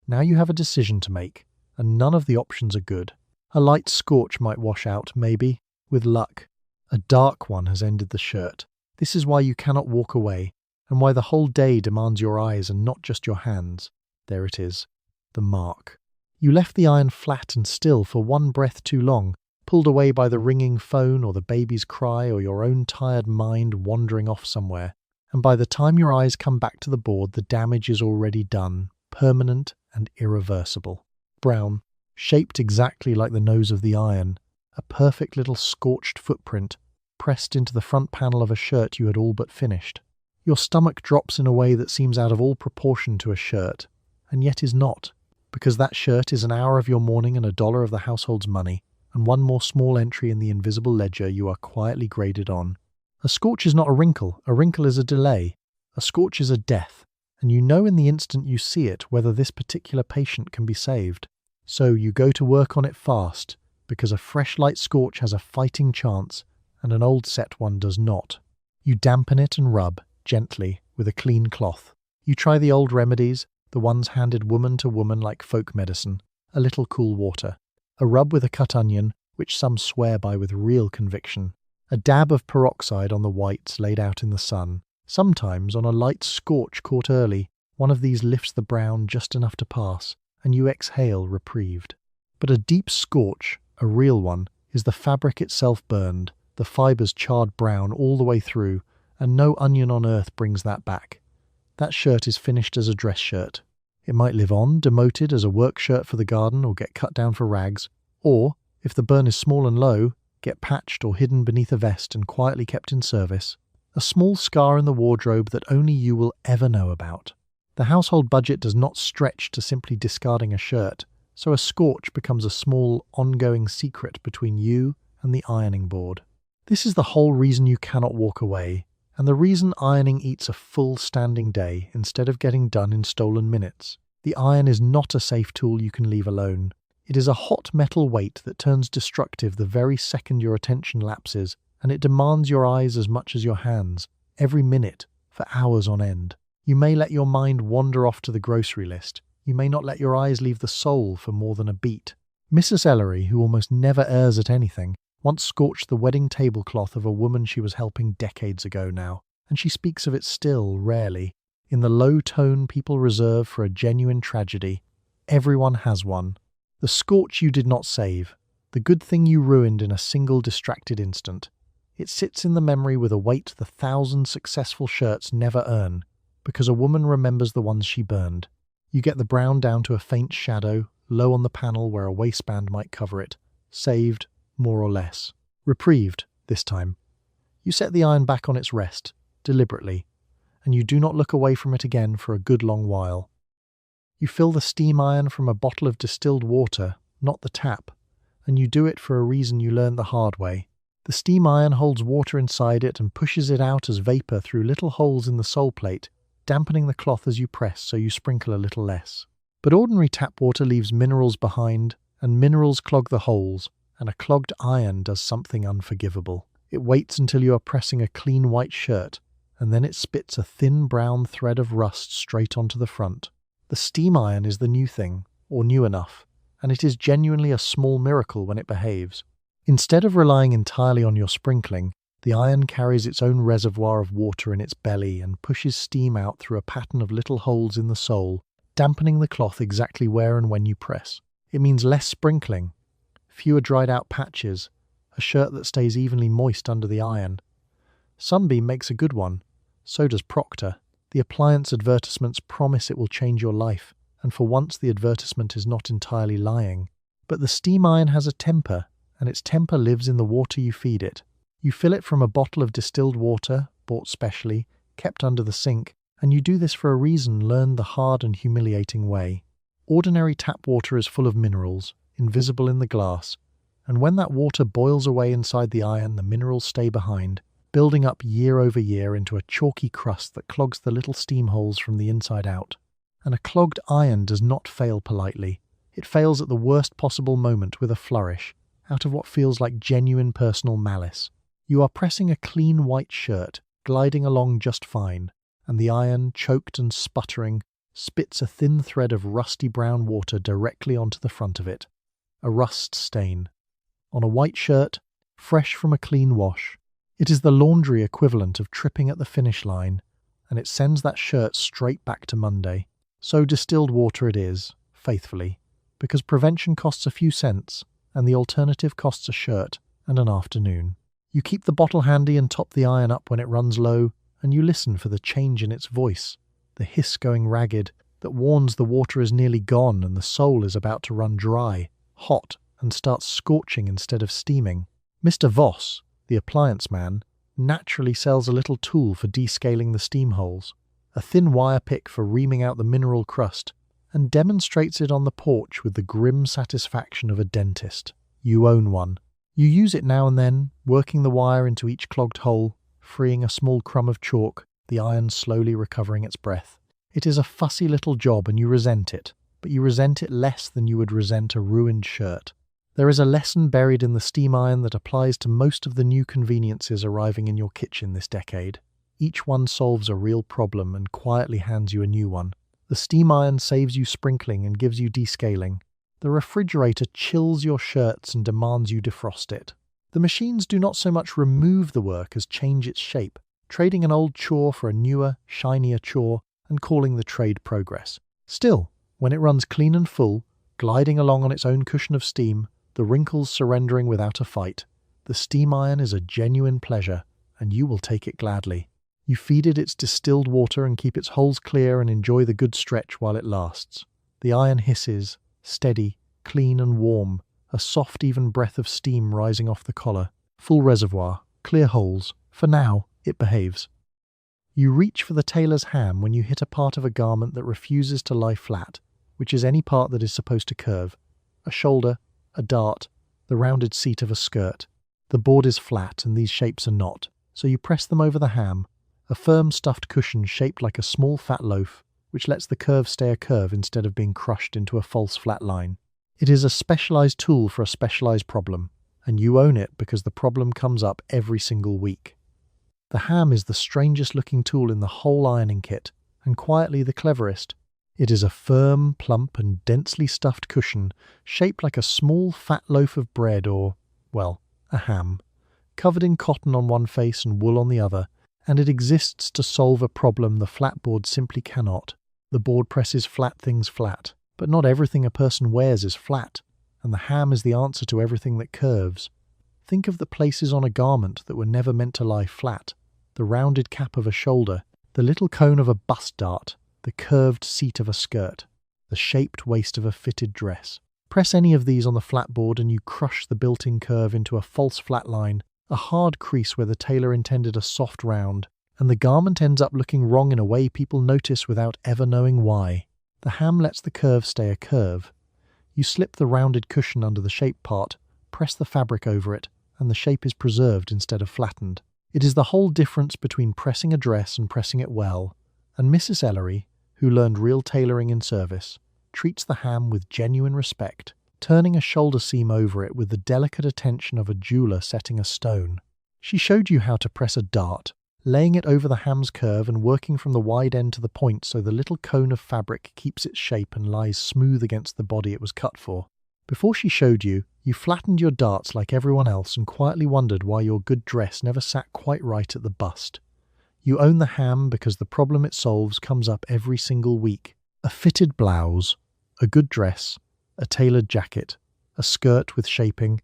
Now you have a decision to make, and none of the options are good. A light scorch might wash out, maybe, with luck. A dark one has ended the shirt. This is why you cannot walk away, and why the whole day demands your eyes and not just your hands. There it is, the mark. You left the iron flat and still for one breath too long, pulled away by the ringing phone or the baby's cry or your own tired mind wandering off somewhere, and by the time your eyes come back to the board the damage is already done, permanent and irreversible. Brown, shaped exactly like the nose of the iron, a perfect little scorched footprint, pressed into the front panel of a shirt you had all but finished. Your stomach drops in a way that seems out of all proportion to a shirt, and yet is not, because that shirt is an hour of your morning and $1 of the household's money, and one more small entry in the invisible ledger you are quietly graded on. A scorch is not a wrinkle is a delay. A scorch is a death, and you know in the instant you see it whether this particular patient can be saved. So you go to work on it fast, because a fresh light scorch has a fighting chance, and an old set one does not. You dampen it and rub, gently, with a clean cloth. You try the old remedies, the ones handed woman to woman like folk medicine, a little cool water, a rub with a cut onion, which some swear by with real conviction, a dab of peroxide on the whites laid out in the sun. Sometimes, on a light scorch caught early, one of these lifts the brown just enough to pass, and you exhale reprieved. But a deep scorch, a real one, is the fabric itself burned, the fibres charred brown all the way through, and no onion on earth brings that back. That shirt is finished as a dress shirt. It might live on, demoted as a work shirt for the garden or get cut down for rags, or, if the burn is small and low, get patched or hidden beneath a vest and quietly kept in service. A small scar in the wardrobe that only you will ever know about. The household budget does not stretch to simply discarding a shirt, so a scorch becomes a small, ongoing secret between you and the ironing board. This is the whole reason you cannot walk away, and the reason ironing eats a full standing day instead of getting done in stolen minutes. The iron is not a safe tool you can leave alone. It is a hot metal weight that turns destructive the very second your attention lapses, and it demands your eyes as much as your hands, every minute, for hours on end. You may let your mind wander off to the grocery list. You may not let your eyes leave the soul for more than a beat. Mrs. Ellery, who almost never errs at anything, once scorched the wedding tablecloth of a woman she was helping decades ago now, and she speaks of it still, rarely, in the low tone people reserve for a genuine tragedy. Everyone has one. The scorch you did not save, the good thing you ruined in a single distracted instant. It sits in the memory with a weight the 1,000 successful shirts never earn, because a woman remembers the ones she burned. You get the brown down to a faint shadow, low on the panel where a waistband might cover it. Saved, more or less. Reprieved, this time. You set the iron back on its rest, deliberately, and you do not look away from it again for a good long while. You fill the steam iron from a bottle of distilled water, not the tap, and you do it for a reason you learned the hard way. The steam iron holds water inside it and pushes it out as vapour through little holes in the sole plate, dampening the cloth as you press so you sprinkle a little less. But ordinary tap water leaves minerals behind, and minerals clog the holes, and a clogged iron does something unforgivable. It waits until you are pressing a clean white shirt, and then it spits a thin brown thread of rust straight onto the front. The steam iron is the new thing, or new enough, and it is genuinely a small miracle when it behaves. Instead of relying entirely on your sprinkling, the iron carries its own reservoir of water in its belly and pushes steam out through a pattern of little holes in the sole, dampening the cloth exactly where and when you press. It means less sprinkling, fewer dried out patches, a shirt that stays evenly moist under the iron. Sunbeam makes a good one, so does Procter. The appliance advertisements promise it will change your life, and for once the advertisement is not entirely lying. But the steam iron has a temper, and its temper lives in the water you feed it. You fill it from a bottle of distilled water, bought specially, kept under the sink, and you do this for a reason learned the hard and humiliating way. Ordinary tap water is full of minerals, invisible in the glass, and when that water boils away inside the iron, the minerals stay behind, building up year over year into a chalky crust that clogs the little steam holes from the inside out. And a clogged iron does not fail politely. It fails at the worst possible moment with a flourish, out of what feels like genuine personal malice. You are pressing a clean white shirt, gliding along just fine, and the iron, choked and sputtering, spits a thin thread of rusty brown water directly onto the front of it. A rust stain. On a white shirt, fresh from a clean wash. It is the laundry equivalent of tripping at the finish line, and it sends that shirt straight back to Monday. So distilled water it is, faithfully, because prevention costs a few cents, and the alternative costs a shirt and an afternoon. You keep the bottle handy and top the iron up when it runs low, and you listen for the change in its voice, the hiss going ragged that warns the water is nearly gone and the soul is about to run dry, hot, and start scorching instead of steaming. Mr. Voss, the appliance man, naturally sells a little tool for descaling the steam holes, a thin wire pick for reaming out the mineral crust, and demonstrates it on the porch with the grim satisfaction of a dentist. You own one. You use it now and then, working the wire into each clogged hole, freeing a small crumb of chalk, the iron slowly recovering its breath. It is a fussy little job and you resent it, but you resent it less than you would resent a ruined shirt. There is a lesson buried in the steam iron that applies to most of the new conveniences arriving in your kitchen this decade. Each one solves a real problem and quietly hands you a new one. The steam iron saves you sprinkling and gives you descaling. The refrigerator chills your shirts and demands you defrost it. The machines do not so much remove the work as change its shape, trading an old chore for a newer, shinier chore and calling the trade progress. Still, when it runs clean and full, gliding along on its own cushion of steam, the wrinkles surrendering without a fight, the steam iron is a genuine pleasure, and you will take it gladly. You feed it its distilled water and keep its holes clear and enjoy the good stretch while it lasts. The iron hisses, steady, clean and warm, a soft even breath of steam rising off the collar. Full reservoir, clear holes. For now, it behaves. You reach for the tailor's ham when you hit a part of a garment that refuses to lie flat, which is any part that is supposed to curve. A shoulder, a dart, the rounded seat of a skirt. The board is flat and these shapes are not, so you press them over the ham, a firm stuffed cushion shaped like a small fat loaf, which lets the curve stay a curve instead of being crushed into a false flat line. It is a specialized tool for a specialized problem, and you own it because the problem comes up every single week. The ham is the strangest looking tool in the whole ironing kit, and quietly the cleverest. It is a firm, plump and densely stuffed cushion shaped like a small fat loaf of bread or, well, a ham, covered in cotton on one face and wool on the other, and it exists to solve a problem the flat board simply cannot. The board presses flat things flat, but not everything a person wears is flat, and the ham is the answer to everything that curves. Think of the places on a garment that were never meant to lie flat, the rounded cap of a shoulder, the little cone of a bust dart, the curved seat of a skirt, the shaped waist of a fitted dress. Press any of these on the flat board and you crush the built-in curve into a false flat line, a hard crease where the tailor intended a soft round, and the garment ends up looking wrong in a way people notice without ever knowing why. The ham lets the curve stay a curve. You slip the rounded cushion under the shape part, press the fabric over it, and the shape is preserved instead of flattened. It is the whole difference between pressing a dress and pressing it well, and Mrs. Ellery, who learned real tailoring in service, treats the ham with genuine respect, turning a shoulder seam over it with the delicate attention of a jeweler setting a stone. She showed you how to press a dart, laying it over the ham's curve and working from the wide end to the point so the little cone of fabric keeps its shape and lies smooth against the body it was cut for. Before she showed you, you flattened your darts like everyone else and quietly wondered why your good dress never sat quite right at the bust. You own the ham because the problem it solves comes up every single week. A fitted blouse, a good dress, a tailored jacket, a skirt with shaping,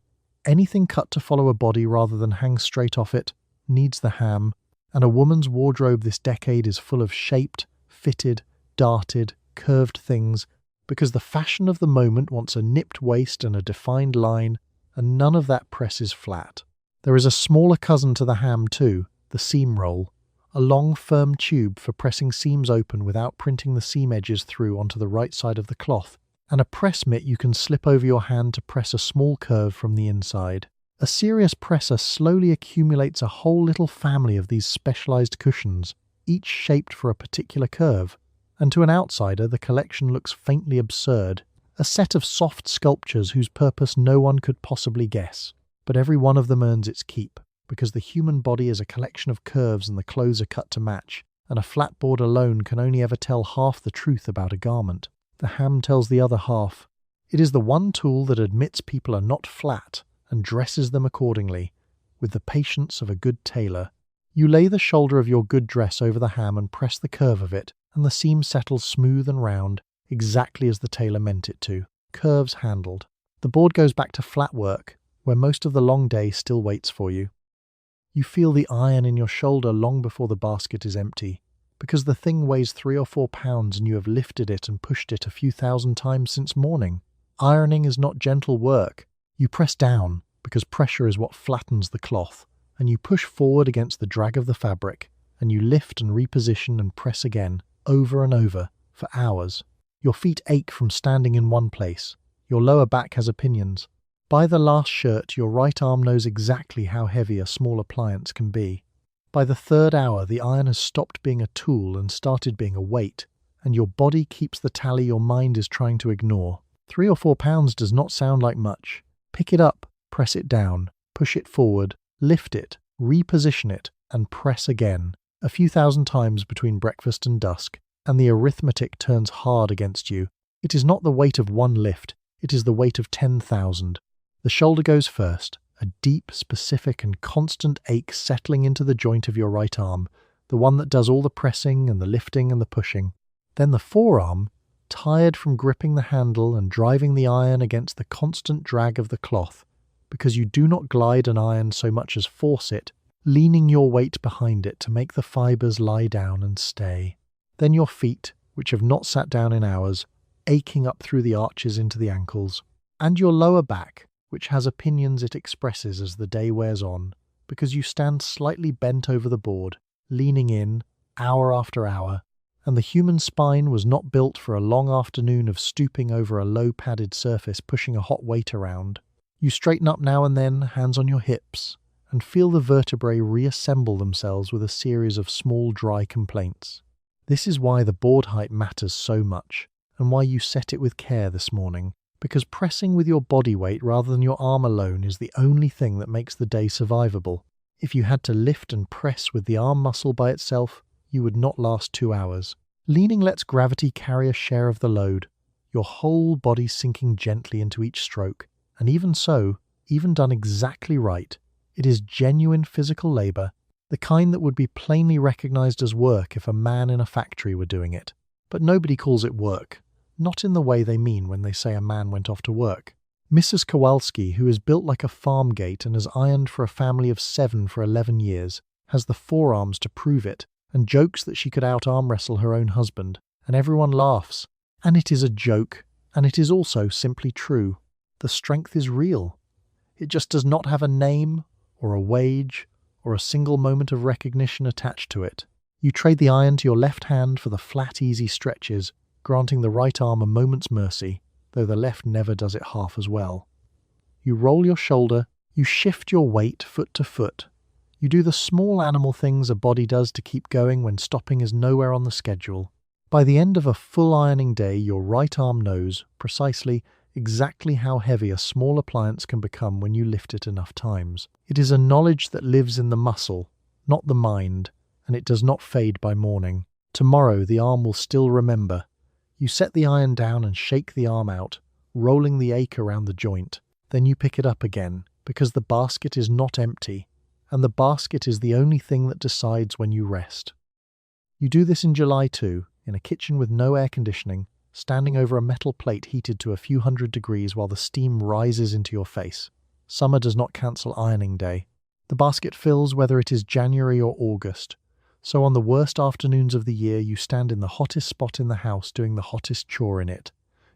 Anything cut to follow a body rather than hang straight off it needs the ham, and a woman's wardrobe this decade is full of shaped, fitted, darted, curved things because the fashion of the moment wants a nipped waist and a defined line, and none of that presses flat. There is a smaller cousin to the ham too, the seam roll, a long firm tube for pressing seams open without printing the seam edges through onto the right side of the cloth, and a press mitt you can slip over your hand to press a small curve from the inside. A serious presser slowly accumulates a whole little family of these specialized cushions, each shaped for a particular curve, and to an outsider the collection looks faintly absurd, a set of soft sculptures whose purpose no one could possibly guess. But every one of them earns its keep, because the human body is a collection of curves and the clothes are cut to match, and a flatboard alone can only ever tell half the truth about a garment. The ham tells the other half. It is the one tool that admits people are not flat and dresses them accordingly, with the patience of a good tailor. You lay the shoulder of your good dress over the ham and press the curve of it, and the seam settles smooth and round, exactly as the tailor meant it to. Curves handled. The board goes back to flat work, where most of the long day still waits for you. You feel the iron in your shoulder long before the basket is empty, because the thing weighs 3 or 4 pounds and you have lifted it and pushed it a few thousand times since morning. Ironing is not gentle work. You press down, because pressure is what flattens the cloth, and you push forward against the drag of the fabric, and you lift and reposition and press again, over and over, for hours. Your feet ache from standing in one place. Your lower back has opinions. By the last shirt, your right arm knows exactly how heavy a small appliance can be. By the third hour, the iron has stopped being a tool and started being a weight, and your body keeps the tally your mind is trying to ignore. 3 or 4 pounds does not sound like much. Pick it up, press it down, push it forward, lift it, reposition it, and press again, a few thousand times between breakfast and dusk, and the arithmetic turns hard against you. It is not the weight of one lift, it is the weight of 10,000. The shoulder goes first, a deep, specific and constant ache settling into the joint of your right arm, the one that does all the pressing and the lifting and the pushing. Then the forearm, tired from gripping the handle and driving the iron against the constant drag of the cloth, because you do not glide an iron so much as force it, leaning your weight behind it to make the fibres lie down and stay. Then your feet, which have not sat down in hours, aching up through the arches into the ankles, and your lower back, which has opinions it expresses as the day wears on, because you stand slightly bent over the board, leaning in, hour after hour, and the human spine was not built for a long afternoon of stooping over a low padded surface pushing a hot weight around. You straighten up now and then, hands on your hips, and feel the vertebrae reassemble themselves with a series of small dry complaints. This is why the board height matters so much, and why you set it with care this morning, because pressing with your body weight rather than your arm alone is the only thing that makes the day survivable. If you had to lift and press with the arm muscle by itself, you would not last 2 hours. Leaning lets gravity carry a share of the load, your whole body sinking gently into each stroke, and even so, even done exactly right, it is genuine physical labour, the kind that would be plainly recognised as work if a man in a factory were doing it. But nobody calls it work, not in the way they mean when they say a man went off to work. Mrs. Kowalski, who is built like a farm gate and has ironed for a family of 7 for 11 years, has the forearms to prove it, and jokes that she could out-arm wrestle her own husband, and everyone laughs. And it is a joke, and it is also simply true. The strength is real. It just does not have a name, or a wage, or a single moment of recognition attached to it. You trade the iron to your left hand for the flat, easy stretches, granting the right arm a moment's mercy, though the left never does it half as well. You roll your shoulder, you shift your weight foot to foot. You do the small animal things a body does to keep going when stopping is nowhere on the schedule. By the end of a full ironing day, your right arm knows, precisely, exactly how heavy a small appliance can become when you lift it enough times. It is a knowledge that lives in the muscle, not the mind, and it does not fade by morning. Tomorrow the arm will still remember. You set the iron down and shake the arm out, rolling the ache around the joint. Then you pick it up again, because the basket is not empty, and the basket is the only thing that decides when you rest. You do this in July too, in a kitchen with no air conditioning, standing over a metal plate heated to a few hundred degrees while the steam rises into your face. Summer does not cancel ironing day. The basket fills whether it is January or August. So on the worst afternoons of the year, you stand in the hottest spot in the house doing the hottest chore in it.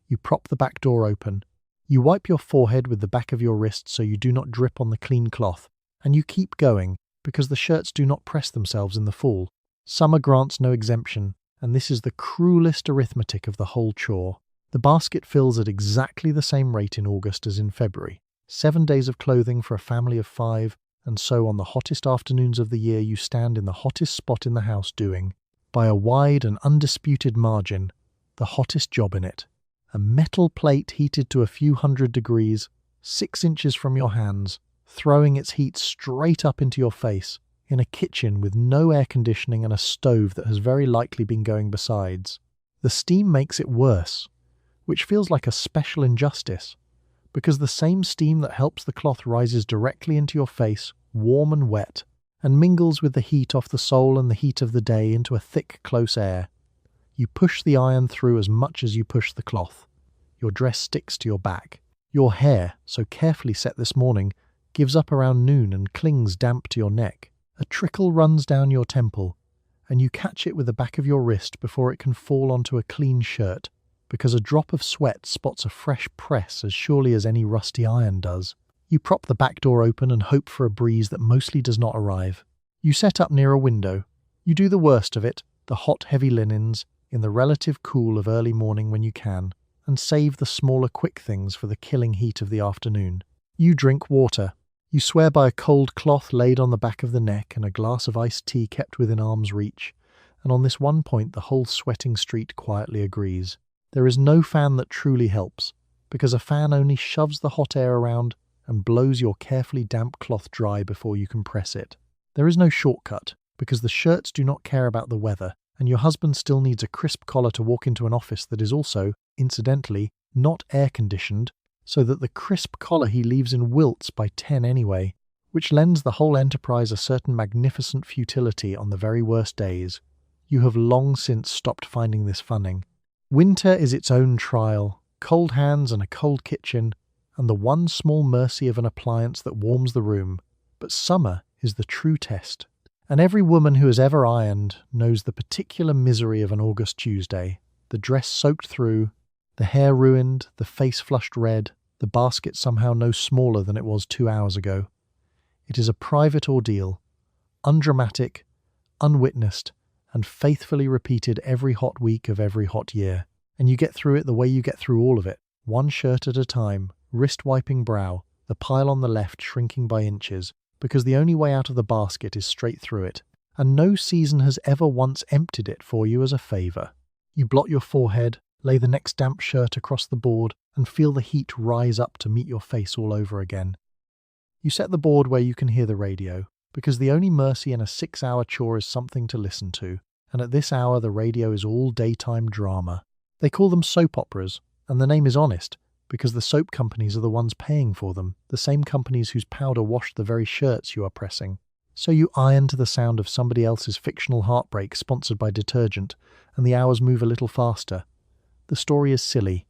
You prop the back door open. You wipe your forehead with the back of your wrist so you do not drip on the clean cloth. And you keep going because the shirts do not press themselves in the fall. Summer grants no exemption, and this is the cruelest arithmetic of the whole chore. The basket fills at exactly the same rate in August as in February. 7 days of clothing for a family of 5, and so on the hottest afternoons of the year you stand in the hottest spot in the house doing, by a wide and undisputed margin, the hottest job in it. A metal plate heated to a few hundred degrees, 6 inches from your hands, throwing its heat straight up into your face, in a kitchen with no air conditioning and a stove that has very likely been going besides. The steam makes it worse, which feels like a special injustice, because the same steam that helps the cloth rises directly into your face, warm and wet, and mingles with the heat off the sole and the heat of the day into a thick, close air. You push the iron through as much as you push the cloth. Your dress sticks to your back. Your hair, so carefully set this morning, gives up around noon and clings damp to your neck. A trickle runs down your temple, and you catch it with the back of your wrist before it can fall onto a clean shirt, because a drop of sweat spots a fresh press as surely as any rusty iron does. You prop the back door open and hope for a breeze that mostly does not arrive. You set up near a window. You do the worst of it, the hot, heavy linens, in the relative cool of early morning when you can, and save the smaller, quick things for the killing heat of the afternoon. You drink water. You swear by a cold cloth laid on the back of the neck and a glass of iced tea kept within arm's reach, and on this one point the whole sweating street quietly agrees. There is no fan that truly helps, because a fan only shoves the hot air around and blows your carefully damp cloth dry before you can press it. There is no shortcut, because the shirts do not care about the weather, and your husband still needs a crisp collar to walk into an office that is also, incidentally, not air-conditioned, so that the crisp collar he leaves in wilts by 10 anyway, which lends the whole enterprise a certain magnificent futility on the very worst days. You have long since stopped finding this funning. Winter is its own trial, cold hands and a cold kitchen, and the one small mercy of an appliance that warms the room. But summer is the true test, and every woman who has ever ironed knows the particular misery of an August Tuesday. The dress soaked through, the hair ruined, the face flushed red, the basket somehow no smaller than it was 2 hours ago. It is a private ordeal, undramatic, unwitnessed, and faithfully repeated every hot week of every hot year. And you get through it the way you get through all of it, one shirt at a time, wrist-wiping brow, the pile on the left shrinking by inches, because the only way out of the basket is straight through it, and no season has ever once emptied it for you as a favour. You blot your forehead, lay the next damp shirt across the board, and feel the heat rise up to meet your face all over again. You set the board where you can hear the radio, because the only mercy in a 6-hour chore is something to listen to, and at this hour the radio is all daytime drama. They call them soap operas, and the name is honest, because the soap companies are the ones paying for them, the same companies whose powder washed the very shirts you are pressing. So you iron to the sound of somebody else's fictional heartbreak sponsored by detergent, and the hours move a little faster. The story is silly.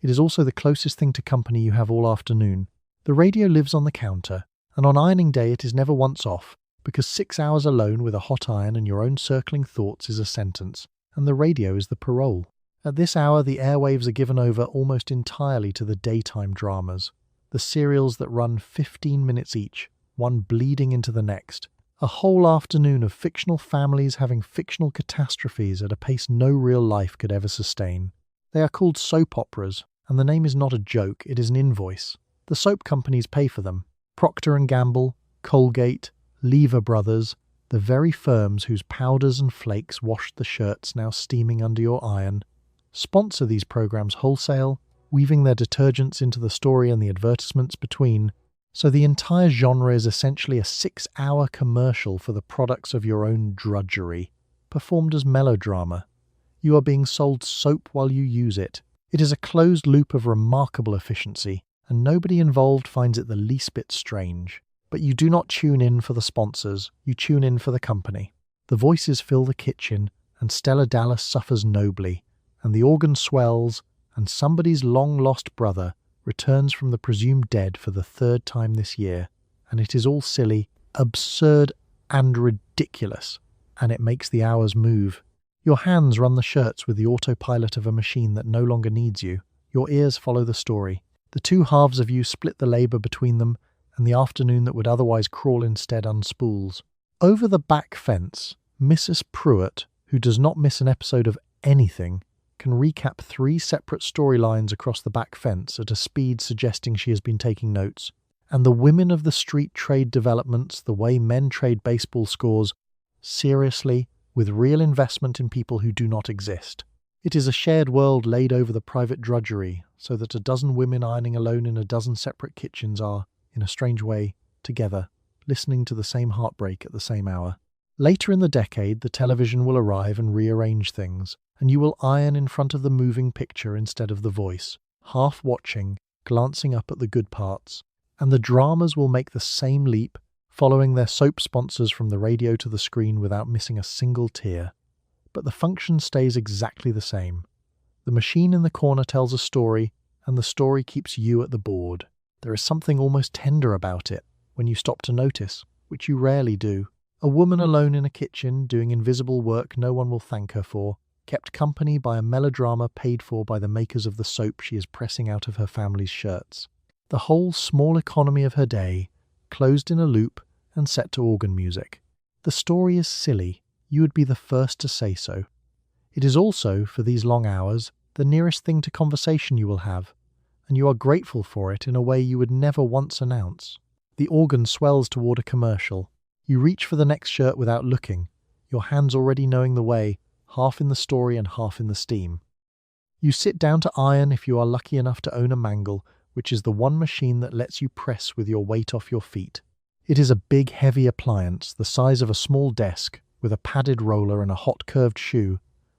It is also the closest thing to company you have all afternoon. The radio lives on the counter, and on ironing day it is never once off, because 6 hours alone with a hot iron and your own circling thoughts is a sentence, and the radio is the parole. At this hour the airwaves are given over almost entirely to the daytime dramas, the serials that run 15 minutes each, one bleeding into the next. A whole afternoon of fictional families having fictional catastrophes at a pace no real life could ever sustain. They are called soap operas, and the name is not a joke, it is an invoice. The soap companies pay for them. Procter & Gamble, Colgate, Lever Brothers, the very firms whose powders and flakes washed the shirts now steaming under your iron, sponsor these programs wholesale, weaving their detergents into the story and the advertisements between, so the entire genre is essentially a 6-hour commercial for the products of your own drudgery, performed as melodrama. You are being sold soap while you use it. It is a closed loop of remarkable efficiency, and nobody involved finds it the least bit strange. But you do not tune in for the sponsors, you tune in for the company. The voices fill the kitchen, and Stella Dallas suffers nobly, and the organ swells, and somebody's long-lost brother, returns from the presumed dead for the third time this year, and it is all silly, absurd, and ridiculous, and it makes the hours move. Your hands run the shirts with the autopilot of a machine that no longer needs you. Your ears follow the story. The two halves of you split the labour between them, and the afternoon that would otherwise crawl instead unspools. Over the back fence, Mrs. Pruitt, who does not miss an episode of anything, can recap 3 separate storylines across the back fence at a speed suggesting she has been taking notes. And the women of the street trade developments the way men trade baseball scores, seriously, with real investment in people who do not exist. It is a shared world laid over the private drudgery, so that a dozen women ironing alone in a dozen separate kitchens are, in a strange way, together, listening to the same heartbreak at the same hour. Later in the decade, the television will arrive and rearrange things, and you will iron in front of the moving picture instead of the voice, half watching, glancing up at the good parts. And the dramas will make the same leap, following their soap sponsors from the radio to the screen without missing a single tear. But the function stays exactly the same. The machine in the corner tells a story, and the story keeps you at the board. There is something almost tender about it, when you stop to notice, which you rarely do. A woman alone in a kitchen, doing invisible work no one will thank her for, kept company by a melodrama paid for by the makers of the soap she is pressing out of her family's shirts. The whole small economy of her day, closed in a loop and set to organ music. The story is silly, you would be the first to say so. It is also, for these long hours, the nearest thing to conversation you will have, and you are grateful for it in a way you would never once announce. The organ swells toward a commercial. You reach for the next shirt without looking, your hands already knowing the way, half in the story and half in the steam. You sit down to iron if you are lucky enough to own a mangle, which is the one machine that lets you press with your weight off your feet. It is a big, heavy appliance, the size of a small desk, with a padded roller and a hot curved shoe,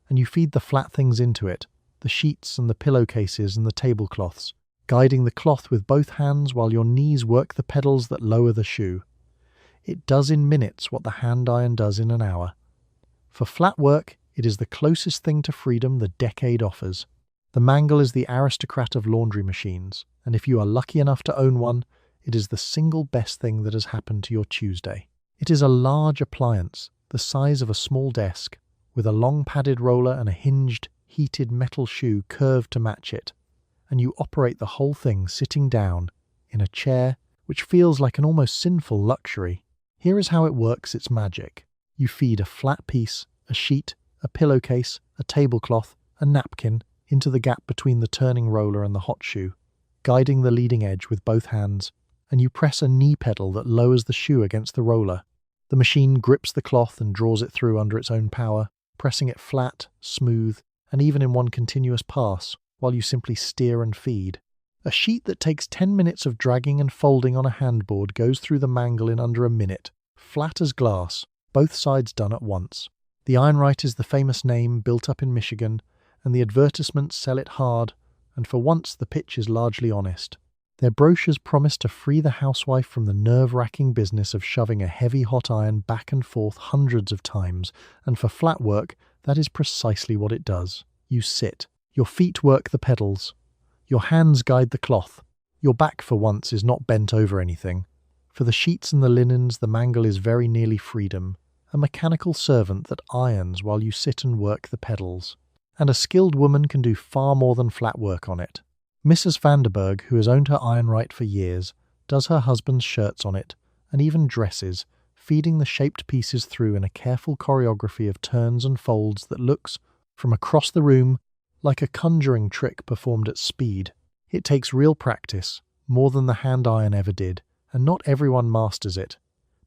and you feed the flat things into it, the sheets and the pillowcases and the tablecloths, guiding the cloth with both hands while your knees work the pedals that lower the shoe. It does in minutes what the hand iron does in an hour. For flat work, it is the closest thing to freedom the decade offers. The mangle is the aristocrat of laundry machines, and if you are lucky enough to own one, it is the single best thing that has happened to your Tuesday. It is a large appliance, the size of a small desk, with a long padded roller and a hinged, heated metal shoe curved to match it, and you operate the whole thing sitting down, in a chair, which feels like an almost sinful luxury. Here is how it works its magic. You feed a flat piece, a sheet, a pillowcase, a tablecloth, a napkin, into the gap between the turning roller and the hot shoe, guiding the leading edge with both hands, and you press a knee pedal that lowers the shoe against the roller. The machine grips the cloth and draws it through under its own power, pressing it flat, smooth, and even in one continuous pass, while you simply steer and feed. A sheet that takes 10 minutes of dragging and folding on a handboard goes through the mangle in under a minute, flat as glass, both sides done at once. The Ironwright is the famous name built up in Michigan, and the advertisements sell it hard, and for once the pitch is largely honest. Their brochures promise to free the housewife from the nerve-wracking business of shoving a heavy hot iron back and forth hundreds of times, and for flat work, that is precisely what it does. You sit. Your feet work the pedals. Your hands guide the cloth. Your back, for once, is not bent over anything. For the sheets and the linens, the mangle is very nearly freedom, a mechanical servant that irons while you sit and work the pedals. And a skilled woman can do far more than flat work on it. Mrs. Vanderberg, who has owned her Ironwright for years, does her husband's shirts on it, and even dresses, feeding the shaped pieces through in a careful choreography of turns and folds that looks, from across the room, like a conjuring trick performed at speed. It takes real practice, more than the hand iron ever did, and not everyone masters it.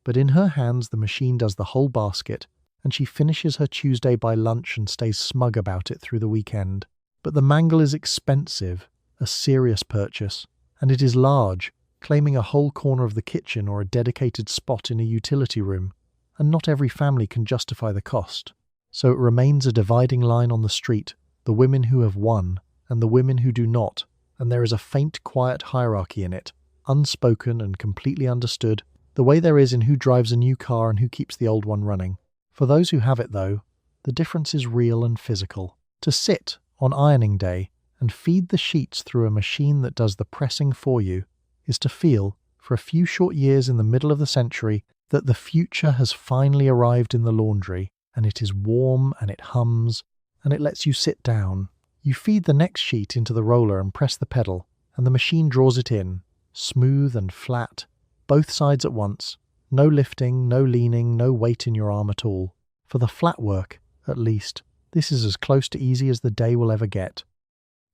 But in her hands the machine does the whole basket, and she finishes her Tuesday by lunch and stays smug about it through the weekend. But the mangle is expensive, a serious purchase, and it is large, claiming a whole corner of the kitchen or a dedicated spot in a utility room, and not every family can justify the cost. So it remains a dividing line on the street, the women who have won, and the women who do not, and there is a faint, quiet hierarchy in it, unspoken and completely understood, the way there is in who drives a new car and who keeps the old one running. For those who have it, though, the difference is real and physical. To sit, on ironing day, and feed the sheets through a machine that does the pressing for you is to feel, for a few short years in the middle of the century, that the future has finally arrived in the laundry, and it is warm and it hums, and it lets you sit down. You feed the next sheet into the roller and press the pedal, and the machine draws it in, smooth and flat, both sides at once. No lifting, no leaning, no weight in your arm at all. For the flat work, at least, this is as close to easy as the day will ever get.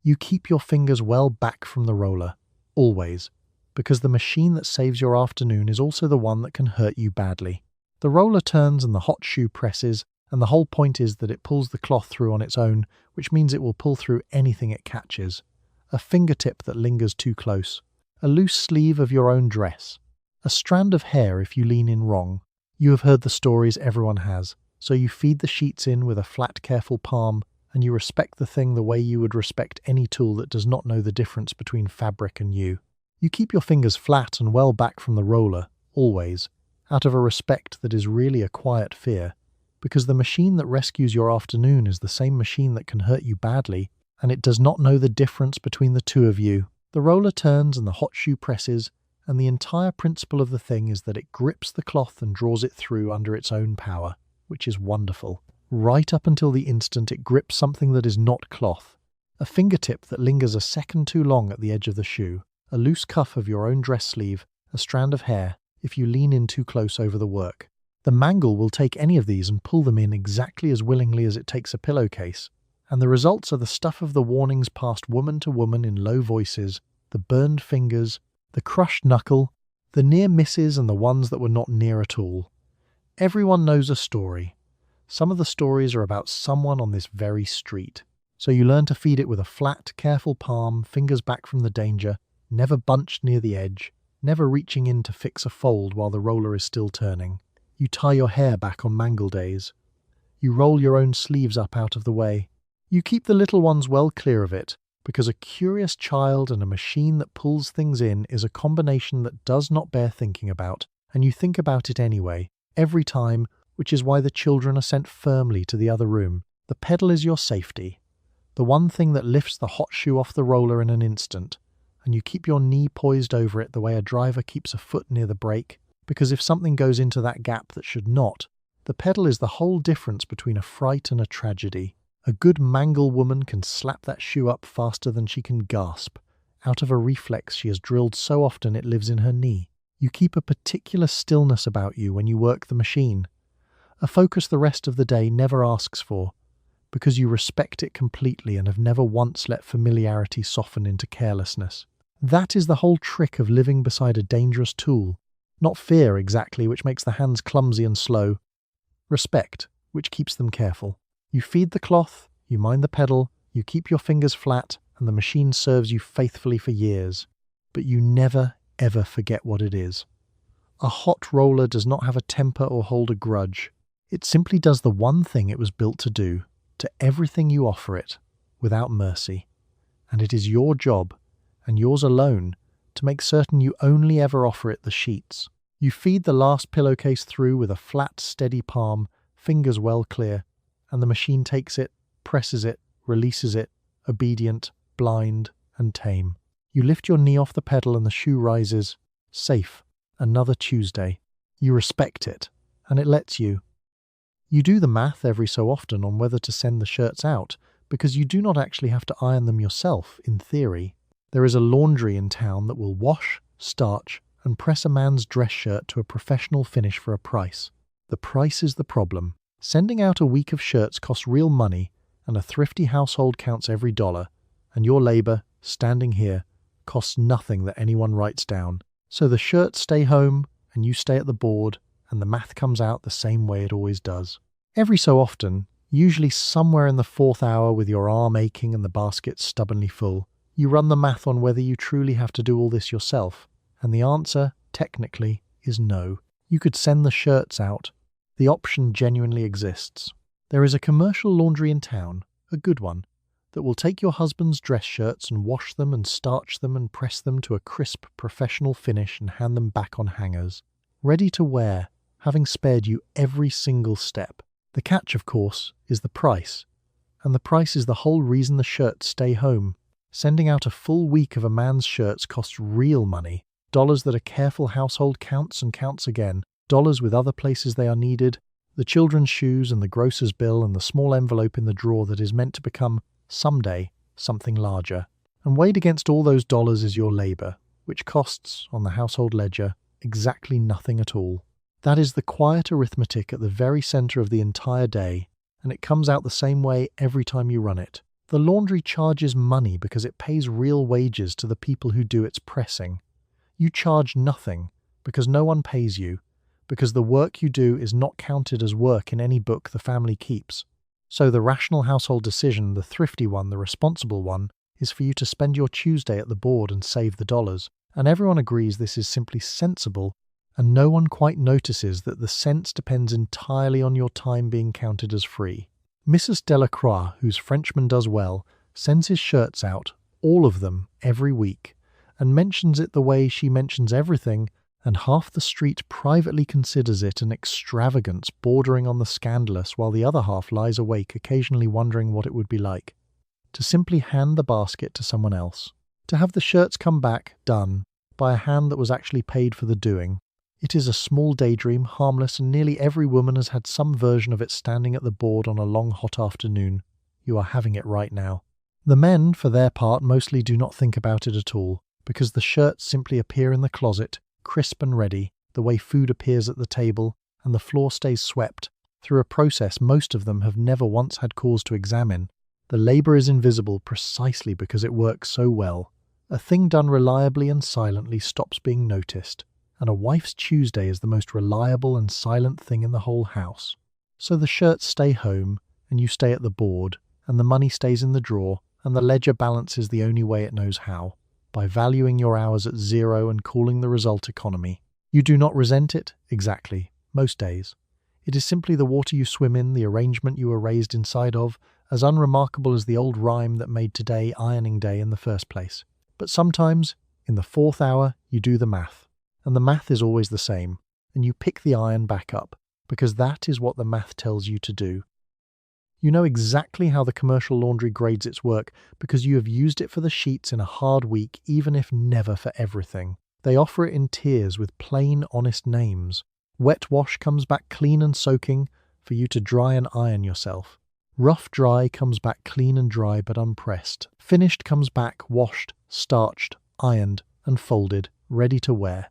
You keep your fingers well back from the roller, always, because the machine that saves your afternoon is also the one that can hurt you badly. The roller turns and the hot shoe presses, and the whole point is that it pulls the cloth through on its own, which means it will pull through anything it catches. A fingertip that lingers too close, a loose sleeve of your own dress, a strand of hair if you lean in wrong. You have heard the stories everyone has, so you feed the sheets in with a flat, careful palm, and you respect the thing the way you would respect any tool that does not know the difference between fabric and you. You keep your fingers flat and well back from the roller, always, out of a respect that is really a quiet fear, because the machine that rescues your afternoon is the same machine that can hurt you badly, and it does not know the difference between the two of you. The roller turns and the hot shoe presses, and the entire principle of the thing is that it grips the cloth and draws it through under its own power, which is wonderful. Right up until the instant it grips something that is not cloth, a fingertip that lingers a second too long at the edge of the shoe, a loose cuff of your own dress sleeve, a strand of hair, if you lean in too close over the work. The mangle will take any of these and pull them in exactly as willingly as it takes a pillowcase, and the results are the stuff of the warnings passed woman to woman in low voices, the burned fingers, the crushed knuckle, the near misses and the ones that were not near at all. Everyone knows a story. Some of the stories are about someone on this very street. So you learn to feed it with a flat, careful palm, fingers back from the danger, never bunched near the edge, never reaching in to fix a fold while the roller is still turning. You tie your hair back on mangle days. You roll your own sleeves up out of the way. You keep the little ones well clear of it, because a curious child and a machine that pulls things in is a combination that does not bear thinking about, and you think about it anyway, every time, which is why the children are sent firmly to the other room. The pedal is your safety, the one thing that lifts the hot shoe off the roller in an instant, and you keep your knee poised over it the way a driver keeps a foot near the brake, because if something goes into that gap that should not, the pedal is the whole difference between a fright and a tragedy. A good mangle woman can slap that shoe up faster than she can gasp, out of a reflex she has drilled so often it lives in her knee. You keep a particular stillness about you when you work the machine, a focus the rest of the day never asks for, because you respect it completely and have never once let familiarity soften into carelessness. That is the whole trick of living beside a dangerous tool. Not fear exactly, which makes the hands clumsy and slow. Respect, which keeps them careful. You feed the cloth, you mind the pedal, you keep your fingers flat, and the machine serves you faithfully for years. But you never, ever forget what it is. A hot roller does not have a temper or hold a grudge. It simply does the one thing it was built to do, to everything you offer it, without mercy. And it is your job, and yours alone, to make certain you only ever offer it the sheets. You feed the last pillowcase through with a flat, steady palm, fingers well clear, and the machine takes it, presses it, releases it, obedient, blind, and tame. You lift your knee off the pedal and the shoe rises, safe, another Tuesday. You respect it, and it lets you. You do the math every so often on whether to send the shirts out, because you do not actually have to iron them yourself, in theory. There is a laundry in town that will wash, starch, and press a man's dress shirt to a professional finish for a price. The price is the problem. Sending out a week of shirts costs real money, and a thrifty household counts every dollar, and your labour, standing here, costs nothing that anyone writes down. So the shirts stay home, and you stay at the board, and the math comes out the same way it always does. Every so often, usually somewhere in the fourth hour with your arm aching and the basket stubbornly full, you run the math on whether you truly have to do all this yourself, and the answer, technically, is no. You could send the shirts out. The option genuinely exists. There is a commercial laundry in town, a good one, that will take your husband's dress shirts and wash them and starch them and press them to a crisp professional finish and hand them back on hangers, ready to wear, having spared you every single step. The catch, of course, is the price, and the price is the whole reason the shirts stay home. Sending out a full week of a man's shirts costs real money, dollars that a careful household counts and counts again, dollars with other places they are needed, the children's shoes and the grocer's bill and the small envelope in the drawer that is meant to become, someday, something larger. And weighed against all those dollars is your labor, which costs, on the household ledger, exactly nothing at all. That is the quiet arithmetic at the very center of the entire day, and it comes out the same way every time you run it. The laundry charges money because it pays real wages to the people who do its pressing. You charge nothing because no one pays you, because the work you do is not counted as work in any book the family keeps. So the rational household decision, the thrifty one, the responsible one, is for you to spend your Tuesday at the board and save the dollars. And everyone agrees this is simply sensible, and no one quite notices that the sense depends entirely on your time being counted as free. Mrs. Delacroix, whose Frenchman does well, sends his shirts out, all of them, every week, and mentions it the way she mentions everything, and half the street privately considers it an extravagance bordering on the scandalous, while the other half lies awake occasionally wondering what it would be like to simply hand the basket to someone else, to have the shirts come back, done, by a hand that was actually paid for the doing. It is a small daydream, harmless, and nearly every woman has had some version of it standing at the board on a long hot afternoon. You are having it right now. The men, for their part, mostly do not think about it at all, because the shirts simply appear in the closet, crisp and ready, the way food appears at the table, and the floor stays swept, through a process most of them have never once had cause to examine. The labor is invisible precisely because it works so well. A thing done reliably and silently stops being noticed, and a wife's Tuesday is the most reliable and silent thing in the whole house. So the shirts stay home, and you stay at the board, and the money stays in the drawer, and the ledger balances the only way it knows how, by valuing your hours at zero and calling the result economy. You do not resent it, exactly, most days. It is simply the water you swim in, the arrangement you were raised inside of, as unremarkable as the old rhyme that made today ironing day in the first place. But sometimes, in the fourth hour, you do the math, and the math is always the same, and you pick the iron back up, because that is what the math tells you to do. You know exactly how the commercial laundry grades its work because you have used it for the sheets in a hard week, even if never for everything. They offer it in tiers with plain, honest names. Wet wash comes back clean and soaking for you to dry and iron yourself. Rough dry comes back clean and dry but unpressed. Finished comes back washed, starched, ironed, and folded, ready to wear.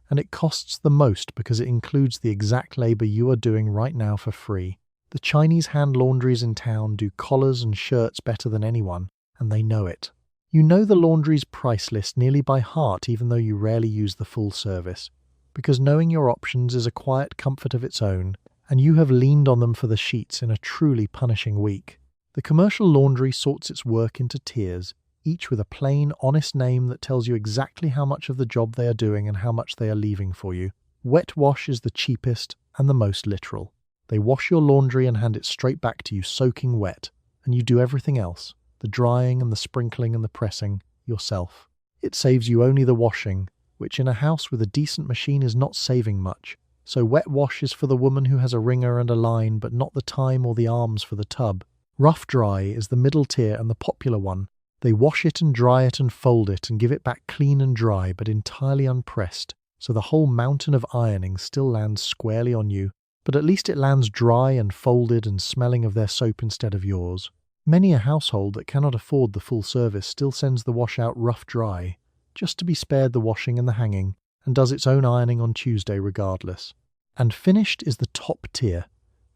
And it costs the most because it includes the exact labor you are doing right now for free. The Chinese hand laundries in town do collars and shirts better than anyone, and they know it. You know the laundry's price list nearly by heart even though you rarely use the full service, because knowing your options is a quiet comfort of its own, and you have leaned on them for the sheets in a truly punishing week. The commercial laundry sorts its work into tiers, each with a plain, honest name that tells you exactly how much of the job they are doing and how much they are leaving for you. Wet wash is the cheapest and the most literal. They wash your laundry and hand it straight back to you soaking wet, and you do everything else, the drying and the sprinkling and the pressing, yourself. It saves you only the washing, which in a house with a decent machine is not saving much. So wet wash is for the woman who has a wringer and a line, but not the time or the arms for the tub. Rough dry is the middle tier and the popular one. They wash it and dry it and fold it and give it back clean and dry, but entirely unpressed, so the whole mountain of ironing still lands squarely on you, but at least it lands dry and folded and smelling of their soap instead of yours. Many a household that cannot afford the full service still sends the wash out rough dry, just to be spared the washing and the hanging, and does its own ironing on Tuesday regardless. And finished is the top tier,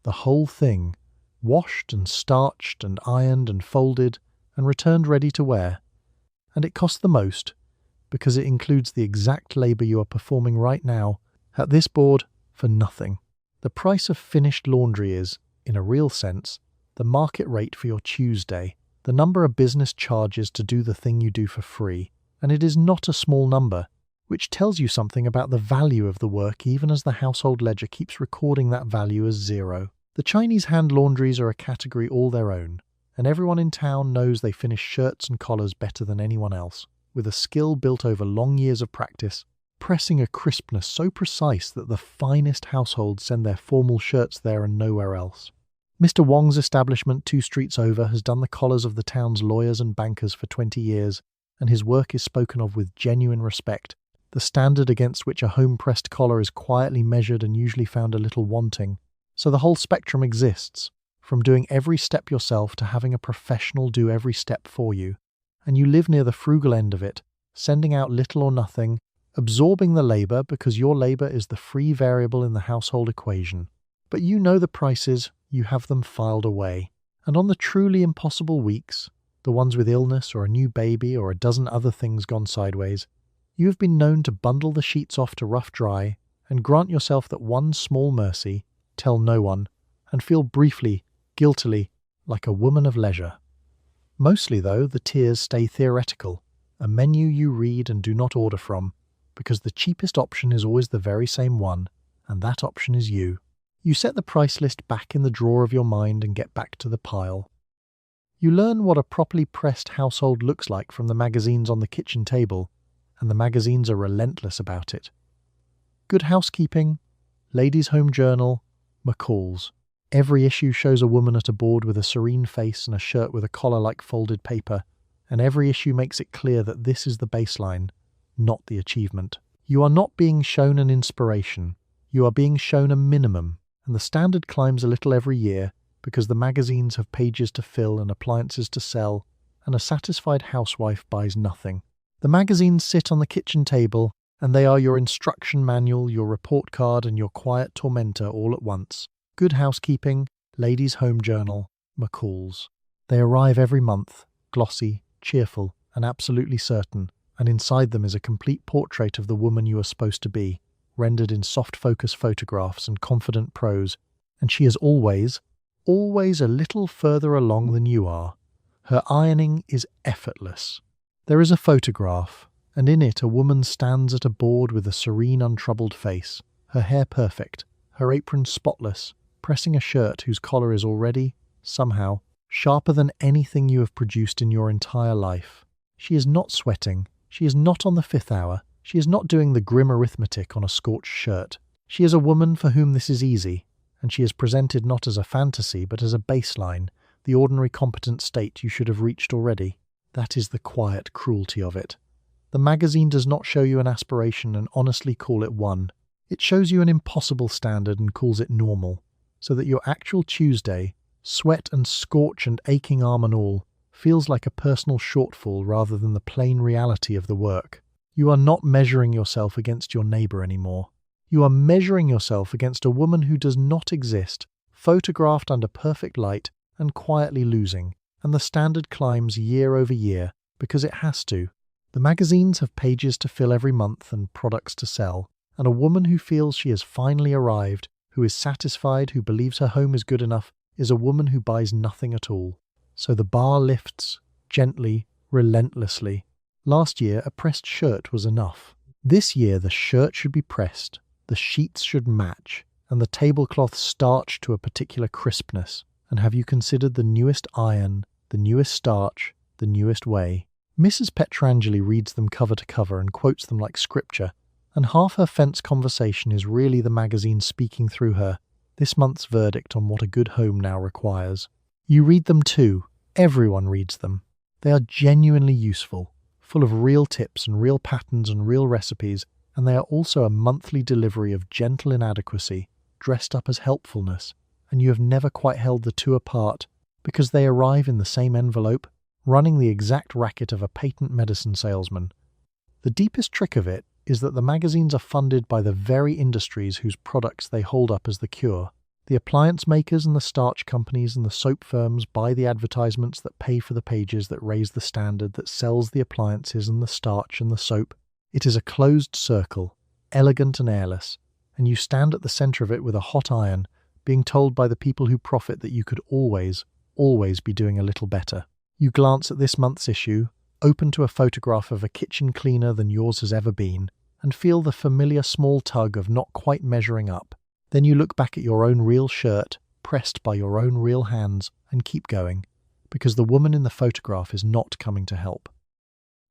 the whole thing, washed and starched and ironed and folded and returned ready to wear. And it costs the most, because it includes the exact labour you are performing right now, at this board, for nothing. The price of finished laundry is, in a real sense, the market rate for your Tuesday, the number a business charges to do the thing you do for free, and it is not a small number, which tells you something about the value of the work even as the household ledger keeps recording that value as zero. The Chinese hand laundries are a category all their own, and everyone in town knows they finish shirts and collars better than anyone else, with a skill built over long years of practice, pressing a crispness so precise that the finest households send their formal shirts there and nowhere else. Mr. Wong's establishment 2 streets over has done the collars of the town's lawyers and bankers for 20 years, and his work is spoken of with genuine respect. The standard against which a home-pressed collar is quietly measured and usually found a little wanting. So the whole spectrum exists, from doing every step yourself to having a professional do every step for you. And you live near the frugal end of it, sending out little or nothing, absorbing the labour because your labour is the free variable in the household equation. But you know the prices, you have them filed away. And on the truly impossible weeks, the ones with illness or a new baby or a dozen other things gone sideways, you have been known to bundle the sheets off to rough dry and grant yourself that one small mercy, tell no one, and feel briefly, guiltily, like a woman of leisure. Mostly, though, the tears stay theoretical, a menu you read and do not order from, because the cheapest option is always the very same one, and that option is you. You set the price list back in the drawer of your mind and get back to the pile. You learn what a properly pressed household looks like from the magazines on the kitchen table, and the magazines are relentless about it. Good Housekeeping, Ladies' Home Journal, McCall's. Every issue shows a woman at a board with a serene face and a shirt with a collar like folded paper, and every issue makes it clear that this is the baseline, not the achievement. You are not being shown an inspiration, you are being shown a minimum, and the standard climbs a little every year because the magazines have pages to fill and appliances to sell, and a satisfied housewife buys nothing. The magazines sit on the kitchen table, and they are your instruction manual, your report card, and your quiet tormentor all at once. Good Housekeeping, Ladies' Home Journal, McCall's. They arrive every month, glossy, cheerful, and absolutely certain, and inside them is a complete portrait of the woman you are supposed to be, rendered in soft focus photographs and confident prose, and she is always a little further along than you are. Her ironing is effortless. There is a photograph, and in it a woman stands at a board with a serene, untroubled face, her hair perfect, her apron spotless, pressing a shirt whose collar is already, somehow, sharper than anything you have produced in your entire life. She is not sweating, she is not on the 5th hour, she is not doing the grim arithmetic on a scorched shirt. She is a woman for whom this is easy, and she is presented not as a fantasy but as a baseline, the ordinary competent state you should have reached already. That is the quiet cruelty of it. The magazine does not show you an aspiration and honestly call it one. It shows you an impossible standard and calls it normal, so that your actual Tuesday, sweat and scorch and aching arm and all, feels like a personal shortfall rather than the plain reality of the work. You are not measuring yourself against your neighbour anymore. You are measuring yourself against a woman who does not exist, photographed under perfect light and quietly losing, and the standard climbs year over year because it has to. The magazines have pages to fill every month and products to sell, and a woman who feels she has finally arrived, who is satisfied, who believes her home is good enough, is a woman who buys nothing at all. So the bar lifts, gently, relentlessly. Last year, a pressed shirt was enough. This year, the shirt should be pressed, the sheets should match, and the tablecloths starched to a particular crispness. And have you considered the newest iron, the newest starch, the newest way? Mrs. Petrangeli reads them cover to cover and quotes them like scripture, and half her fence conversation is really the magazine speaking through her, this month's verdict on what a good home now requires. You read them too. Everyone reads them. They are genuinely useful, full of real tips and real patterns and real recipes, and they are also a monthly delivery of gentle inadequacy, dressed up as helpfulness, and you have never quite held the two apart, because they arrive in the same envelope, running the exact racket of a patent medicine salesman. The deepest trick of it is that the magazines are funded by the very industries whose products they hold up as the cure. The appliance makers and the starch companies and the soap firms buy the advertisements that pay for the pages that raise the standard that sells the appliances and the starch and the soap. It is a closed circle, elegant and airless, and you stand at the centre of it with a hot iron, being told by the people who profit that you could always be doing a little better. You glance at this month's issue, open to a photograph of a kitchen cleaner than yours has ever been, and feel the familiar small tug of not quite measuring up. Then you look back at your own real shirt, pressed by your own real hands, and keep going, because the woman in the photograph is not coming to help.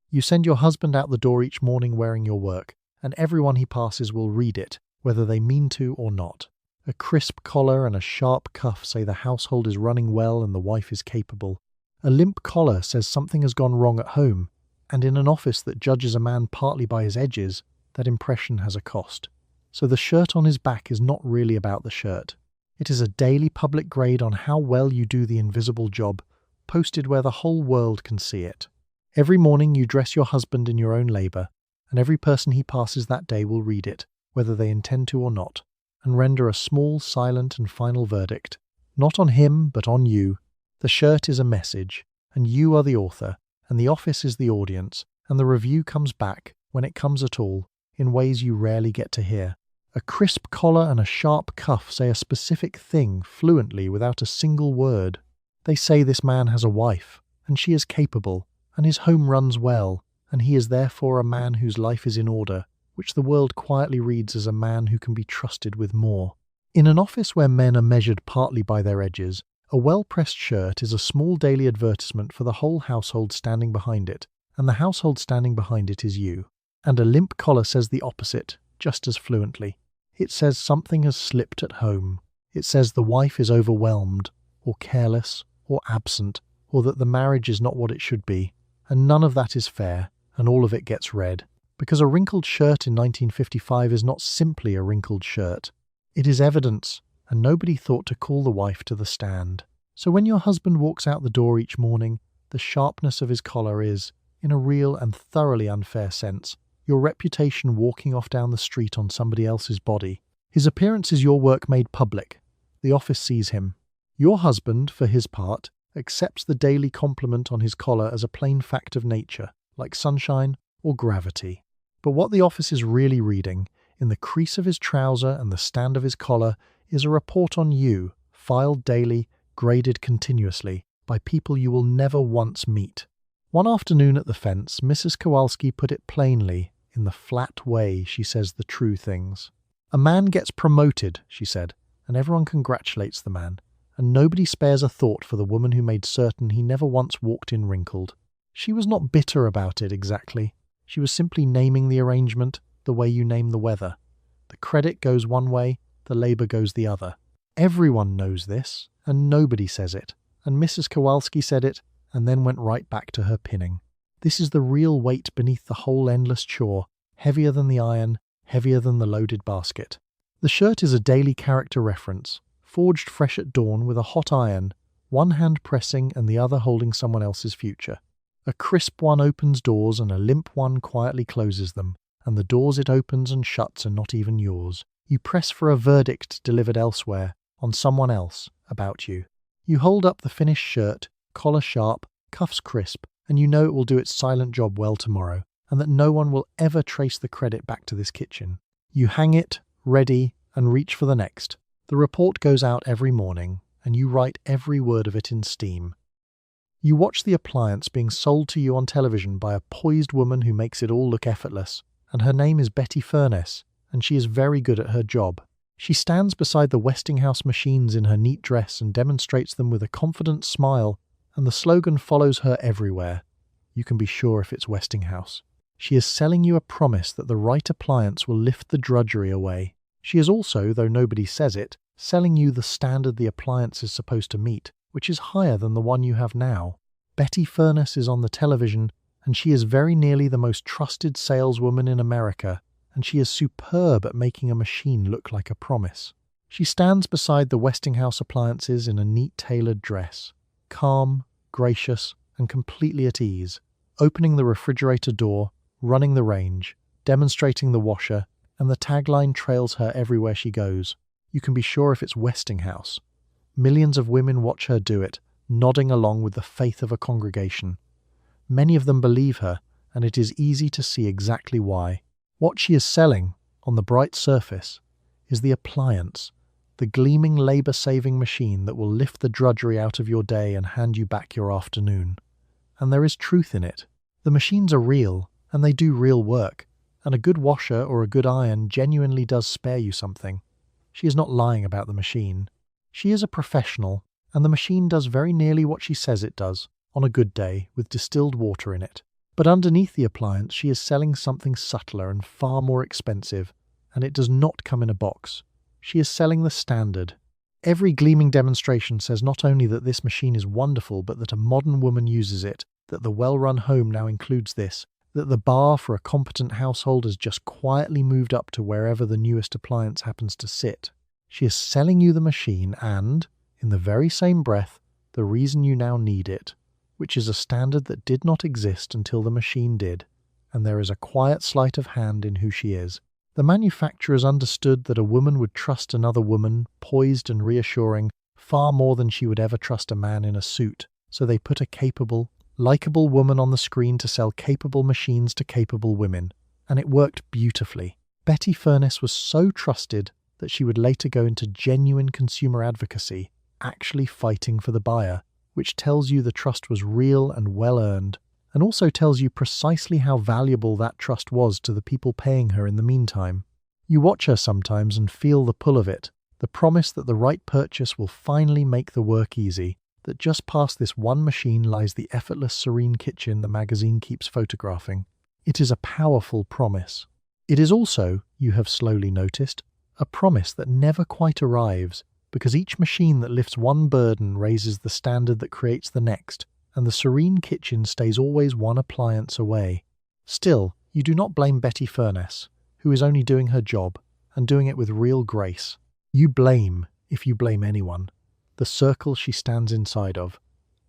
You send your husband out the door each morning wearing your work, and everyone he passes will read it, whether they mean to or not. A crisp collar and a sharp cuff say the household is running well and the wife is capable. A limp collar says something has gone wrong at home, and in an office that judges a man partly by his edges, that impression has a cost. So the shirt on his back is not really about the shirt. It is a daily public grade on how well you do the invisible job, posted where the whole world can see it. Every morning you dress your husband in your own labour, and every person he passes that day will read it, whether they intend to or not, and render a small, silent and final verdict, not on him but on you. The shirt is a message, and you are the author, and the office is the audience, and the review comes back, when it comes at all, in ways you rarely get to hear. A crisp collar and a sharp cuff say a specific thing fluently without a single word. They say this man has a wife, and she is capable, and his home runs well, and he is therefore a man whose life is in order, which the world quietly reads as a man who can be trusted with more. In an office where men are measured partly by their edges, a well-pressed shirt is a small daily advertisement for the whole household standing behind it, and the household standing behind it is you. And a limp collar says the opposite, just as fluently. It says something has slipped at home. It says the wife is overwhelmed, or careless, or absent, or that the marriage is not what it should be, and none of that is fair, and all of it gets read. Because a wrinkled shirt in 1955 is not simply a wrinkled shirt. It is evidence, and nobody thought to call the wife to the stand. So when your husband walks out the door each morning, the sharpness of his collar is, in a real and thoroughly unfair sense, your reputation walking off down the street on somebody else's body. His appearance is your work made public. The office sees him. Your husband, for his part, accepts the daily compliment on his collar as a plain fact of nature, like sunshine or gravity. But what the office is really reading, in the crease of his trouser and the stand of his collar, is a report on you, filed daily, graded continuously, by people you will never once meet. One afternoon at the fence, Mrs. Kowalski put it plainly, in the flat way she says the true things. A man gets promoted, she said, and everyone congratulates the man, and nobody spares a thought for the woman who made certain he never once walked in wrinkled. She was not bitter about it exactly. She was simply naming the arrangement the way you name the weather. The credit goes one way, the labour goes the other. Everyone knows this, and nobody says it, and Mrs. Kowalski said it, and then went right back to her pinning. This is the real weight beneath the whole endless chore, heavier than the iron, heavier than the loaded basket. The shirt is a daily character reference, forged fresh at dawn with a hot iron, one hand pressing and the other holding someone else's future. A crisp one opens doors and a limp one quietly closes them, and the doors it opens and shuts are not even yours. You press for a verdict delivered elsewhere, on someone else, about you. You hold up the finished shirt, collar sharp, cuffs crisp, and you know it will do its silent job well tomorrow, and that no one will ever trace the credit back to this kitchen. You hang it, ready, and reach for the next. The report goes out every morning, and you write every word of it in steam. You watch the appliance being sold to you on television by a poised woman who makes it all look effortless, and her name is Betty Furness, and she is very good at her job. She stands beside the Westinghouse machines in her neat dress and demonstrates them with a confident smile, and the slogan follows her everywhere. You can be sure if it's Westinghouse. She is selling you a promise that the right appliance will lift the drudgery away. She is also, though nobody says it, selling you the standard the appliance is supposed to meet, which is higher than the one you have now. Betty Furness is on the television, and she is very nearly the most trusted saleswoman in America, and she is superb at making a machine look like a promise. She stands beside the Westinghouse appliances in a neat tailored dress, calm, gracious, and completely at ease, opening the refrigerator door, running the range, demonstrating the washer, and the tagline trails her everywhere she goes. You can be sure if it's Westinghouse. Millions of women watch her do it, nodding along with the faith of a congregation. Many of them believe her, and it is easy to see exactly why. What she is selling, on the bright surface, is the appliance, the gleaming labour-saving machine that will lift the drudgery out of your day and hand you back your afternoon. And there is truth in it. The machines are real, and they do real work, and a good washer or a good iron genuinely does spare you something. She is not lying about the machine. She is a professional, and the machine does very nearly what she says it does, on a good day, with distilled water in it. But underneath the appliance she is selling something subtler and far more expensive, and it does not come in a box. she is selling the standard. Every gleaming demonstration says not only that this machine is wonderful, but that a modern woman uses it, that the well-run home now includes this, that the bar for a competent household has just quietly moved up to wherever the newest appliance happens to sit. She is selling you the machine and, in the very same breath, the reason you now need it, which is a standard that did not exist until the machine did, and there is a quiet sleight of hand in who she is. The manufacturers understood that a woman would trust another woman, poised and reassuring, far more than she would ever trust a man in a suit, so they put a capable, likable woman on the screen to sell capable machines to capable women, and it worked beautifully. Betty Furness was so trusted that she would later go into genuine consumer advocacy, actually fighting for the buyer, which tells you the trust was real and well-earned, and also tells you precisely how valuable that trust was to the people paying her in the meantime. You watch her sometimes and feel the pull of it, the promise that the right purchase will finally make the work easy, that just past this one machine lies the effortless, serene kitchen the magazine keeps photographing. It is a powerful promise. It is also, you have slowly noticed, a promise that never quite arrives, because each machine that lifts one burden raises the standard that creates the next, and the serene kitchen stays always one appliance away. Still, you do not blame Betty Furness, who is only doing her job, and doing it with real grace. You blame, if you blame anyone, the circle she stands inside of,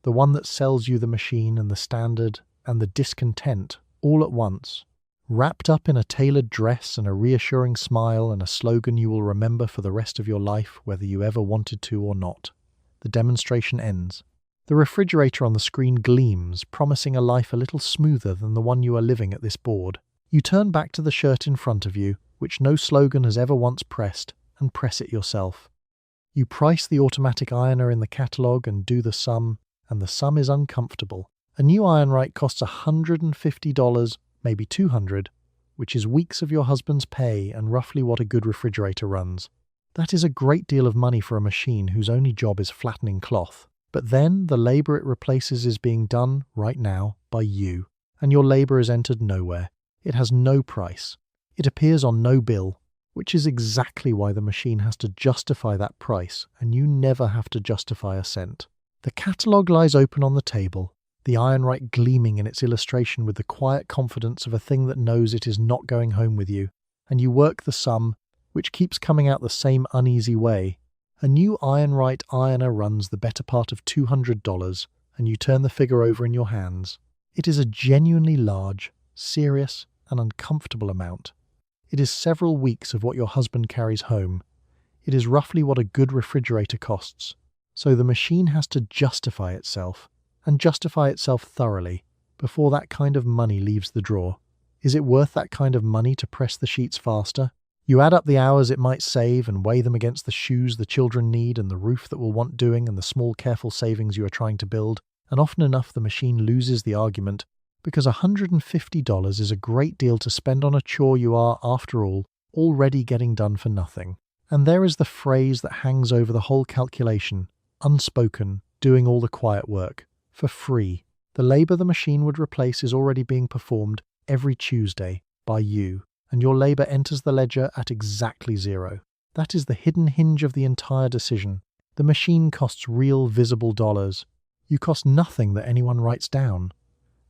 the one that sells you the machine and the standard and the discontent all at once, wrapped up in a tailored dress and a reassuring smile and a slogan you will remember for the rest of your life, whether you ever wanted to or not. The demonstration ends. The refrigerator on the screen gleams, promising a life a little smoother than the one you are living at this board. You turn back to the shirt in front of you, which no slogan has ever once pressed, and press it yourself. You price the automatic ironer in the catalogue and do the sum, and the sum is uncomfortable. A new iron right costs $150, maybe $200, which is weeks of your husband's pay and roughly what a good refrigerator runs. That is a great deal of money for a machine whose only job is flattening cloth. But then the labour it replaces is being done, right now, by you, and your labour is entered nowhere. It has no price. It appears on no bill, which is exactly why the machine has to justify that price, and you never have to justify a cent. The catalogue lies open on the table, the iron right gleaming in its illustration with the quiet confidence of a thing that knows it is not going home with you, and you work the sum, which keeps coming out the same uneasy way. A new iron right ironer runs the better part of $200, and you turn the figure over in your hands. It is a genuinely large, serious, and uncomfortable amount. It is several weeks of what your husband carries home. It is roughly what a good refrigerator costs. So the machine has to justify itself, and justify itself thoroughly, before that kind of money leaves the drawer. Is it worth that kind of money to press the sheets faster? You add up the hours it might save and weigh them against the shoes the children need and the roof that will want doing and the small careful savings you are trying to build, and often enough the machine loses the argument, because $150 is a great deal to spend on a chore you are, after all, already getting done for nothing. And there is the phrase that hangs over the whole calculation, unspoken, doing all the quiet work, for free. The labour the machine would replace is already being performed every Tuesday by you, and your labour enters the ledger at exactly zero. That is the hidden hinge of the entire decision. The machine costs real, visible dollars. You cost nothing that anyone writes down.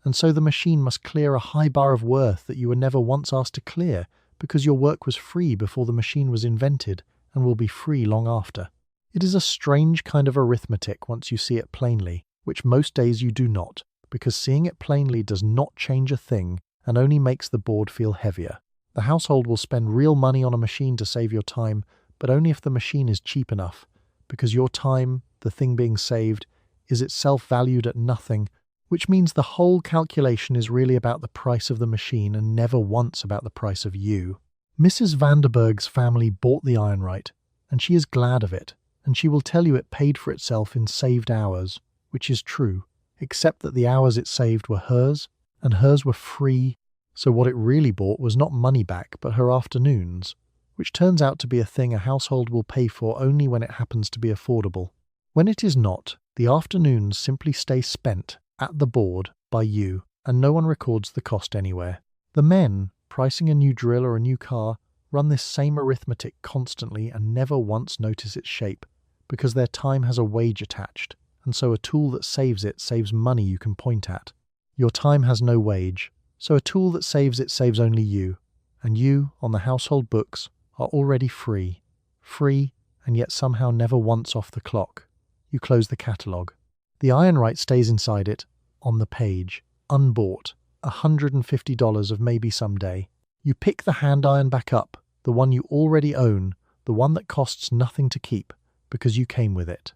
And so the machine must clear a high bar of worth that you were never once asked to clear, because your work was free before the machine was invented, and will be free long after. It is a strange kind of arithmetic once you see it plainly, which most days you do not, because seeing it plainly does not change a thing and only makes the board feel heavier. The household will spend real money on a machine to save your time, but only if the machine is cheap enough, because your time, the thing being saved, is itself valued at nothing, which means the whole calculation is really about the price of the machine and never once about the price of you. Mrs. Vanderberg's family bought the ironwright, and she is glad of it, and she will tell you it paid for itself in saved hours, which is true, except that the hours it saved were hers, and hers were free. So what it really bought was not money back, but her afternoons, which turns out to be a thing a household will pay for only when it happens to be affordable. When it is not, the afternoons simply stay spent at the board by you, and no one records the cost anywhere. The men, pricing a new drill or a new car, run this same arithmetic constantly and never once notice its shape, because their time has a wage attached, and so a tool that saves it saves money you can point at. Your time has no wage, so a tool that saves it saves only you, and you, on the household books, are already free. Free, and yet somehow never once off the clock. You close the catalogue. The iron right stays inside it, on the page, unbought, $150 of maybe someday. You pick the hand iron back up, the one you already own, the one that costs nothing to keep, because you came with it.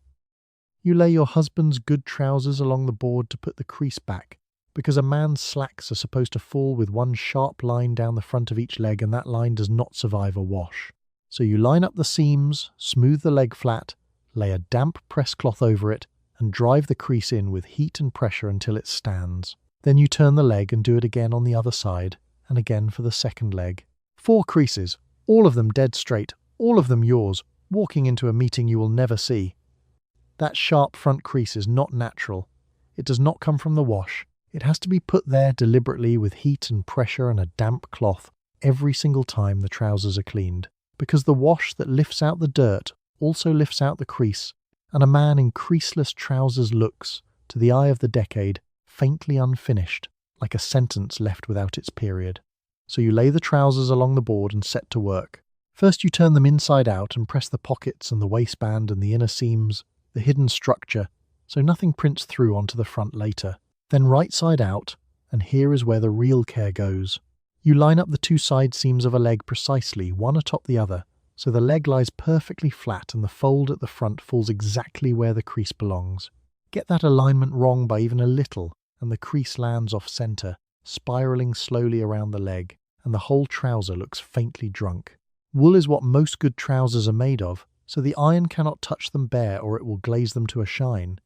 You lay your husband's good trousers along the board to put the crease back, because a man's slacks are supposed to fall with one sharp line down the front of each leg, and that line does not survive a wash. So you line up the seams, smooth the leg flat, lay a damp press cloth over it, and drive the crease in with heat and pressure until it stands. Then you turn the leg and do it again on the other side, and again for the second leg. 4 creases, all of them dead straight, all of them yours, walking into a meeting you will never see. That sharp front crease is not natural. It does not come from the wash. It has to be put there deliberately with heat and pressure and a damp cloth every single time the trousers are cleaned, because the wash that lifts out the dirt also lifts out the crease, and a man in creaseless trousers looks, to the eye of the decade, faintly unfinished, like a sentence left without its period. So you lay the trousers along the board and set to work. First you turn them inside out and press the pockets and the waistband and the inner seams, the hidden structure, so nothing prints through onto the front later. Then right side out, and here is where the real care goes. You line up the 2 side seams of a leg precisely, one atop the other, so the leg lies perfectly flat and the fold at the front falls exactly where the crease belongs. Get that alignment wrong by even a little, and the crease lands off center, spiraling slowly around the leg, and the whole trouser looks faintly drunk. Wool is what most good trousers are made of, so the iron cannot touch them bare or it will glaze them to a shine.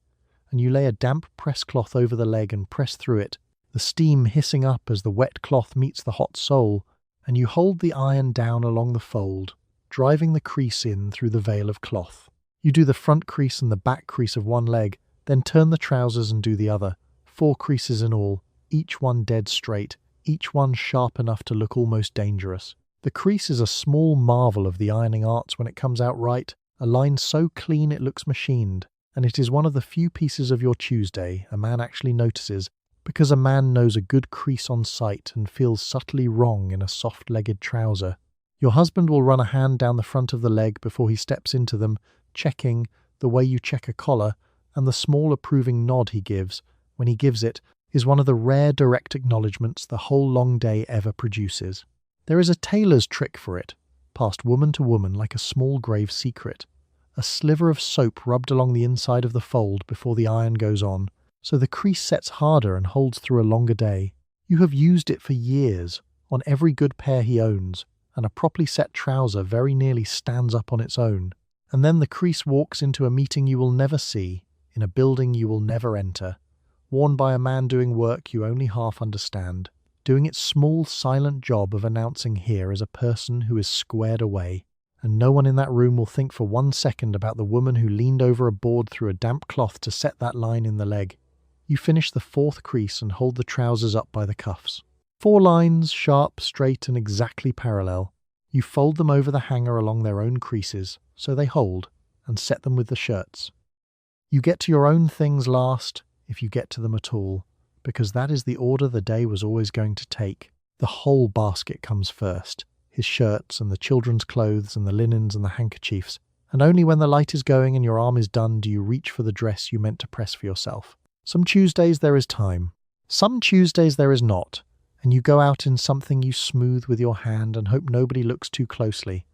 And you lay a damp press cloth over the leg and press through it, the steam hissing up as the wet cloth meets the hot sole, and you hold the iron down along the fold, driving the crease in through the veil of cloth. You do the front crease and the back crease of one leg, then turn the trousers and do the other. 4 creases in all, each one dead straight, each one sharp enough to look almost dangerous. The crease is a small marvel of the ironing arts when it comes out right, a line so clean it looks machined, and it is one of the few pieces of your Tuesday a man actually notices, because a man knows a good crease on sight and feels subtly wrong in a soft-legged trouser. Your husband will run a hand down the front of the leg before he steps into them, checking, the way you check a collar, and the small approving nod he gives, when he gives it, is one of the rare direct acknowledgments the whole long day ever produces. There is a tailor's trick for it, passed woman to woman like a small grave secret. A sliver of soap rubbed along the inside of the fold before the iron goes on, so the crease sets harder and holds through a longer day. You have used it for years, on every good pair he owns, and a properly set trouser very nearly stands up on its own. And then the crease walks into a meeting you will never see, in a building you will never enter, worn by a man doing work you only half understand, doing its small silent job of announcing here is a person who is squared away. And no one in that room will think for 1 second about the woman who leaned over a board through a damp cloth to set that line in the leg. You finish the 4th crease and hold the trousers up by the cuffs. 4 lines, sharp, straight, and exactly parallel. You fold them over the hanger along their own creases, so they hold, and set them with the shirts. You get to your own things last, if you get to them at all, because that is the order the day was always going to take. The whole basket comes first. His shirts and the children's clothes and the linens and the handkerchiefs, and only when the light is going and your arm is done do you reach for the dress you meant to press for yourself. Some Tuesdays there is time. Some Tuesdays there is not, and you go out in something you smooth with your hand and hope nobody looks too closely.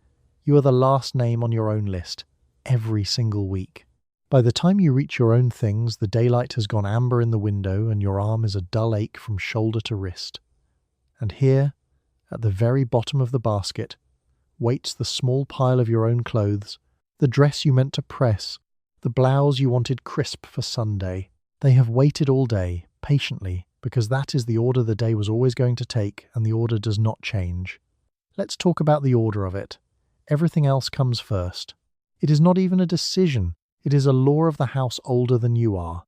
You are the last name on your own list, every single week. By the time you reach your own things, the daylight has gone amber in the window and your arm is a dull ache from shoulder to wrist. And here, at the very bottom of the basket, waits the small pile of your own clothes, the dress you meant to press, the blouse you wanted crisp for Sunday. They have waited all day, patiently, because that is the order the day was always going to take, and the order does not change. Let's talk about the order of it. Everything else comes first. It is not even a decision. It is a law of the house older than you are.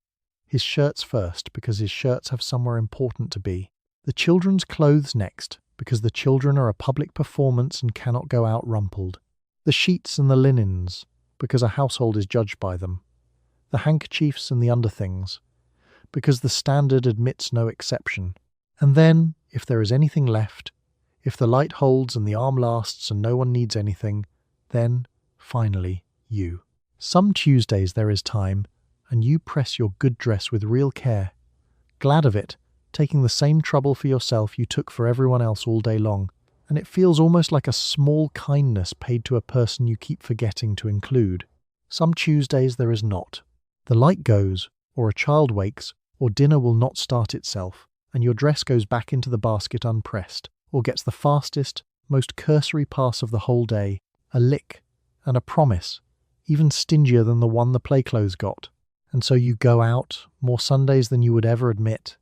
His shirts first, because his shirts have somewhere important to be. The children's clothes next, because the children are a public performance and cannot go out rumpled. The sheets and the linens, because a household is judged by them. The handkerchiefs and the underthings, because the standard admits no exception. And then, if there is anything left, if the light holds and the arm lasts and no one needs anything, then, finally, you. Some Tuesdays there is time, and you press your good dress with real care, glad of it, taking the same trouble for yourself you took for everyone else all day long, and it feels almost like a small kindness paid to a person you keep forgetting to include. Some Tuesdays there is not. The light goes, or a child wakes, or dinner will not start itself, and your dress goes back into the basket unpressed, or gets the fastest, most cursory pass of the whole day, a lick, and a promise, even stingier than the one the playclothes got. And so you go out, more Sundays than you would ever admit,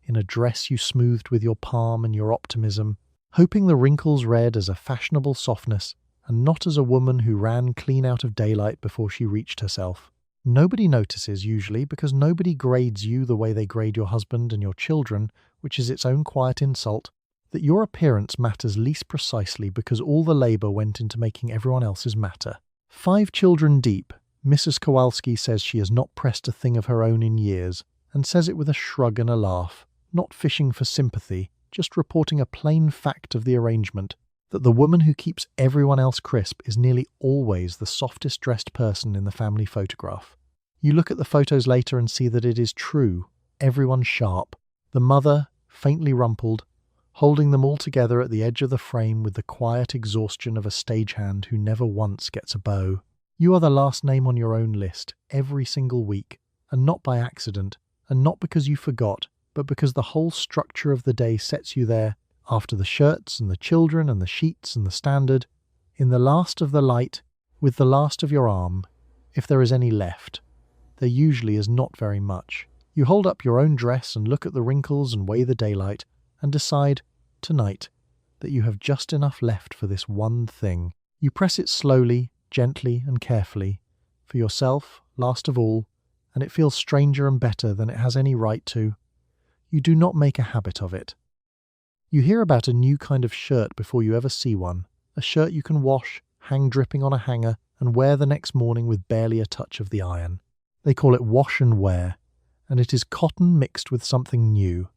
in a dress you smoothed with your palm and your optimism, hoping the wrinkles read as a fashionable softness, and not as a woman who ran clean out of daylight before she reached herself. Nobody notices, usually, because nobody grades you the way they grade your husband and your children, which is its own quiet insult, that your appearance matters least precisely because all the labour went into making everyone else's matter. 5 children deep, Mrs. Kowalski says she has not pressed a thing of her own in years, and says it with a shrug and a laugh, not fishing for sympathy, just reporting a plain fact of the arrangement, that the woman who keeps everyone else crisp is nearly always the softest dressed person in the family photograph. You look at the photos later and see that it is true, everyone sharp, the mother, faintly rumpled, holding them all together at the edge of the frame with the quiet exhaustion of a stagehand who never once gets a bow. You are the last name on your own list, every single week, and not by accident, and not because you forgot, but because the whole structure of the day sets you there, after the shirts and the children and the sheets and the standard, in the last of the light, with the last of your arm, if there is any left. There usually is not very much. You hold up your own dress and look at the wrinkles and weigh the daylight, and decide, tonight, that you have just enough left for this one thing. You press it slowly, gently and carefully, for yourself, last of all, and it feels stranger and better than it has any right to. You do not make a habit of it. You hear about a new kind of shirt before you ever see one, a shirt you can wash, hang dripping on a hanger, and wear the next morning with barely a touch of the iron. They call it wash and wear, and it is cotton mixed with something new,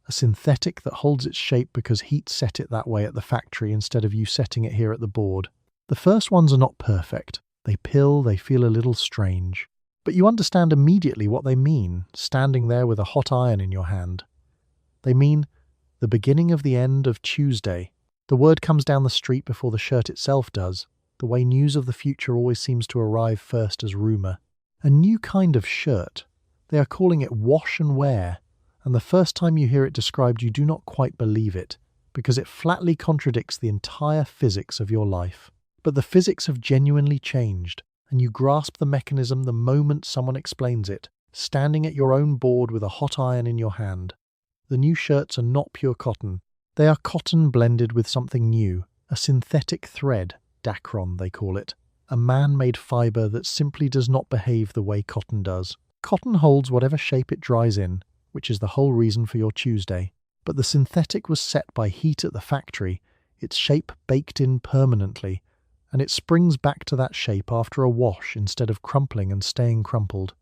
a synthetic that holds its shape because heat set it that way at the factory instead of you setting it here at the board. The first ones are not perfect. They pill, they feel a little strange. But you understand immediately what they mean, standing there with a hot iron in your hand. They mean the beginning of the end of Tuesday. The word comes down the street before the shirt itself does, the way news of the future always seems to arrive first as rumour. A new kind of shirt. They are calling it wash and wear, and the first time you hear it described you do not quite believe it, because it flatly contradicts the entire physics of your life. But the physics have genuinely changed, and you grasp the mechanism the moment someone explains it, standing at your own board with a hot iron in your hand. The new shirts are not pure cotton. They are cotton blended with something new, a synthetic thread, dacron they call it, a man-made fibre that simply does not behave the way cotton does. Cotton holds whatever shape it dries in, which is the whole reason for your Tuesday. But the synthetic was set by heat at the factory, its shape baked in permanently, and it springs back to that shape after a wash instead of crumpling and staying crumpled.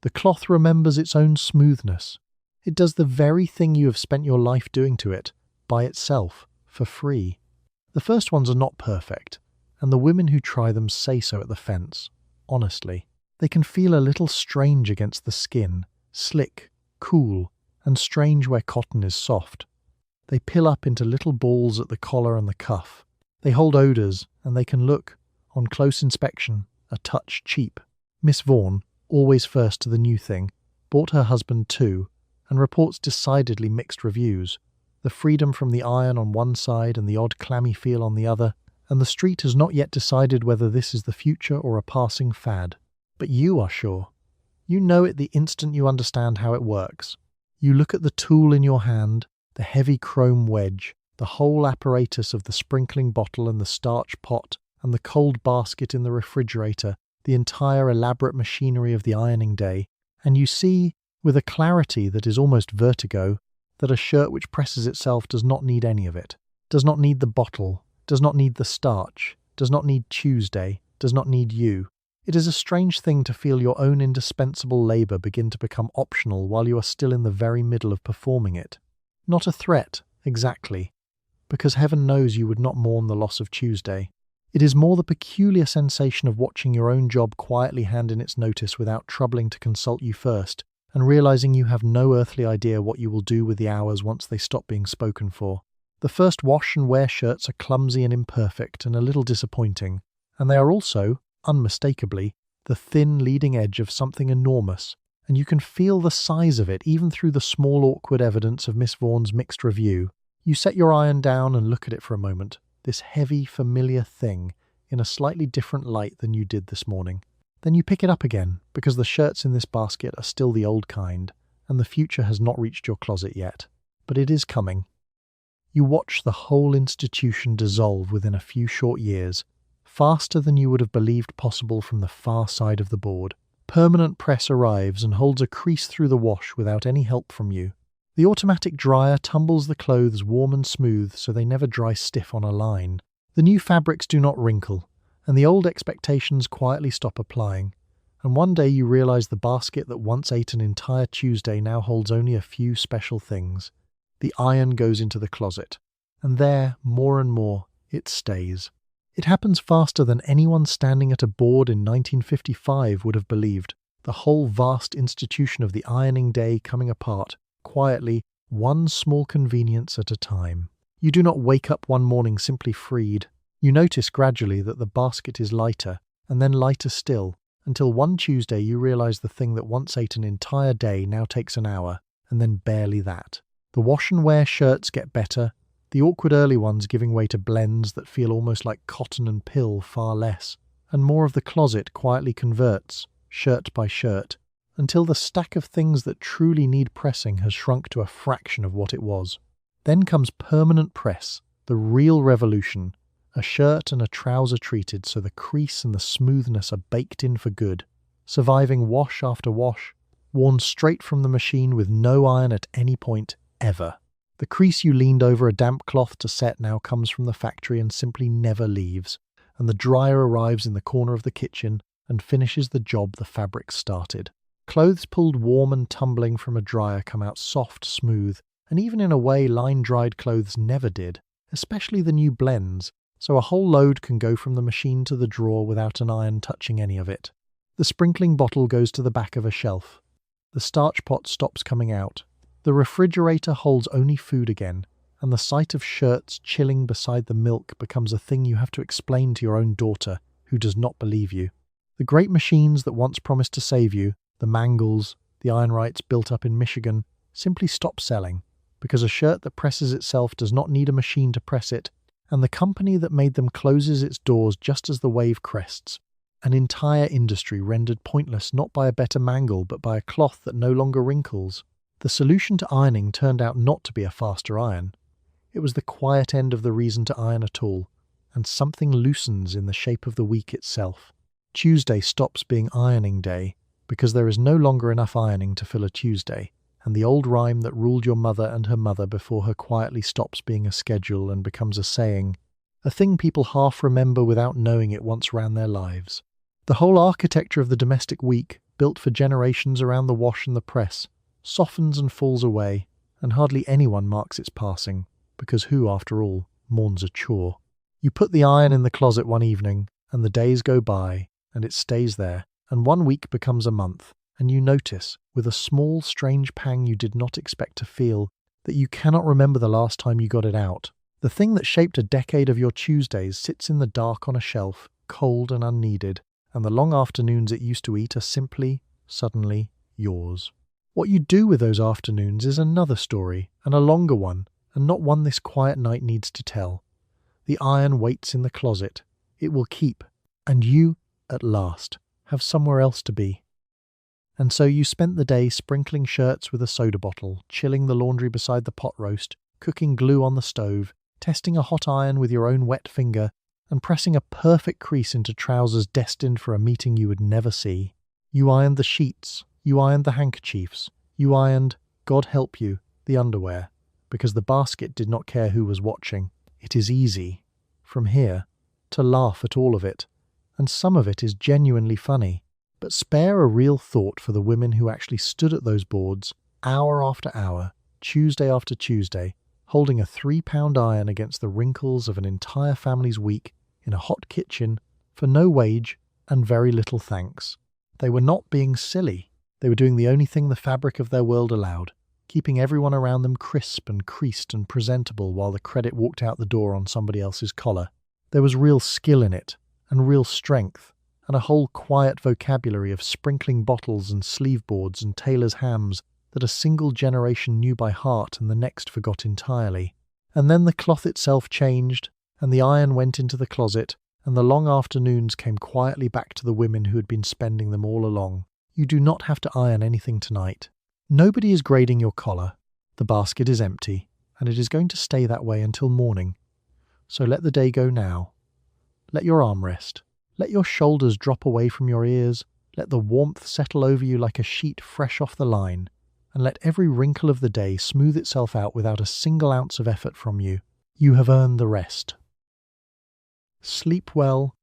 The cloth remembers its own smoothness. It does the very thing you have spent your life doing to it, by itself, for free. The first ones are not perfect, and the women who try them say so at the fence, honestly. They can feel a little strange against the skin, slick, cool, and strange where cotton is soft. They pill up into little balls at the collar and the cuff. They hold odours, and they can look, on close inspection, a touch cheap. Miss Vaughan, always first to the new thing, bought her husband two, and reports decidedly mixed reviews. The freedom from the iron on one side and the odd clammy feel on the other, and the street has not yet decided whether this is the future or a passing fad. But you are sure. You know it the instant you understand how it works. You look at the tool in your hand, the heavy chrome wedge, the whole apparatus of the sprinkling bottle and the starch pot, and the cold basket in the refrigerator, the entire elaborate machinery of the ironing day, and you see, with a clarity that is almost vertigo, that a shirt which presses itself does not need any of it, does not need the bottle, does not need the starch, does not need Tuesday, does not need you. It is a strange thing to feel your own indispensable labour begin to become optional while you are still in the very middle of performing it. Not a threat, exactly, because heaven knows you would not mourn the loss of Tuesday. It is more the peculiar sensation of watching your own job quietly hand in its notice without troubling to consult you first, and realising you have no earthly idea what you will do with the hours once they stop being spoken for. The first wash and wear shirts are clumsy and imperfect and a little disappointing, and they are also, unmistakably, the thin leading edge of something enormous, and you can feel the size of it even through the small awkward evidence of Miss Vaughan's mixed review. You set your iron down and look at it for a moment, this heavy, familiar thing, in a slightly different light than you did this morning. Then you pick it up again, because the shirts in this basket are still the old kind, and the future has not reached your closet yet. But it is coming. You watch the whole institution dissolve within a few short years, faster than you would have believed possible from the far side of the board. Permanent press arrives and holds a crease through the wash without any help from you. The automatic dryer tumbles the clothes warm and smooth so they never dry stiff on a line. The new fabrics do not wrinkle, and the old expectations quietly stop applying. And one day you realise the basket that once ate an entire Tuesday now holds only a few special things. The iron goes into the closet, and there, more and more, it stays. It happens faster than anyone standing at a board in 1955 would have believed, the whole vast institution of the ironing day coming apart, quietly, one small convenience at a time. You do not wake up one morning simply freed. You notice gradually that the basket is lighter, and then lighter still, until one Tuesday you realise the thing that once ate an entire day now takes an hour, and then barely that. The wash and wear shirts get better, the awkward early ones giving way to blends that feel almost like cotton and pill far less, and more of the closet quietly converts, shirt by shirt, until the stack of things that truly need pressing has shrunk to a fraction of what it was. Then comes permanent press, the real revolution, a shirt and a trouser treated so the crease and the smoothness are baked in for good, surviving wash after wash, worn straight from the machine with no iron at any point, ever. The crease you leaned over a damp cloth to set now comes from the factory and simply never leaves, and the dryer arrives in the corner of the kitchen and finishes the job the fabric started. Clothes pulled warm and tumbling from a dryer come out soft, smooth, and even in a way line-dried clothes never did, especially the new blends, so a whole load can go from the machine to the drawer without an iron touching any of it. The sprinkling bottle goes to the back of a shelf. The starch pot stops coming out. The refrigerator holds only food again, and the sight of shirts chilling beside the milk becomes a thing you have to explain to your own daughter, who does not believe you. The great machines that once promised to save you, the Mangles, the Ironwrights built up in Michigan, simply stop selling, because a shirt that presses itself does not need a machine to press it, and the company that made them closes its doors just as the wave crests. An entire industry rendered pointless not by a better mangle but by a cloth that no longer wrinkles. The solution to ironing turned out not to be a faster iron. It was the quiet end of the reason to iron at all, and something loosens in the shape of the week itself. Tuesday stops being ironing day, because there is no longer enough ironing to fill a Tuesday, and the old rhyme that ruled your mother and her mother before her quietly stops being a schedule and becomes a saying, a thing people half remember without knowing it once ran their lives. The whole architecture of the domestic week, built for generations around the wash and the press, softens and falls away, and hardly anyone marks its passing, because who, after all, mourns a chore? You put the iron in the closet one evening, and the days go by, and it stays there, and 1 week becomes a month, and you notice, with a small, strange pang you did not expect to feel, that you cannot remember the last time you got it out. The thing that shaped a decade of your Tuesdays sits in the dark on a shelf, cold and unneeded, and the long afternoons it used to eat are simply, suddenly, yours. What you do with those afternoons is another story, and a longer one, and not one this quiet night needs to tell. The iron waits in the closet. It will keep, and you, at last, have somewhere else to be. And so you spent the day sprinkling shirts with a soda bottle, chilling the laundry beside the pot roast, cooking glue on the stove, testing a hot iron with your own wet finger, and pressing a perfect crease into trousers destined for a meeting you would never see. You ironed the sheets, you ironed the handkerchiefs, you ironed, God help you, the underwear, because the basket did not care who was watching. It is easy, from here, to laugh at all of it, and some of it is genuinely funny. But spare a real thought for the women who actually stood at those boards, hour after hour, Tuesday after Tuesday, holding a 3-pound iron against the wrinkles of an entire family's week in a hot kitchen for no wage and very little thanks. They were not being silly. They were doing the only thing the fabric of their world allowed, keeping everyone around them crisp and creased and presentable while the credit walked out the door on somebody else's collar. There was real skill in it, and real strength, and a whole quiet vocabulary of sprinkling bottles and sleeve boards and tailor's hams that a single generation knew by heart and the next forgot entirely. And then the cloth itself changed, and the iron went into the closet, and the long afternoons came quietly back to the women who had been spending them all along. You do not have to iron anything tonight. Nobody is grading your collar. The basket is empty, and it is going to stay that way until morning. So let the day go now. Let your arm rest. Let your shoulders drop away from your ears. Let the warmth settle over you like a sheet fresh off the line. And let every wrinkle of the day smooth itself out without a single ounce of effort from you. You have earned the rest. Sleep well,